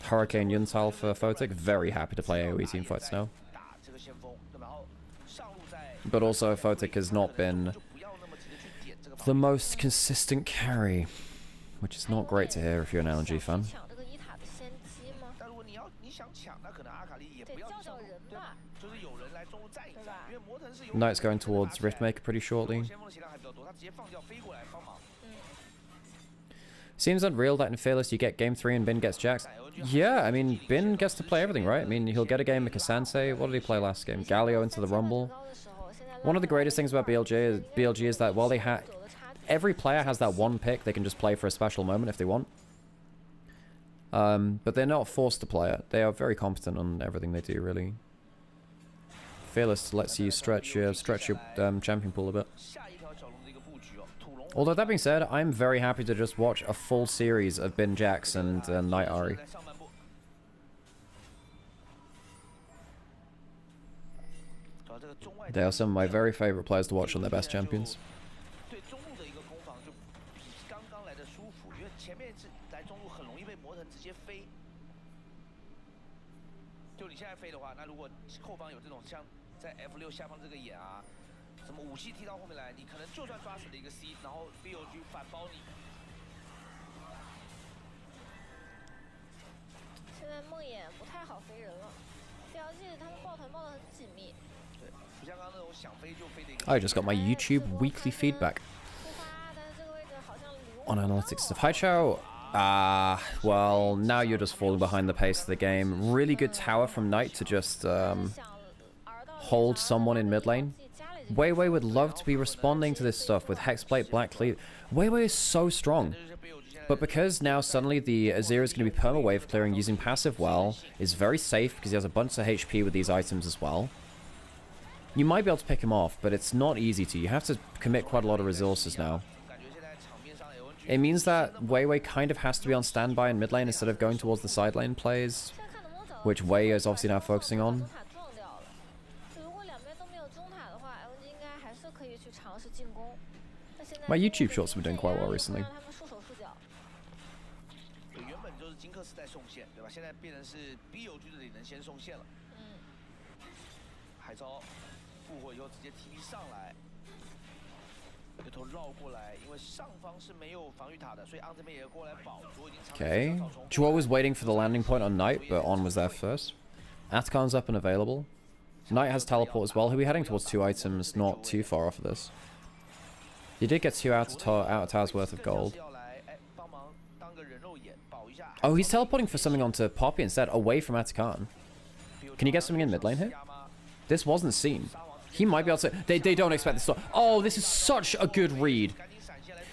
Hurricane Yuntal for Photic. Very happy to play AoE team fights now. But also, Photic has not been the most consistent carry, which is not great to hear if you're an LNG fan. Knight's going towards Riftmaker pretty shortly. Seems unreal that in Fearless you get game 3 and Bin gets Jax. Yeah, I mean, Bin gets to play everything, right? I mean, he'll get a game with Cassante. What did he play last game? Galio into the Rumble. One of the greatest things about BLG is that while they have... Every player has that one pick they can just play for a special moment if they want. But they're not forced to play it. They are very competent on everything they do, really. Fearless lets you stretch your champion pool a bit. Although that being said, I'm very happy to just watch a full series of Bin Jax and Knight Ahri. They are some of my very favorite players to watch on their best champions. F6下方这个眼啊，什么武器踢到后面来，你可能就算抓死了一个 C， 然后 BLG 反包你。现在梦魇不太好飞人了 ，BLG 他们抱团抱得很紧密。对，不像刚刚那种想飞就飞的一个。I just got my YouTube weekly feedback on analytics stuff. Hi, Chow. Well, now you're just falling behind the pace of the game. Really good tower from Knight to just hold someone in mid lane. Weiwei would love to be responding to this stuff with Hexplate, Black Cleave. Weiwei is so strong. But because now suddenly the Azir is going to be perma-wave clearing using passive well, is very safe because he has a bunch of HP with these items as well. You might be able to pick him off, but it's not easy to. You have to commit quite a lot of resources now. It means that Weiwei kind of has to be on standby in mid lane instead of going towards the side lane plays, which Wei is obviously now focusing on. My YouTube shorts have been doing quite well recently. 原本就是金克斯在送线，对吧？现在变成是 BLG 这里能先送线了。海超复活以后直接 TP 上来。Okay. Jua was waiting for the landing point on Knight, but On was there first. Atkan's up and available. Knight has teleport as well. He'll be heading towards 2 items, not too far off of this. He did get 2 out of tower's worth of gold. Oh, he's teleporting for something onto Poppy instead, away from Atakan. Can you get something in mid lane here? This wasn't seen. He might be able to... They don't expect this. Oh, this is such a good read.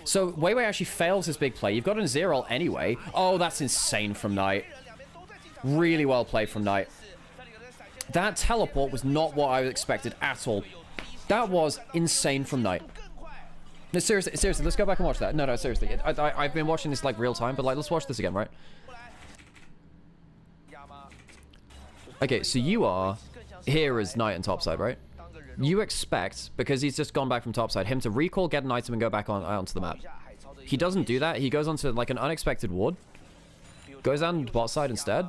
So, Weiwei actually fails his big play. You've got an Zero anyway. Oh, that's insane from Knight. Really well played from Knight. That teleport was not what I expected at all. That was insane from Knight. No, seriously, let's go back and watch that. No, seriously. I've been watching this, like, real time, but, like, let's watch this again, right? Okay, so you are here as Knight and topside, right? You expect, because he's just gone back from topside, him to recall, get an item, and go back onto the map. He doesn't do that. He goes onto, like, an unexpected ward. Goes down to bot side instead.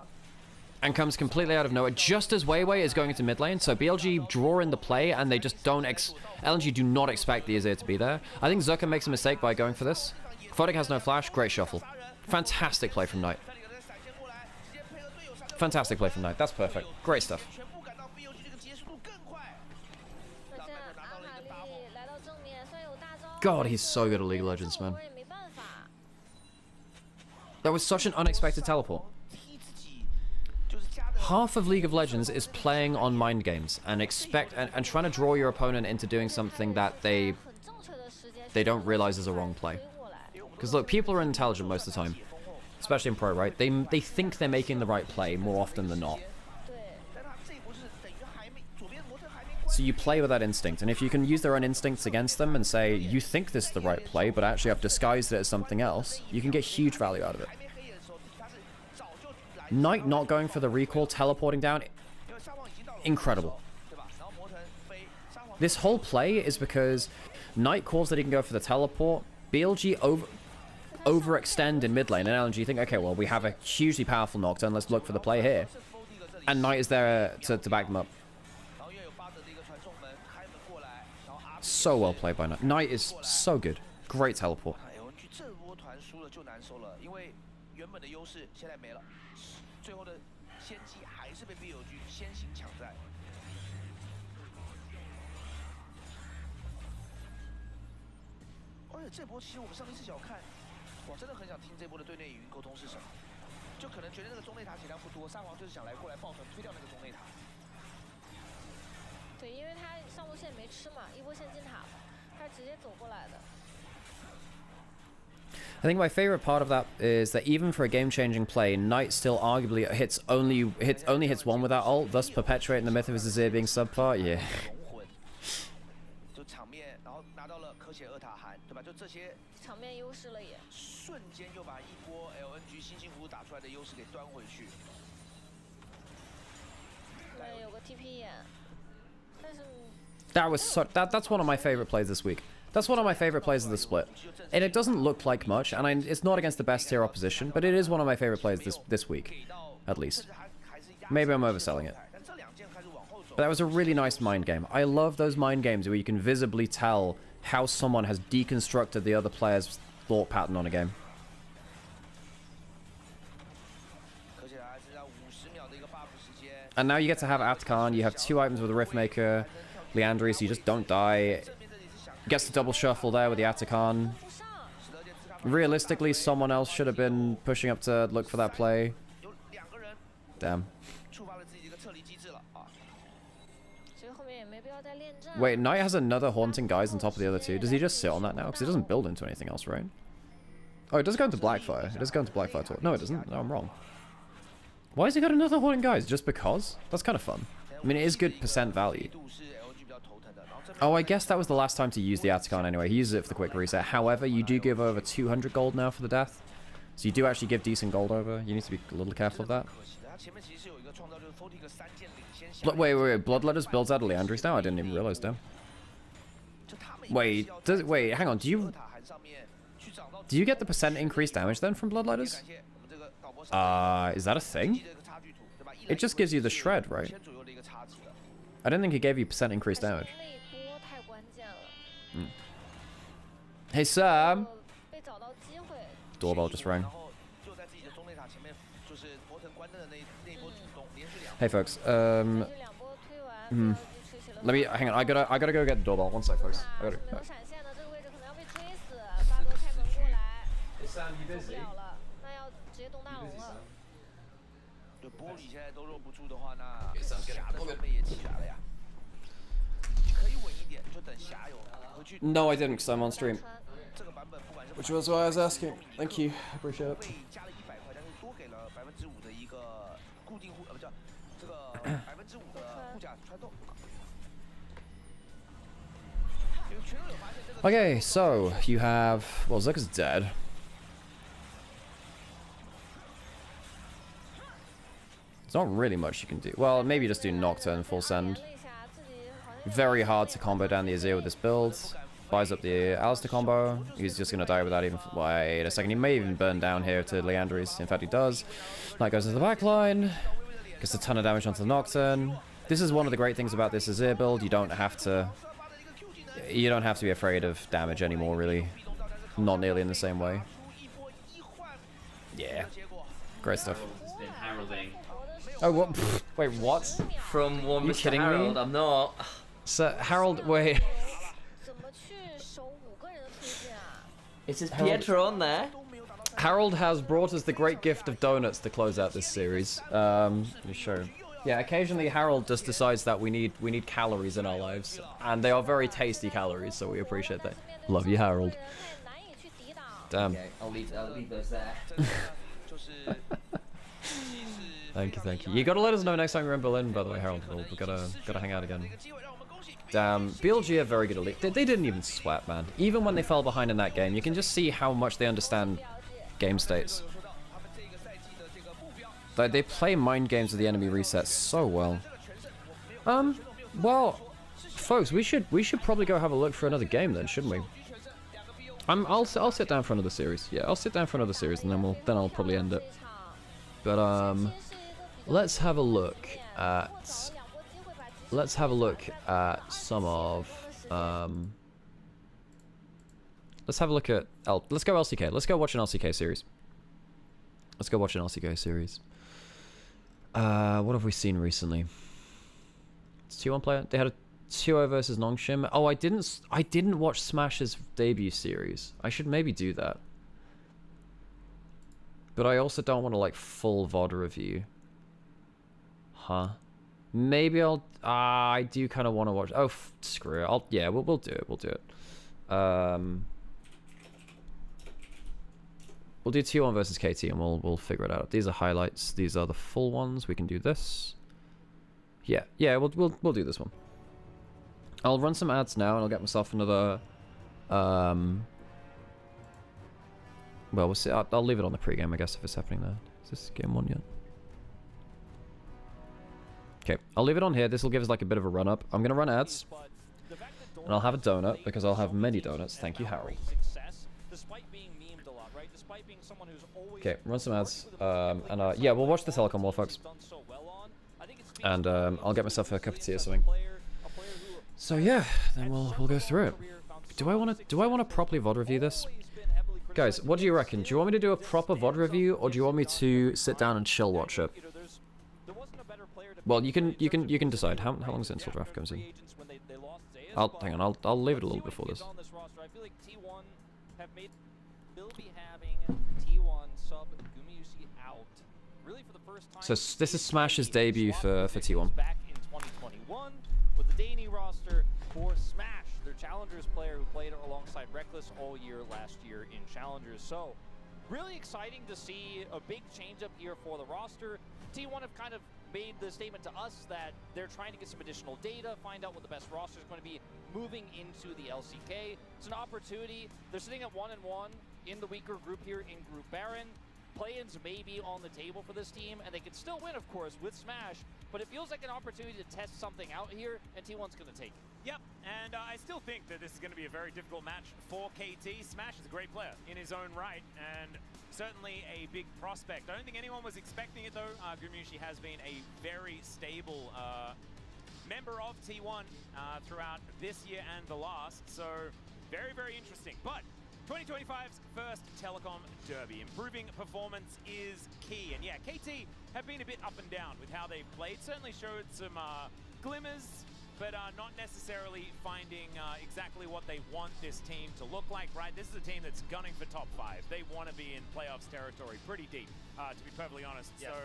And comes completely out of nowhere, just as Weiwei is going into mid lane. So BLG draw in the play, and they just don't... LNG do not expect the Azir to be there. I think Zucker makes a mistake by going for this. Photic has no flash. Great shuffle. Fantastic play from Knight. Fantastic play from Knight. That's perfect. Great stuff. God, he's so good at League of Legends, man. That was such an unexpected teleport. Half of League of Legends is playing on mind games and and trying to draw your opponent into doing something that they don't realize is a wrong play. Because look, people are intelligent most of the time, especially in pro, right? They think they're making the right play more often than not. So you play with that instinct, and if you can use their own instincts against them and say, you think this is the right play, but actually I've disguised it as something else, you can get huge value out of it. Knight not going for the recall, teleporting down, incredible. This whole play is because Knight calls that he can go for the teleport, BLG overextend in mid lane, and LNG think, okay, well, we have a hugely powerful Nocturne, let's look for the play here. And Knight is there to back them up. So well played by Knight. Knight is so good. Great teleport. I think my favorite part of that is that even for a game-changing play, Knight still arguably only hits one with that ult, thus perpetuating the myth of his Azir being subpar. Yeah. That was that's one of my favorite plays this week. That's one of my favorite plays of the split. And it doesn't look like much, and it's not against the best tier opposition, but it is one of my favorite plays this week, at least. Maybe I'm overselling it. But that was a really nice mind game. I love those mind games where you can visibly tell how someone has deconstructed the other player's thought pattern on a game. And now you get to have Atkan, you have 2 items with a Riftmaker, Liandry, so you just don't die. Gets the double shuffle there with the Atakan. Realistically, someone else should have been pushing up to look for that play. Damn. Wait, Knight has another Haunting Guise on top of the other 2. Does he just sit on that now? Because it doesn't build into anything else, right? Oh, it does go into Blackfire. It does go into Blackfire. No, it doesn't. No, I'm wrong. Why has he got another Haunting Guise? Just because? That's kind of fun. I mean, it is good percent value. Oh, I guess that was the last time to use the Atakan anyway. He uses it for the quick reset. However, you do give over 200 gold now for the death. So you do actually give decent gold over. You need to be a little careful of that. Wait. Bloodletters builds out of Liandry's now? I didn't even realize, damn. Wait, hang on. Do you get the percent increased damage then from Bloodletters? Is that a thing? It just gives you the shred, right? I didn't think it gave you percent increased damage. Hey Sam. 被找到机会。 Doorbell just rang. 然后就在自己的中内塔前面，就是博腾关灯的那一波主动，连续两。 Hey folks. 这两波推完 BLG 吹起了。 Let me hang on. I gotta go get the doorbell. One sec, folks. I 是 gotta. 能闪现的这个位置可能要被追死，巴哥开门过来。 Hey Sam, you 不了了，那要直接动大龙了。对，玻璃现在都rod不住的话，那霞的装备也起来了呀。可以稳一点，就等霞有回去。 No, I didn't, because I'm on stream. 这个版本不管是 Which was why I was asking. Thank you. Appreciate it. 被加了100块，但是多给了5%的一个固定护，不叫这个5%的护甲穿透。Okay, so you have. Well, Zucker's dead. There's not really much you can do. Well, maybe just do Nocturne full send. Very hard to combo down the Azir with this build. Buys up the Alistair combo. He's just going to die without even... Wait a second. He may even burn down here to Leandri's. In fact, he does. Knight goes into the back line. Gets a ton of damage onto the Nocturne. This is one of the great things about this Azir build. You don't have to... You don't have to be afraid of damage anymore, really. Not nearly in the same way. Yeah. Great stuff. It's been heralding. Oh, what? Wait, what? From one You Mr. kidding me? Harold, I'm not. So, Harold, wait. 怎么去守5个人的推进啊？ It says Pietro on there. Harold has brought us the great gift of donuts to close out this series. Let me show. Yeah, occasionally Harold just decides that we need calories in our lives, and they are very tasty calories, so we appreciate that. Love you, Harold. 难以去抵挡。 Damn. Okay, I'll leave those there. Thank you. You gotta let us know next time you're in Berlin, by the way, Harold. We gotta hang out again. Damn, BLG are very good at league. They didn't even sweat, man. Even when they fell behind in that game, you can just see how much they understand game states. Like, they play mind games with the enemy resets so well. Well, folks, we should probably go have a look for another game then, shouldn't we? I'll sit down for another series. Yeah, I'll sit down for another series, and then I'll probably end it. But let's have a look at some of let's have a look at let's go LCK. Let's go watch an LCK series. Let's go watch an LCK series. What have we seen recently? It's 2-1 player. They had a 2-0 versus Nongshim. Oh, I didn't watch Smash's debut series. I should maybe do that. But I also don't want to like full VOD review. Huh? Maybe I'll... I do kind of want to watch... Oh, screw it. Yeah, we'll do it. We'll do it. We'll do T1 versus KT and we'll figure it out. These are highlights. These are the full ones. We can do this. Yeah, we'll do this one. I'll run some ads now and I'll get myself another... Well, we'll see. I'll leave it on the pregame, I guess, if it's happening there. Is this game 1 yet? Okay, I'll leave it on here. This will give us like a bit of a run-up. I'm going to run ads. And I'll have a donut, because I'll have many donuts. Thank you, Harold. Okay, run some ads. Yeah, we'll watch the Telecom War, folks. And I'll get myself a cup of tea or something. So yeah, then we'll go through it. Do I want to properly VOD review this? Guys, what do you reckon? Do you want me to do a proper VOD review, or do you want me to sit down and chill watch it? Well, you can decide. How long is Install Draft comes in? Hang on. I'll leave it a little before this. So this is Smash's debut for T1. Back in 2021 with the Dany roster for Smash, their Challengers player who played alongside Reckless all year last year in Challengers. So really exciting to see a big change up here for the roster. T1 have kind of made the statement to us that they're trying to get some additional data, find out what the best roster is going to be moving into the LCK. It's an opportunity. They're sitting at 1-1 in the weaker group here in Group Baron. Play-ins may be on the table for this team, and they can still win, of course, with Smash, but it feels like an opportunity to test something out here, and T1's going to take it. Yep, and I still think that this is going to be a very difficult match for KT. Smash is a great player in his own right, and certainly a big prospect. I don't think anyone was expecting it, though. Gumushi has been a very stable member of T1 throughout this year and the last, so very, very interesting. But 2025's first telecom derby. Improving performance is key. And yeah, KT have been a bit up and down with how they've played. Certainly showed some glimmers, but not necessarily finding exactly what they want this team to look like, right? This is a team that's gunning for top 5. They want to be in playoffs territory pretty deep, to be perfectly honest. Yeah. So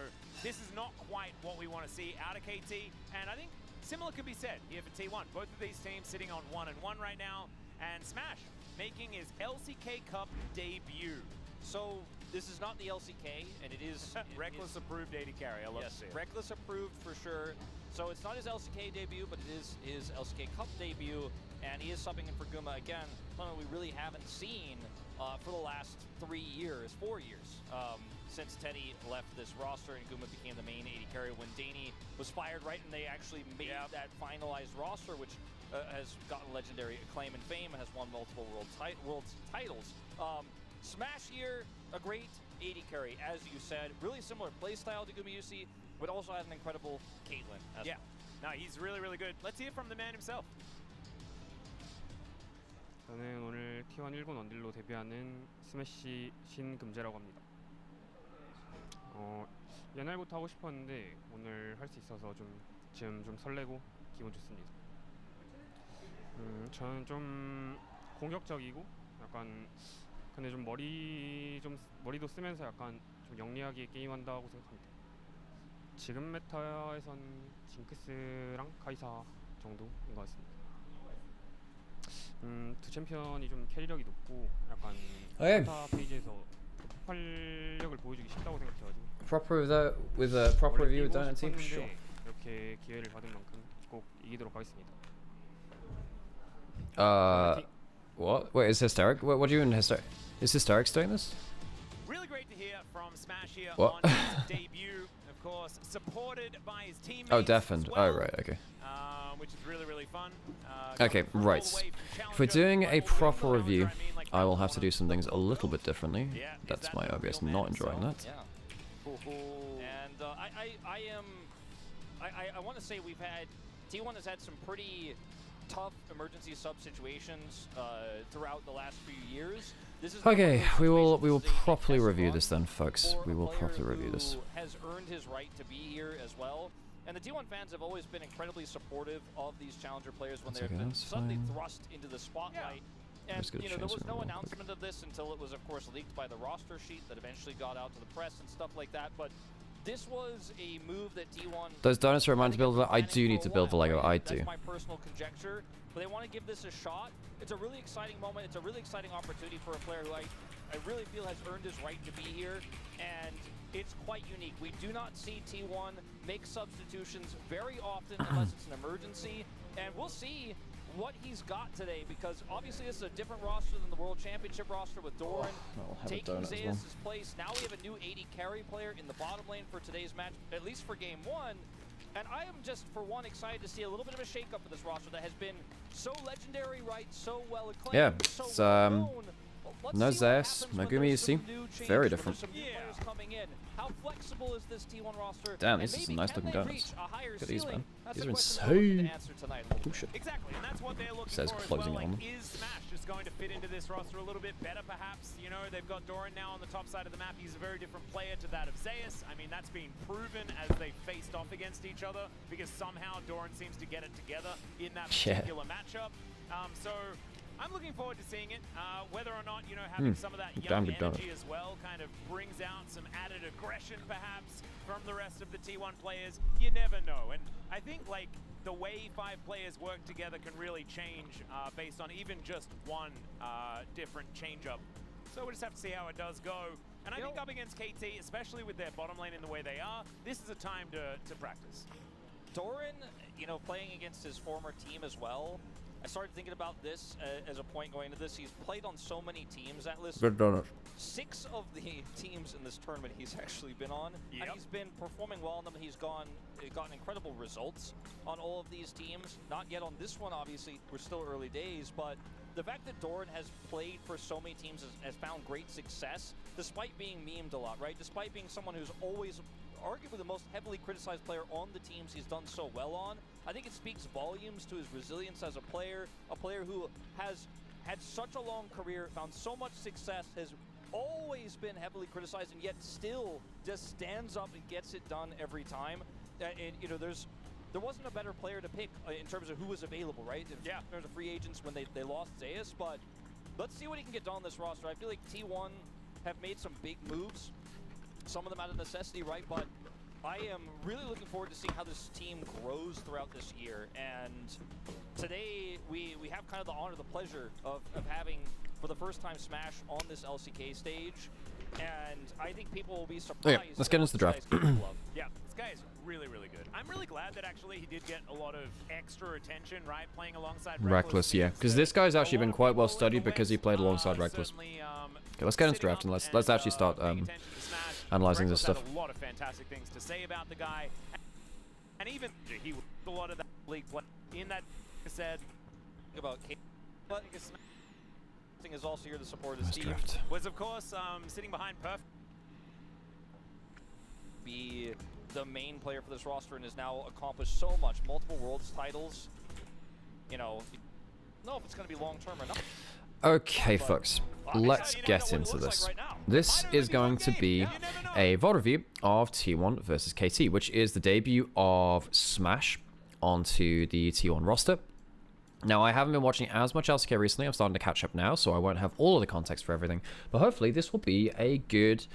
this is not quite what we want to see out of KT. And I think similar could be said here for T1. Both of these teams sitting on 1-1 right now. And Smash making his LCK Cup debut. So this is not the LCK, and it is Reckless approved AD carry. I love to see it. Reckless approved for sure. So it's not his LCK debut, but it is his LCK Cup debut, and he is subbing in for Guma again. Something we really haven't seen for the last 4 years, since Teddy left this roster and Guma became the main AD carry when Danny was fired, right? And they actually made that finalized roster, which has gotten legendary acclaim and fame, has won multiple world titles. Smash here, a great AD carry, as you said. Really similar playstyle to Gumayusi, but also has an incredible Caitlyn as well. No, he's really, really good. Let's hear from the man himself. 저는 오늘 T1 일본 원딜로 데뷔하는 스매시 신금재라고 합니다. 옛날부터 하고 싶었는데 오늘 할 수 있어서 지금 좀 설레고 기분 좋습니다. 저는 좀 공격적이고 약간 근데 좀 머리도 쓰면서 약간 좀 영리하게 게임한다고 생각합니다. 지금 메타에선 징크스랑 카이사 정도인 것 같습니다. 두 챔피언이 좀 캐리력이 높고 약간 스타 페이지에서 폭발력을 보여주기 쉽다고 생각해가지고 Proper with a proper review done on team, sure. 이렇게 기회를 받은 만큼 꼭 이기도록 하겠습니다. What? Wait, is Hysteric? What do you mean Hysteric? Is Hysteric's doing this? Really great to hear from Smash here What? on his debut. Of course, supported by his teammates. Oh, deafened. As well, Oh, right, okay. Which is really, really fun. Okay, right. If we're doing a proper review, I will have to do some things a little bit differently. That's my OBS not enjoying that. Yeah. And I want to say T1 has had some pretty tough emergency sub situations throughout the last few years. This is Okay, we will properly review this then, folks. We will properly review this. Has earned his right to be here as well. And the T1 fans have always been incredibly supportive of these challenger players when they've been suddenly thrust into the spotlight. And there was no announcement of this until it was, of course, leaked by the roster sheet that eventually got out to the press and stuff like that. But this was a move that T1... Those donuts remind me to build. I do need to build the Lego. I do. That's my personal conjecture. But they want to give this a shot. It's a really exciting moment. It's a really exciting opportunity for a player who I really feel has earned his right to be here. And it's quite unique. We do not see T1 make substitutions very often unless it's an emergency. And we'll see what he's got today, because obviously this is a different roster than the World Championship roster with Doran taking Zeus' place. Now we have a new AD carry player in the bottom lane for today's match, at least for game 1. And I am just, for one, excited to see a little bit of a shake-up of this roster that has been so legendary, right? So well acclaimed. Yeah, so it's well known. no Zeus, Megumi, you see, very different. How flexible is this T1 roster? Damn, these are some nice looking donuts. Look at these, man. These are insane. Oh shit. Exactly, and that's what they're looking Says for as closing well. on them. Is Smash just going to fit into this roster a little bit better, perhaps? You know, they've got Doran now on the top side of the map. He's a very different player to that of Zeus. I mean, that's been proven as they faced off against each other, because somehow Doran seems to get it together in that particular matchup. So I'm looking forward to seeing it. Whether or not, you know, having some of that young energy as well kind of brings out some added aggression, perhaps, from the rest of the T1 players. You never know. And I think, like, the way 5 players work together can really change based on even just one different change-up. So we'll just have to see how it does go. And I think up against KT, especially with their bottom lane in the way they are, this is a time to practice. Doran, you know, playing against his former team as well, I started thinking about this as a point going into this. He's played on so many teams at list. Good donut. 6 of the teams in this tournament he's actually been on, and he's been performing well on them. He's gotten incredible results on all of these teams. Not yet on this one, obviously. We're still early days, but the fact that Doran has played for so many teams has found great success, despite being memed a lot, right? Despite being someone who's always arguably the most heavily criticized player on the teams he's done so well on. I think it speaks volumes to his resilience as a player who has had such a long career, found so much success, has always been heavily criticized, and yet still just stands up and gets it done every time. And you know, there wasn't a better player to pick in terms of who was available, right? In terms of free agents when they lost Zeus, but let's see what he can get done on this roster. I feel like T1 have made some big moves, some of them out of necessity, right? But I am really looking forward to seeing how this team grows throughout this year. And today we have kind of the honor, the pleasure of having, for the first time, Smash on this LCK stage. And I think people will be surprised. Okay, let's get into the draft. Yeah, this guy is really, really good. I'm really glad that actually he did get a lot of extra attention, right? Playing alongside Reckless, yeah. Because this guy's actually been quite well studied because he played alongside Reckless. Okay, let's get into draft and let's actually start analyzing this stuff. A lot of fantastic things to say about the guy, and even he was a lot of that league play in that said about but is also here to support his team. Draft. Was of course sitting behind Perf. Be the main player for this roster and has now accomplished so much, multiple worlds titles. You know, I don't know if it's going to be long term or not. Okay, folks, let's get into this. This is going to be a VOD review of T1 versus KT, which is the debut of Smash onto the T1 roster. Now, I haven't been watching as much LCK recently. I'm starting to catch up now, so I won't have all of the context for everything. But hopefully, this will be a good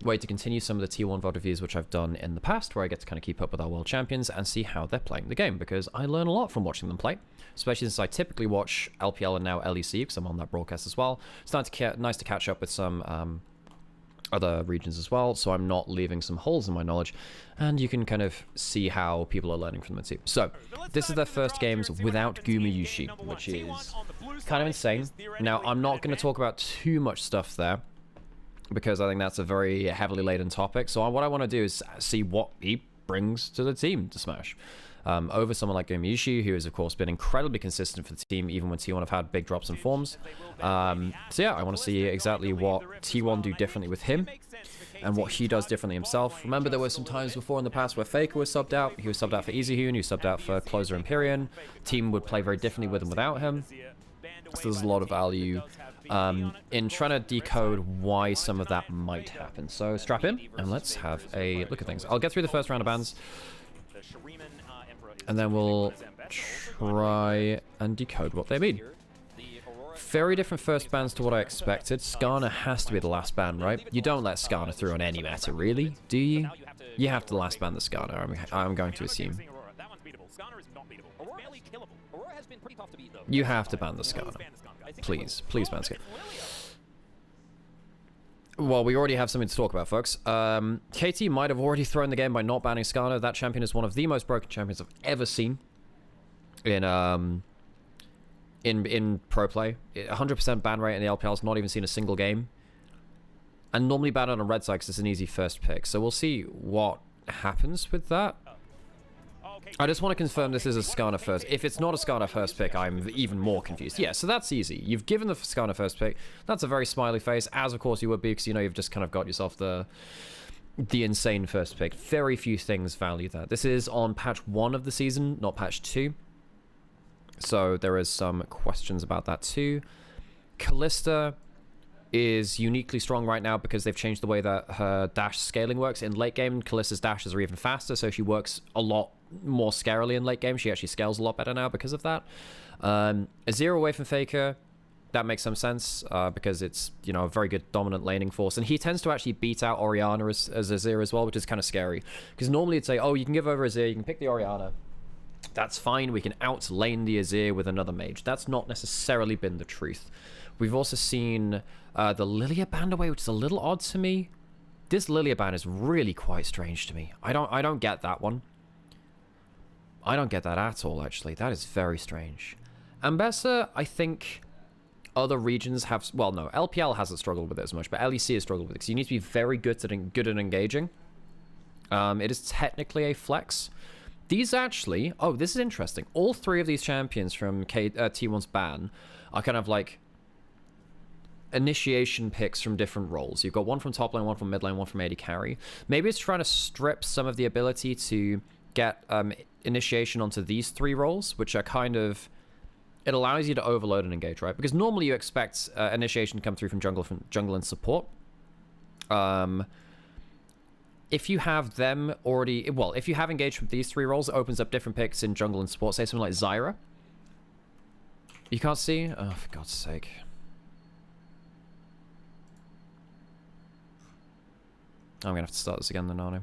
way to continue some of the T1 VOD reviews, which I've done in the past, where I get to kind of keep up with our world champions and see how they're playing the game, because I learn a lot from watching them play, especially since I typically watch LPL and now LEC, because I'm on that broadcast as well. It's nice to catch up with some other regions as well, so I'm not leaving some holes in my knowledge, and you can kind of see how people are learning from the team. So, this is their first games without Gumayusi, which is kind of insane. Now, I'm not going to talk about too much stuff there, because I think that's a very heavily laden topic. So what I want to do is see what he brings to the team to Smash. Over someone like Gumayusi, who has, of course, been incredibly consistent for the team, even when T1 have had big drops in forms. So yeah, I want to see exactly what T1 do differently with him, and what he does differently himself. Remember, there were some times before in the past where Faker was subbed out. He was subbed out for EasyHoon, he was subbed out for Closer Empyrean. Team would play very differently with and without him. So there's a lot of value in trying to decode why some of that might happen. So strap in, and let's have a look at things. I'll get through the first round of bans, and then we'll try and decode what they mean. Very different first bans to what I expected. Skarner has to be the last ban, right? You don't let Skarner through on any meta, really, do you? You have to last ban the Skarner, I'm going to assume. You have to ban the Skarner. Please, please ban Skarner. Well, we already have something to talk about, folks. KT might have already thrown the game by not banning Skarner. That champion is one of the most broken champions I've ever seen in pro play. 100% ban rate in the LPL is not even seen a single game. And normally banned on a red side because it's an easy first pick. So we'll see what happens with that. I just want to confirm this is a Skarner first. If it's not a Skarner first pick, I'm even more confused. Yeah, so that's easy. You've given the Skarner first pick. That's a very smiley face, as of course you would be, because you know you've just kind of got yourself the insane first pick. Very few things value that. This is on patch 1 of the season, not patch 2. So there is some questions about that too. Kalista is uniquely strong right now because they've changed the way that her dash scaling works. In late game, Kalista's dashes are even faster, so she works a lot more scarily in late game. She actually scales a lot better now because of that. Azir away from Faker, that makes some sense because it's, you know, a very good dominant laning force, and he tends to actually beat out Orianna as Azir as well, which is kind of scary, because normally it'd say, oh, you can give over Azir, you can pick the Orianna, that's fine, we can out lane the Azir with another mage. That's not necessarily been the truth. We've also seen the Lilia band away, which is a little odd to me. This Lilia ban is really quite strange to me. I don't get that one. I don't get that at all, actually. That is very strange. Ambessa, I think other regions have... Well, no, LPL hasn't struggled with it as much, but LEC has struggled with it, because you need to be very good at engaging. It is technically a flex. These actually... Oh, this is interesting. All 3 of these champions from T1's ban are kind of like initiation picks from different roles. You've got one from top lane, one from mid lane, one from AD carry. Maybe it's trying to strip some of the ability to get initiation onto these 3 roles, which are kind of it allows you to overload and engage, right? Because normally you expect initiation to come through from jungle and support. If you have them already... Well, if you have engaged with these 3 roles, it opens up different picks in jungle and support. Say something like Zyra. You can't see? Oh, for God's sake. I'm going to have to start this again then, aren't I?